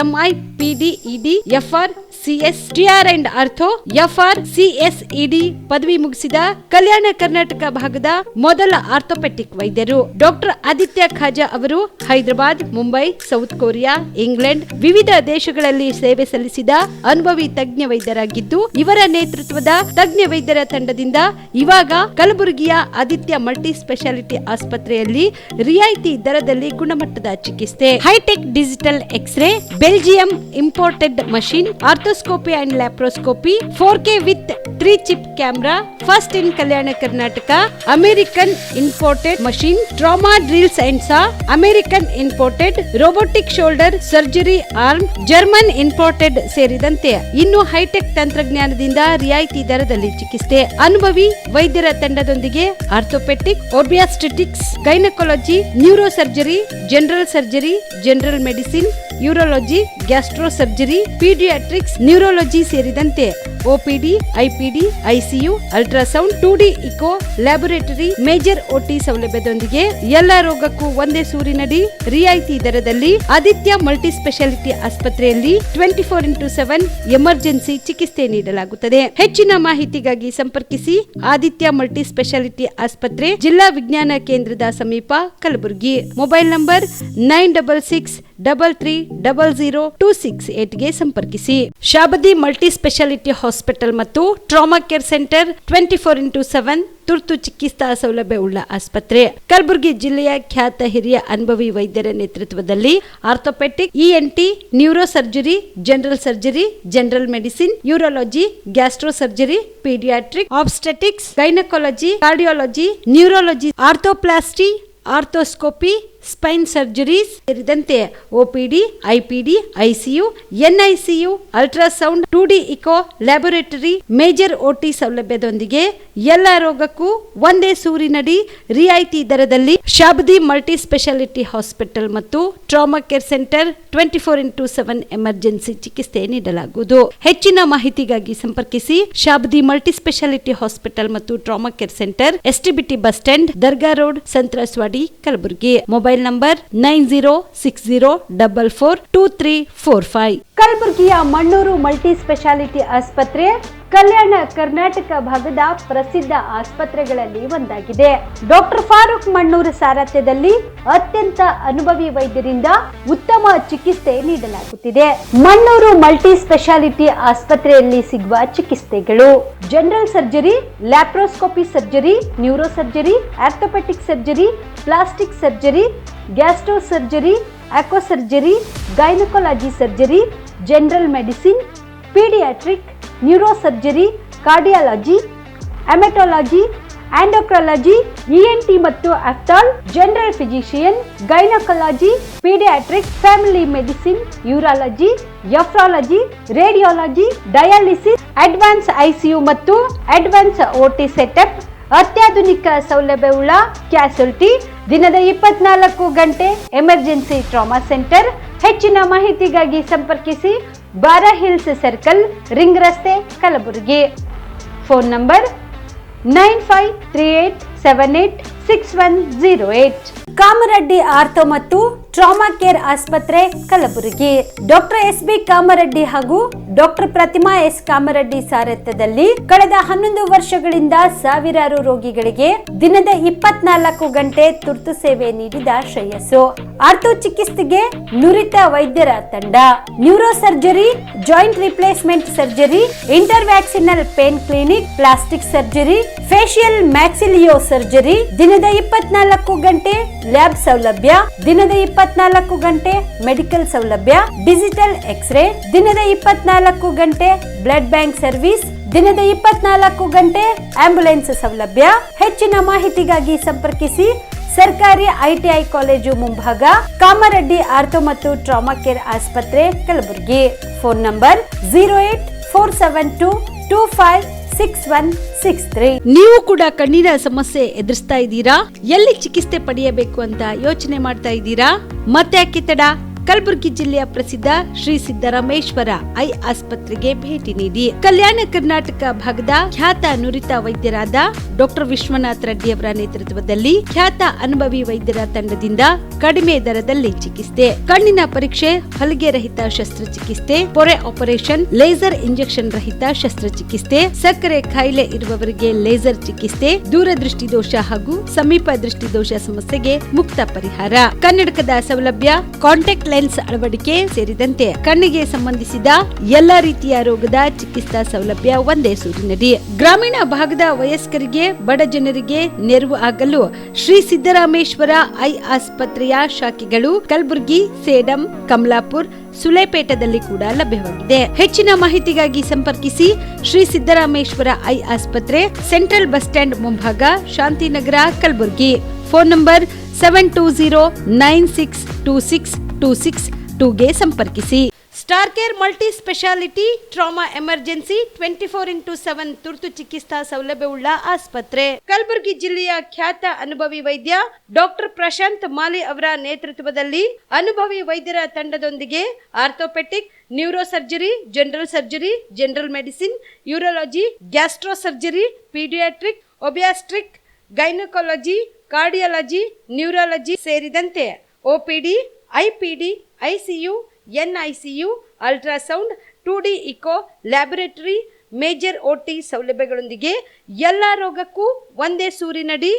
MI, PD, ED, FR, CS, TR and ortho, FR, CSED ಪದವಿ ಮುಗಿಸಿದ ಕಲ್ಯಾಣ ಕರ್ನಾಟಕ ಭಾಗದ ಮೊದಲ ಆರ್ಥೋಪೆಟಿಕ್ ವೈದ್ಯರು. ಡಾಕ್ಟರ್ ಆದಿತ್ಯ ಖಾಜಾ ಅವರು Hyderabad, Mumbai, south Korea, England ವಿವಿಧ ದೇಶಗಳಲ್ಲಿ ಸೇವೆ ಸಲ್ಲಿಸಿದ ಅನುಭವಿ ತಜ್ಞ ವೈದ್ಯರಾಗಿದ್ದು, ಇವರ ನೇತೃತ್ವದ ತಜ್ಞ ವೈದ್ಯರ ತಂಡದಿಂದ ಇವಾಗ ಕಲಬುರಗಿಯ ಆದಿತ್ಯ ಮಲ್ಟಿ ಸ್ಪೆಷಾಲಿಟಿ ಆಸ್ಪತ್ರೆಯಲ್ಲಿ ರಿಯಾಯಿತಿ ದರದಲ್ಲಿ ಗುಣಮಟ್ಟದ ಚಿಕಿತ್ಸೆ. Hi-tech digital x-ray, Belgium imported machine, arthroscopy and laparoscopy, 4K with 3 chip camera, first in Kalyana Karnataka, American imported machine, trauma drills and saw, American imported robotic shoulder surgery arm, German imported ಸೇರಿದಂತೆ ಇನ್ನು high tech ತಂತ್ರಜ್ಞಾನದಿಂದ ರಿಯಾಯಿತಿ ದರದಲ್ಲಿ ಚಿಕಿತ್ಸೆ. ಅನುಭವಿ ವೈದ್ಯರ ತಂಡದೊಂದಿಗೆ orthopaedic, obstetrics, gynaecology, neuro surgery, general surgery, general medicine, urology, gastro surgery, paediatrics, neurology ಸೇರಿದಂತೆ OPD, IPD, ICU, ultrasound, 2D echo, laboratory, major OT ಸೌಲಭ್ಯದೊಂದಿಗೆ ಎಲ್ಲ ರೋಗಕ್ಕೂ ಒಂದೇ ಸೂರಿನಡಿ ರಿಯಾಯಿತಿ ದರದಲ್ಲಿ ಆದಿತ್ಯ ಮಲ್ಟಿ ಸ್ಪೆಷಾಲಿಟಿ ಆಸ್ಪತ್ರೆಯಲ್ಲಿ 24x7 ಎಮರ್ಜೆನ್ಸಿ ಚಿಕಿತ್ಸೆ ನೀಡಲಾಗುತ್ತದೆ. ಹೆಚ್ಚಿನ ಮಾಹಿತಿಗಾಗಿ ಸಂಪರ್ಕಿಸಿ ಆದಿತ್ಯ ಮಲ್ಟಿ ಸ್ಪೆಷಾಲಿಟಿ ಆಸ್ಪತ್ರೆ, ಜಿಲ್ಲಾ ವಿಜ್ಞಾನ ಕೇಂದ್ರದ ಸಮೀಪ, ಕಲಬುರಗಿ. ಮೊಬೈಲ್ ನಂಬರ್ 9633300268 ಗೆ ಸಂಪರ್ಕಿಸಿ. ಶಾಬದಿ ಮಲ್ಟಿ ಸ್ಪೆಷಾಲಿಟಿ ಹಾಸ್ಪಿಟಲ್ ಮತ್ತು ಟ್ರಾಮಾ ಕೇರ್ ಸೆಂಟರ್ 24x7 ತುರ್ತು ಚಿಕಿತ್ಸಾ ಸೌಲಭ್ಯವುಳ್ಳ ಆಸ್ಪತ್ರೆ. ಕಲಬುರಗಿ ಜಿಲ್ಲೆಯ ಖ್ಯಾತ ಹಿರಿಯ ಅನುಭವಿ ವೈದ್ಯರ ನೇತೃತ್ವದಲ್ಲಿ orthopaedic, ENT, neuro surgery, general surgery, general medicine, urology, gastro surgery, paediatric, obstetrics, gynaecology, cardiology, neurology, arthroplasty, arthroscopy, spine surgeries ಸೇರಿದಂತೆ OPD, IPD, ICU, NICU, ultrasound, 2D echo, laboratory, major OT ಸೌಲಭ್ಯದೊಂದಿಗೆ ಎಲ್ಲ ರೋಗಕ್ಕೂ ಒಂದೇ ಸೂರಿನಡಿ ರಿಯಾಯಿತಿ ದರದಲ್ಲಿ ಶಾಬದಿ ಮಲ್ಟಿ ಸ್ಪೆಷಾಲಿಟಿ ಹಾಸ್ಪಿಟಲ್ ಮತ್ತು trauma care centre 24x7 emergency ಚಿಕಿತ್ಸೆ ನೀಡಲಾಗುವುದು. ಹೆಚ್ಚಿನ ಮಾಹಿತಿಗಾಗಿ ಸಂಪರ್ಕಿಸಿ ಶಾಬದಿ ಮಲ್ಟಿ ಸ್ಪೆಷಾಲಿಟಿ ಹಾಸ್ಪಿಟಲ್ ಮತ್ತು trauma care centre, STBT bus stand, Dargah road, ಸಂತ್ರಸ್ವಾಡಿ, Kalaburagi. Mobile number 9060442345. ಕಲಬುರಗಿಯ ಮಣ್ಣೂರು ಮಲ್ಟಿ ಸ್ಪೆಷಾಲಿಟಿ ಆಸ್ಪತ್ರೆ ಕಲ್ಯಾಣ ಕರ್ನಾಟಕ ಭಾಗದ ಪ್ರಸಿದ್ಧ ಆಸ್ಪತ್ರೆಗಳಲ್ಲಿ ಒಂದಾಗಿದೆ. ಡಾಕ್ಟರ್ ಫಾರೂಕ್ ಮಣ್ಣೂರು ಸಾರಥ್ಯದಲ್ಲಿ ಅತ್ಯಂತ ಅನುಭವಿ ವೈದ್ಯರಿಂದ ಉತ್ತಮ ಚಿಕಿತ್ಸೆ ನೀಡಲಾಗುತ್ತಿದೆ. ಮಣ್ಣೂರು ಮಲ್ಟಿ ಸ್ಪೆಷಾಲಿಟಿ ಆಸ್ಪತ್ರೆಯಲ್ಲಿ ಸಿಗುವ ಚಿಕಿತ್ಸೆಗಳು: general surgery, laparoscopy surgery, neuro surgery, orthopaedic surgery, plastic surgery, gastro surgery, ಆಕೋ surgery, gynaecology surgery, general medicine, paediatric, neuro surgery, cardiology, haematology, endocrinology, ENT ಮತ್ತು ophthal, general physician, gynaecology, paediatric, family medicine, urology, nephrology, radiology, dialysis, advance ICU ಮತ್ತು advance OT setup, ಅತ್ಯಾಧುನಿಕ ಸೌಲಭ್ಯವುಳ್ಳ ಕ್ಯಾಸುಲಿಟಿ, ದಿನದ 24 ಗಂಟೆ emergency trauma centre. ಹೆಚ್ಚಿನ ಮಾಹಿತಿಗಾಗಿ ಸಂಪರ್ಕಿಸಿ ಬಾರಾ hills circle, ring ರಸ್ತೆ, Kalaburagi. Phone number 9538786108. Kamareddy ortho ಮತ್ತು ಟ್ರಾಮಾ ಕೇರ್ ಆಸ್ಪತ್ರೆ, ಕಲಬುರಗಿ. ಡಾಕ್ಟರ್ SB ಕಾಮರೆಡ್ಡಿ ಹಾಗೂ ಡಾಕ್ಟರ್ ಪ್ರತಿಮಾ S ಕಾಮರೆಡ್ಡಿ ಸಾರಥ್ಯದಲ್ಲಿ ಕಳೆದ 11 ವರ್ಷಗಳಿಂದ ಸಾವಿರಾರು ರೋಗಿಗಳಿಗೆ ದಿನದ 24 ಗಂಟೆ ತುರ್ತು ಸೇವೆ ನೀಡಿದ ಶ್ರೇಯಸ್ಸು. ಆರ್ಥೋ ಚಿಕಿತ್ಸೆಗೆ ನುರಿತ ವೈದ್ಯರ ತಂಡ, neuro surgery, joint replacement surgery, interventional pain clinic, plastic surgery, facial maxillo surgery, ದಿನದ 24 ಗಂಟೆ ಲ್ಯಾಬ್ ಸೌಲಭ್ಯ, ದಿನದ 24 ಗಂಟೆ ಮೆಡಿಕಲ್ ಸೌಲಭ್ಯ, ಡಿಜಿಟಲ್ ಎಕ್ಸ್ರೇ, ದಿನದ 24 ಗಂಟೆ ಬ್ಲಡ್ ಬ್ಯಾಂಕ್ ಸರ್ವಿಸ್, ದಿನದ 24 ಗಂಟೆ ಆಂಬ್ಯುಲೆನ್ಸ್ ಸೌಲಭ್ಯ. ಹೆಚ್ಚಿನ ಮಾಹಿತಿಗಾಗಿ ಸಂಪರ್ಕಿಸಿ ಸರ್ಕಾರಿ ಐಟಿಐ ಕಾಲೇಜು ಮುಂಭಾಗ, ಕಾಮರೆಡ್ಡಿ ಆರ್ಥೋ ಮತ್ತು ಟ್ರಾಮಾ ಕೇರ್ ಆಸ್ಪತ್ರೆ, ಕಲಬುರಗಿ. Phone number 08472256163. ನೀವು ಕೂಡ ಕಣ್ಣಿನ ಸಮಸ್ಯೆ ಎದುರಿಸ್ತಾ ಇದ್ದೀರಾ? ಎಲ್ಲಿ ಚಿಕಿತ್ಸೆ ಪಡೆಯಬೇಕು ಅಂತ ಯೋಚನೆ ಮಾಡ್ತಾ ಇದ್ದೀರಾ? ಮತ್ತೆ ಯಾಕೆ ತಡ? ಕಲಬುರಗಿ ಜಿಲ್ಲೆಯ ಪ್ರಸಿದ್ಧ ಶ್ರೀ ಸಿದ್ದರಾಮೇಶ್ವರ ಐ ಆಸ್ಪತ್ರೆಗೆ ಭೇಟಿ ನೀಡಿ ಕಲ್ಯಾಣ ಕರ್ನಾಟಕ ಭಾಗದ ಖ್ಯಾತ ನುರಿತ ವೈದ್ಯರಾದ ಡಾಕ್ಟರ್ ವಿಶ್ವನಾಥ್ ರೆಡ್ಡಿ ಅವರ ನೇತೃತ್ವದಲ್ಲಿ ಖ್ಯಾತ ಅನುಭವಿ ವೈದ್ಯರ ತಂಡದಿಂದ ಕಡಿಮೆ ದರದಲ್ಲಿ ಚಿಕಿತ್ಸೆ, ಕಣ್ಣಿನ ಪರೀಕ್ಷೆ, ಹೊಲಿಗೆ ರಹಿತ ಶಸ್ತ್ರಚಿಕಿತ್ಸೆ, ಪೊರೆ ಆಪರೇಷನ್, ಲೇಸರ್ ಇಂಜೆಕ್ಷನ್ ರಹಿತ ಶಸ್ತ್ರಚಿಕಿತ್ಸೆ, ಸಕ್ಕರೆ ಕಾಯಿಲೆ ಇರುವವರಿಗೆ ಲೇಸರ್ ಚಿಕಿತ್ಸೆ, ದೂರದೃಷ್ಟಿ ದೋಷ ಹಾಗೂ ಸಮೀಪ ದೃಷ್ಟಿ ದೋಷ ಸಮಸ್ಯೆಗೆ ಮುಕ್ತ ಪರಿಹಾರ, ಕನ್ನಡಕದ ಸೌಲಭ್ಯ, ಕಾಂಟ್ಯಾಕ್ಟ್ ಲೆನ್ಸ್ ಅಳವಡಿಕೆ ಸೇರಿದಂತೆ ಕಣ್ಣಿಗೆ ಸಂಬಂಧಿಸಿದ ಎಲ್ಲಾ ರೀತಿಯ ರೋಗದ ಚಿಕಿತ್ಸಾ ಸೌಲಭ್ಯ ಒಂದೇ ಸೂರಿನಡಿ. ಗ್ರಾಮೀಣ ಭಾಗದ ವಯಸ್ಕರಿಗೆ, ಬಡ ಜನರಿಗೆ ನೆರವು ಆಗಲು ಶ್ರೀ ಸಿದ್ದರಾಮೇಶ್ವರ ಐ ಆಸ್ಪತ್ರೆಯ ಶಾಖೆಗಳು ಕಲಬುರಗಿ, ಸೇಡಂ, ಕಮಲಾಪುರ್, ಸುಲೇಪೇಟದಲ್ಲಿ ಕೂಡ ಲಭ್ಯವಾಗಿದೆ. ಹೆಚ್ಚಿನ ಮಾಹಿತಿಗಾಗಿ ಸಂಪರ್ಕಿಸಿ ಶ್ರೀ ಸಿದ್ದರಾಮೇಶ್ವರ ಐ ಆಸ್ಪತ್ರೆ, ಸೆಂಟ್ರಲ್ ಬಸ್ ಸ್ಟ್ಯಾಂಡ್ ಮುಂಭಾಗ, ಶಾಂತಿನಗರ, ಕಲಬುರಗಿ. ಫೋನ್ ನಂಬರ್ 72096262622ಗೆ ಸಂಪರ್ಕಿಸಿ. Star care multi speciality trauma emergency 24x7 ತುರ್ತು ಚಿಕಿತ್ಸಾ ಸೌಲಭ್ಯವುಳ್ಳ ಆಸ್ಪತ್ರೆ. ಕಲಬುರಗಿ ಜಿಲ್ಲೆಯ ಖ್ಯಾತ ಅನುಭವಿ ವೈದ್ಯ ಡಾಕ್ಟರ್ ಪ್ರಶಾಂತ್ ಮಾಲಿ ಅವರ ನೇತೃತ್ವದಲ್ಲಿ ಅನುಭವಿ ವೈದ್ಯರ ತಂಡದೊಂದಿಗೆ orthopaedic, neuro surgery, general surgery, general medicine, urology, gastro surgery, paediatric, obstetric, gynaecology, cardiology, neurology ಸೇರಿದಂತೆ OPD, IPD, ICU, NICU, ultrasound, 2D echo, laboratory, major OT ಸೌಲಭ್ಯಗಳೊಂದಿಗೆ ಎಲ್ಲಾ ರೋಗಕ್ಕೂ ಒಂದೇ ಸೂರಿನಡಿ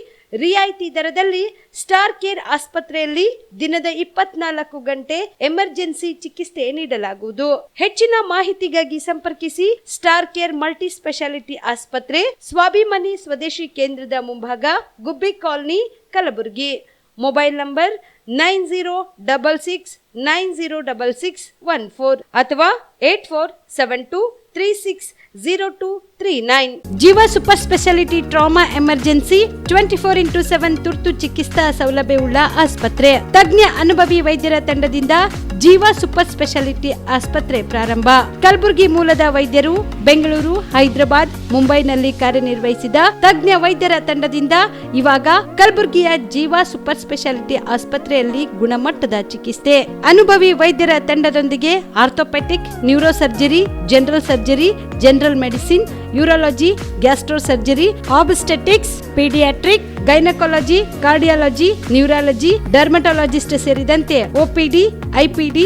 ರಿಯಾಯಿತಿ ದರದಲ್ಲಿ ಸ್ಟಾರ್ ಕೇರ್ ಆಸ್ಪತ್ರೆಯಲ್ಲಿ ದಿನದ 24 ಗಂಟೆ ಎಮರ್ಜೆನ್ಸಿ ಚಿಕಿತ್ಸೆ ನೀಡಲಾಗುವುದು. ಹೆಚ್ಚಿನ ಮಾಹಿತಿಗಾಗಿ ಸಂಪರ್ಕಿಸಿ ಸ್ಟಾರ್ ಕೇರ್ ಮಲ್ಟಿ ಸ್ಪೆಷಾಲಿಟಿ ಆಸ್ಪತ್ರೆ, ಸ್ವಾಭಿಮಾನಿ ಸ್ವದೇಶಿ ಕೇಂದ್ರದ ಮುಂಭಾಗ, ಗುಬ್ಬಿ ಕಾಲನಿ, ಕಲಬುರಗಿ. ಮೊಬೈಲ್ ನಂಬರ್ 9066906614 ಅಥವಾ 8472360239. ಜೀವ super speciality trauma emergency 24x7 ತುರ್ತು ಚಿಕಿತ್ಸಾ ಸೌಲಭ್ಯವುಳ್ಳ ಆಸ್ಪತ್ರೆ. ತಜ್ಞ ಅನುಭವಿ ವೈದ್ಯರ ತಂಡದಿಂದ ಜೀವ ಸೂಪರ್ ಸ್ಪೆಷಾಲಿಟಿ ಆಸ್ಪತ್ರೆ ಪ್ರಾರಂಭ. ಕಲಬುರಗಿ ಮೂಲದ ವೈದ್ಯರು ಬೆಂಗಳೂರು, ಹೈದರಾಬಾದ್, ಮುಂಬೈನಲ್ಲಿ ಕಾರ್ಯನಿರ್ವಹಿಸಿದ ತಜ್ಞ ವೈದ್ಯರ ತಂಡದಿಂದ ಇವಾಗ ಕಲಬುರಗಿಯ ಜೀವ ಸೂಪರ್ ಸ್ಪೆಷಾಲಿಟಿ ಆಸ್ಪತ್ರೆಯಲ್ಲಿ ಗುಣಮಟ್ಟದ ಚಿಕಿತ್ಸೆ. ಅನುಭವಿ ವೈದ್ಯರ ತಂಡದೊಂದಿಗೆ orthopaedic, neuro surgery, general surgery, general medicine, urology, gastro surgery, obstetrics, paediatric, gynaecology, cardiology, neurology, dermatologist ಸೇರಿದಂತೆ OPD, IPD,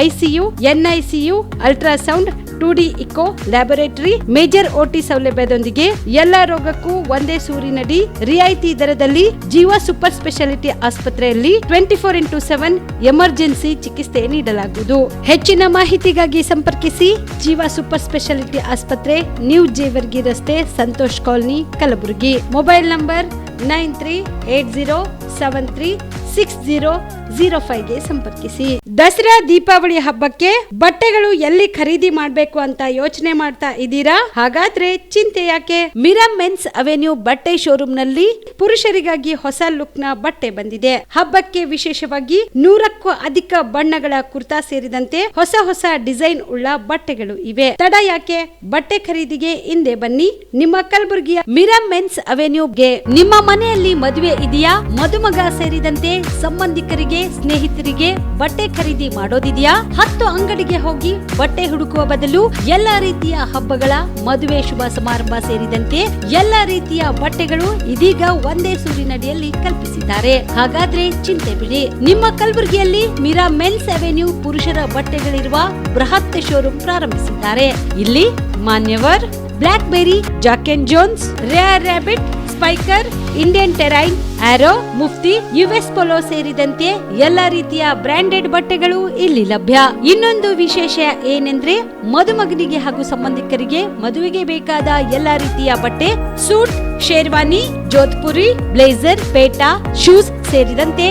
ICU, NICU, ultrasound, 2D echo, laboratory, major OT ಸೌಲಭ್ಯದೊಂದಿಗೆ ಎಲ್ಲಾ ರೋಗಕ್ಕೂ ಒಂದೇ ಸೂರಿನಡಿ ರಿಯಾಯಿತಿ ದರದಲ್ಲಿ ಜೀವ ಸೂಪರ್ ಸ್ಪೆಷಾಲಿಟಿ ಆಸ್ಪತ್ರೆಯಲ್ಲಿ 24x7 ಎಮರ್ಜೆನ್ಸಿ ಚಿಕಿತ್ಸೆ ನೀಡಲಾಗುವುದು. ಹೆಚ್ಚಿನ ಮಾಹಿತಿಗಾಗಿ ಸಂಪರ್ಕಿಸಿ ಜೀವ ಸೂಪರ್ ಸ್ಪೆಷಾಲಿಟಿ ಆಸ್ಪತ್ರೆ, ನ್ಯೂ ಜೇವರ್ಗಿ ರಸ್ತೆ, Santosh colony, Kalaburagi. Mobile number 9380736005ಗೆ ಸಂಪರ್ಕಿಸಿ. ದಸರಾ ದೀಪಾವಳಿ ಹಬ್ಬಕ್ಕೆ ಬಟ್ಟೆಗಳು ಎಲ್ಲಿ ಖರೀದಿ ಮಾಡಬೇಕು ಅಂತ ಯೋಚನೆ ಮಾಡ್ತಾ ಇದ್ದೀರಾ? ಹಾಗಾದ್ರೆ ಚಿಂತೆ ಯಾಕೆ? ಮಿರಾ ಮೆನ್ಸ್ ಅವೆನ್ಯೂ ಬಟ್ಟೆ ಶೋರೂಮ್ ನಲ್ಲಿ ಪುರುಷರಿಗಾಗಿ ಹೊಸ ಲುಕ್ ನ ಬಟ್ಟೆ ಬಂದಿದೆ. ಹಬ್ಬಕ್ಕೆ ವಿಶೇಷವಾಗಿ 100ಕ್ಕೂ ಅಧಿಕ ಬಣ್ಣಗಳ ಕುರ್ತಾ ಸೇರಿದಂತೆ ಹೊಸ ಹೊಸ ಡಿಸೈನ್ ಉಳ್ಳ ಬಟ್ಟೆಗಳು ಇವೆ. ತಡ ಯಾಕೆ? ಬಟ್ಟೆ ಖರೀದಿಗೆ ಹಿಂದೆ ಬನ್ನಿ ನಿಮ್ಮ ಕಲಬುರಗಿಯ ಮಿರಾ ಮೆನ್ಸ್ ಅವೆನ್ಯೂಗೆ. ನಿಮ್ಮ ಮನೆಯಲ್ಲಿ ಮದುವೆ ಇದೆಯಾ? ಮದುಮಗ ಸೇರಿದಂತೆ ಸಂಬಂಧಿಕರಿಗೆ, ಸ್ನೇಹಿತರಿಗೆ ಬಟ್ಟೆ ಖರೀದಿ ಮಾಡೋದಿದೆಯಾ? 10 ಅಂಗಡಿಗೆ ಹೋಗಿ ಬಟ್ಟೆ ಹುಡುಕುವ ಬದಲು ಎಲ್ಲಾ ರೀತಿಯ ಹಬ್ಬಗಳ, ಮದುವೆ, ಶುಭ ಸಮಾರಂಭ ಸೇರಿದಂತೆ ಎಲ್ಲಾ ರೀತಿಯ ಬಟ್ಟೆಗಳು ಇದೀಗ ಒಂದೇ ಸೂರಿನಡಿಯಲ್ಲಿ ಕಲ್ಪಿಸಿದ್ದಾರೆ. ಹಾಗಾದ್ರೆ ಚಿಂತೆ ಬಿಡಿ. ನಿಮ್ಮ ಕಲಬುರಗಿಯಲ್ಲಿ ಮಿರಾ ಮೆನ್ಸ್ ಅವೆನ್ಯೂ ಪುರುಷರ ಬಟ್ಟೆಗಳಿರುವ ಬೃಹತ್ ಶೋರೂಮ್ ಪ್ರಾರಂಭಿಸಿದ್ದಾರೆ. ಇಲ್ಲಿ Manyavar, block berry, Jack and Jones, Rare Rabbit, Spykar, Indian Terrain, Arrow, Mufti, US Polo ಸೇರಿದಂತೆ ಎಲ್ಲಾ ರೀತಿಯ ಬ್ರಾಂಡೆಡ್ ಬಟ್ಟೆಗಳು ಇಲ್ಲಿ ಲಭ್ಯ. ಇನ್ನೊಂದು ವಿಶೇಷ ಏನೆಂದ್ರೆ ಮದುಮಗನಿಗೆ ಹಾಗೂ ಸಂಬಂಧಿಕರಿಗೆ ಮದುವೆಗೆ ಬೇಕಾದ ಎಲ್ಲಾ ರೀತಿಯ ಬಟ್ಟೆ, ಸೂಟ್, ಶೇರ್ವಾನಿ, ಜೋಧ್ಪುರಿ, ಬ್ಲೇಸರ್, ಪೇಟಾ, ಶೂಸ್ ಸೇರಿದಂತೆ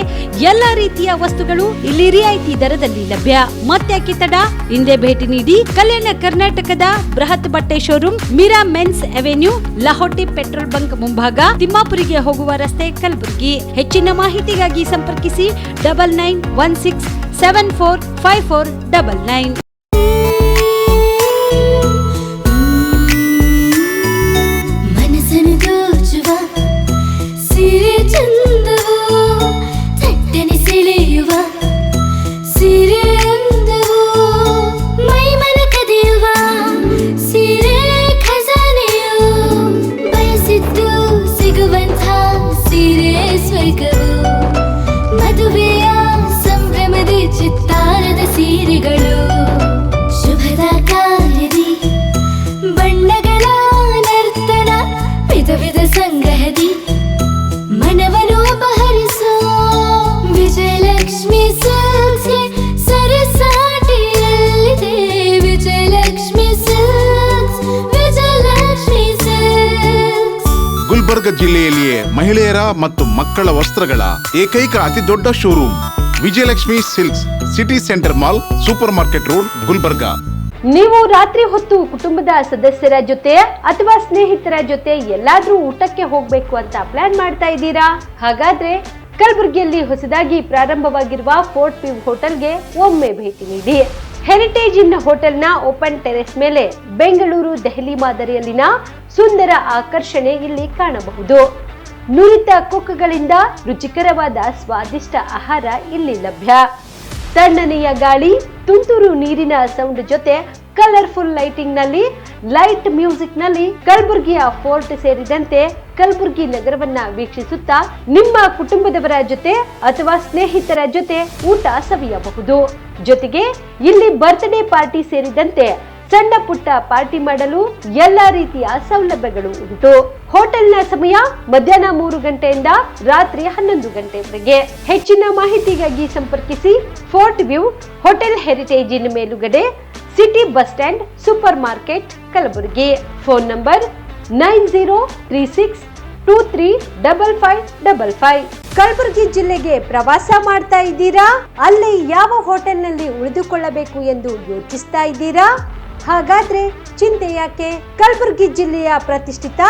ಎಲ್ಲಾ ರೀತಿಯ ವಸ್ತುಗಳು ಇಲ್ಲಿ ರಿಯಾಯಿತಿ ದರದಲ್ಲಿ ಲಭ್ಯ. ಮತ್ತ್ಯಾಕೆ ತಡ? ಹಿಂದೆ ಭೇಟಿ ನೀಡಿ ಕಲ್ಯಾಣ ಕರ್ನಾಟಕದ ಬೃಹತ್ ಬಟ್ಟೆ showroom Mira men's avenue, Lahoti petrol bunk ಮುಂಭಾಗ, ತಿಮ್ಮಾಪುರಿಗೆ ಹೋಗುವ ರಸ್ತೆ, ಕಲಬುರಗಿ. ಕಲಬುರಗಿ. ಹೆಚ್ಚಿನ ಮಾಹಿತಿಗಾಗಿ ಸಂಪರ್ಕಿಸಿ 9916745499.
ಮನಸ್ಸನ್ನು ದೋಚುವ ಸೀರೆ ಚಂದವೋ, ಥಟ್ಟನೆ ಸೆಳೆಯುವ ಸೀರೆ ಅಂದವೋ, ಮೈ ಮನ ಕದಿಯುವ ಸೀರೆ ಖಜಾನೆಯೋ, ಬಯಸಿದ್ದು ಸಿಗುವಂಥ ಸೀರೆ ಸ್ವರ್ಗವೋ, ಮದುವೆಯ ಸಂಭ್ರಮದ ಚಿತ್ತಾರದ ಸೀರೆಗಳು, ಶುಭದ ಕಾರ್ಯದಿ ಬಣ್ಣಗಳ ನರ್ತನ, ವಿಧ ವಿಧ ಸಂಗ್ರಹದಿ ಮನವನ್ನು ಅಪಹರಿಸೋ ವಿಜಯಲಕ್ಷ್ಮಿ ಸಿಲ್ಕ್ಸ್ಗೆ ಸರಿಸಾಟಿಯಲ್ಲಿದೆ. Vijayalakshmi silks, Vijayalakshmi silks.
ಗುಲ್ಬರ್ಗ ಜಿಲ್ಲೆಯಲ್ಲಿಯೇ ಮಹಿಳೆಯರ ಮತ್ತು ಮಕ್ಕಳ ವಸ್ತ್ರಗಳ ಏಕೈಕ ಅತಿ ದೊಡ್ಡ showroom Vijayalakshmi silks, city centre mall, super market road, Gulbarga.
ನೀವು ರಾತ್ರಿ ಹೊತ್ತು ಕುಟುಂಬದ ಸದಸ್ಯರ ಜೊತೆ ಅಥವಾ ಸ್ನೇಹಿತರ ಜೊತೆ ಎಲ್ಲಾದ್ರೂ ಊಟಕ್ಕೆ ಹೋಗ್ಬೇಕು ಅಂತ ಪ್ಲಾನ್ ಮಾಡ್ತಾ ಇದ್ದೀರಾ? ಹಾಗಾದ್ರೆ ಕಲಬುರಗಿಯಲ್ಲಿ ಹೊಸದಾಗಿ ಪ್ರಾರಂಭವಾಗಿರುವ ಫೋರ್ಟ್ ವ್ಯೂ ಹೋಟೆಲ್ಗೆ ಒಮ್ಮೆ ಭೇಟಿ ನೀಡಿ. ಹೆರಿಟೇಜ್ ಇನ್ ಹೋಟೆಲ್ನ ಓಪನ್ ಟೆರೆಸ್ ಮೇಲೆ ಬೆಂಗಳೂರು ದೆಹಲಿ ಮಾದರಿಯಲ್ಲಿನ ಸುಂದರ ಆಕರ್ಷಣೆ ಇಲ್ಲಿ ಕಾಣಬಹುದು. ನುರಿತ ಕುಕ್ಗಳಿಂದ ರುಚಿಕರವಾದ ಸ್ವಾದಿಷ್ಟ ಆಹಾರ ಇಲ್ಲಿ ಲಭ್ಯ. ತಣ್ಣನೆಯ ಗಾಳಿ, ತುಂತುರು ನೀರಿನ ಸೌಂಡ್ ಜೊತೆ ಕಲರ್ಫುಲ್ ಲೈಟಿಂಗ್ ನಲ್ಲಿ, ಲೈಟ್ ಮ್ಯೂಸಿಕ್ ನಲ್ಲಿ ಕಲಬುರಗಿಯ ಫೋರ್ಟ್ ಸೇರಿದಂತೆ ಕಲಬುರಗಿ ನಗರವನ್ನ ವೀಕ್ಷಿಸುತ್ತಾ ನಿಮ್ಮ ಕುಟುಂಬದವರ ಜೊತೆ ಅಥವಾ ಸ್ನೇಹಿತರ ಜೊತೆ ಊಟ ಸವಿಯಬಹುದು. ಜೊತೆಗೆ ಇಲ್ಲಿ ಬರ್ತ್ಡೇ ಪಾರ್ಟಿ ಸೇರಿದಂತೆ ಸಣ್ಣ ಪುಟ್ಟ ಪಾರ್ಟಿ ಮಾಡಲು ಎಲ್ಲಾ ರೀತಿಯ ಸೌಲಭ್ಯಗಳು ಉಂಟು. ಹೋಟೆಲ್ನ ಸಮಯ ಮಧ್ಯಾಹ್ನ 3 ಗಂಟೆಯಿಂದ ರಾತ್ರಿ 11 ಗಂಟೆವರೆಗೆ. ಹೆಚ್ಚಿನ ಮಾಹಿತಿಗಾಗಿ ಸಂಪರ್ಕಿಸಿ ಫೋರ್ಟ್ ವ್ಯೂ ಹೋಟೆಲ್, ಹೆರಿಟೇಜ್ ಇನ್ ಮೇಲುಗಡೆ, city bus stand, super market, Kalaburagi. Phone number 9036235555. Kalaburagi ಜಿಲ್ಲೆಗೆ ಪ್ರವಾಸ ಮಾಡ್ತಾ ಇದ್ದೀರಾ? ಅಲ್ಲಿ ಯಾವ ಹೋಟೆಲ್ನಲ್ಲಿ ಉಳಿದುಕೊಳ್ಳಬೇಕು ಎಂದು ಯೋಚಿಸ್ತಾ ಇದ್ದೀರಾ? ಹಾಗಾದ್ರೆ ಚಿಂತೆ ಯಾಕೆ? ಕಲಬುರಗಿ ಜಿಲ್ಲೆಯ ಪ್ರತಿಷ್ಠಿತ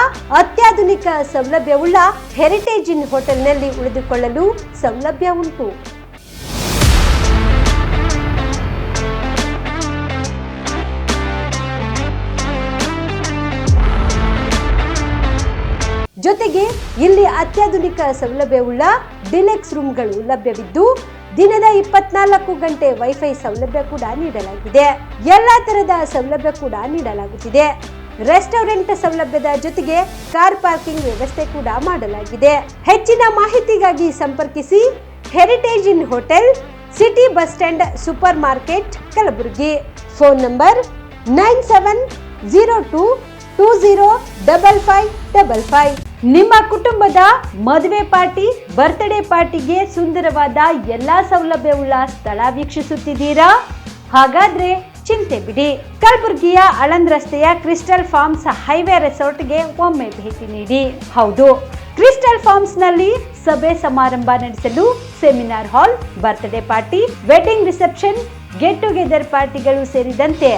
ಅತ್ಯಾಧುನಿಕ ಸೌಲಭ್ಯವುಳ್ಳ ಹೆರಿಟೇಜ್ ಇನ್ ಹೋಟೆಲ್ನಲ್ಲಿ ಉಳಿದುಕೊಳ್ಳಲು ಸೌಲಭ್ಯ ಉಂಟು. ಜೊತೆಗೆ ಇಲ್ಲಿ ಅತ್ಯಾಧುನಿಕ ಸೌಲಭ್ಯವುಳ್ಳ ಡಿಲೆಕ್ಸ್ ರೂಮ್ಗಳು ಲಭ್ಯವಿದ್ದು ದಿನದ 24 ಗಂಟೆ ವೈಫೈ ಸೌಲಭ್ಯ ಕೂಡ ನೀಡಲಾಗಿದೆ. ಎಲ್ಲಾ ತರದ ಸೌಲಭ್ಯ ಕೂಡ ನೀಡಲಾಗುತ್ತಿದೆ. ರೆಸ್ಟೋರೆಂಟ್ ಸೌಲಭ್ಯದ ಜೊತೆಗೆ ಕಾರ್ ಪಾರ್ಕಿಂಗ್ ವ್ಯವಸ್ಥೆ ಕೂಡ ಮಾಡಲಾಗಿದೆ. ಹೆಚ್ಚಿನ ಮಾಹಿತಿಗಾಗಿ ಸಂಪರ್ಕಿಸಿ ಹೆರಿಟೇಜ್ ಇನ್ hotel, city bus stand, super market, Kalaburagi. Phone number 9702205555. ನಿಮ್ಮ ಕುಟುಂಬದ ಮದುವೆ ಪಾರ್ಟಿ, ಬರ್ತ್ಡೇ ಪಾರ್ಟಿಗೆ ಸುಂದರವಾದ ಎಲ್ಲಾ ಸೌಲಭ್ಯವುಳ್ಳ ಸ್ಥಳ ವೀಕ್ಷಿಸುತ್ತಿದ್ದೀರಾ? ಹಾಗಾದ್ರೆ ಚಿಂತೆ ಬಿಡಿ. ಕಲಬುರಗಿಯ ಆಳಂದ್ ರಸ್ತೆಯ ಕ್ರಿಸ್ಟಲ್ ಫಾರ್ಮ್ಸ್ ಹೈವೇ ರೆಸಾರ್ಟ್ಗೆ ಒಮ್ಮೆ ಭೇಟಿ ನೀಡಿ. ಹೌದು, ಕ್ರಿಸ್ಟಲ್ ಫಾರ್ಮ್ಸ್ ನಲ್ಲಿ ಸಭೆ ಸಮಾರಂಭ ನಡೆಸಲು seminar hall, birthday party, wedding reception, get together ಪಾರ್ಟಿಗಳು ಸೇರಿದಂತೆ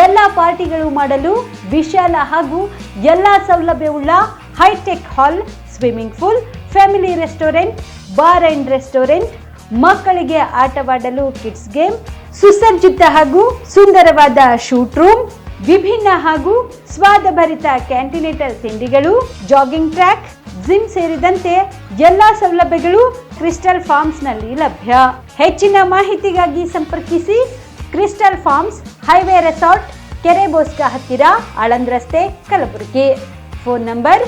ಎಲ್ಲಾ ಪಾರ್ಟಿಗಳು ಮಾಡಲು ವಿಶಾಲ ಹಾಗೂ ಎಲ್ಲಾ ಸೌಲಭ್ಯವುಳ್ಳ high tech hall, swimming pool, family restaurant, bar and restaurant, ಮಕ್ಕಳಿಗೆ ಆಟವಾಡಲು ಕಿಡ್ಸ್ ಗೇಮ್, ಸುಸಜ್ಜಿತ ಹಾಗೂ ಸುಂದರವಾದ ಶೂಟ್ ರೂಮ್, ವಿಭಿನ್ನ ಹಾಗೂ ಸ್ವಾದಭರಿತ ಕ್ಯಾಂಟಿನೇಟಲ್ ತಿಂಡಿಗಳು, ಜಾಗಿಂಗ್ ಟ್ರ್ಯಾಕ್, ಜಿಮ್ ಸೇರಿದಂತೆ ಎಲ್ಲಾ ಸೌಲಭ್ಯಗಳು ಕ್ರಿಸ್ಟಲ್ ಫಾರ್ಮ್ಸ್ ನಲ್ಲಿ ಲಭ್ಯ. ಹೆಚ್ಚಿನ ಮಾಹಿತಿಗಾಗಿ ಸಂಪರ್ಕಿಸಿ ಕ್ರಿಸ್ಟಲ್ ಫಾರ್ಮ್ಸ್ ಹೈವೇ ರೆಸಾರ್ಟ್, ಕೆರೆ ಬೋಸ್ಕ ಹತ್ತಿರ, ಆಳಂದ್ ರಸ್ತೆ, ಕಲಬುರಗಿ. Phone number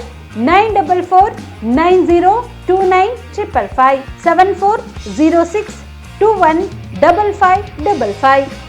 9490295555 7406215555.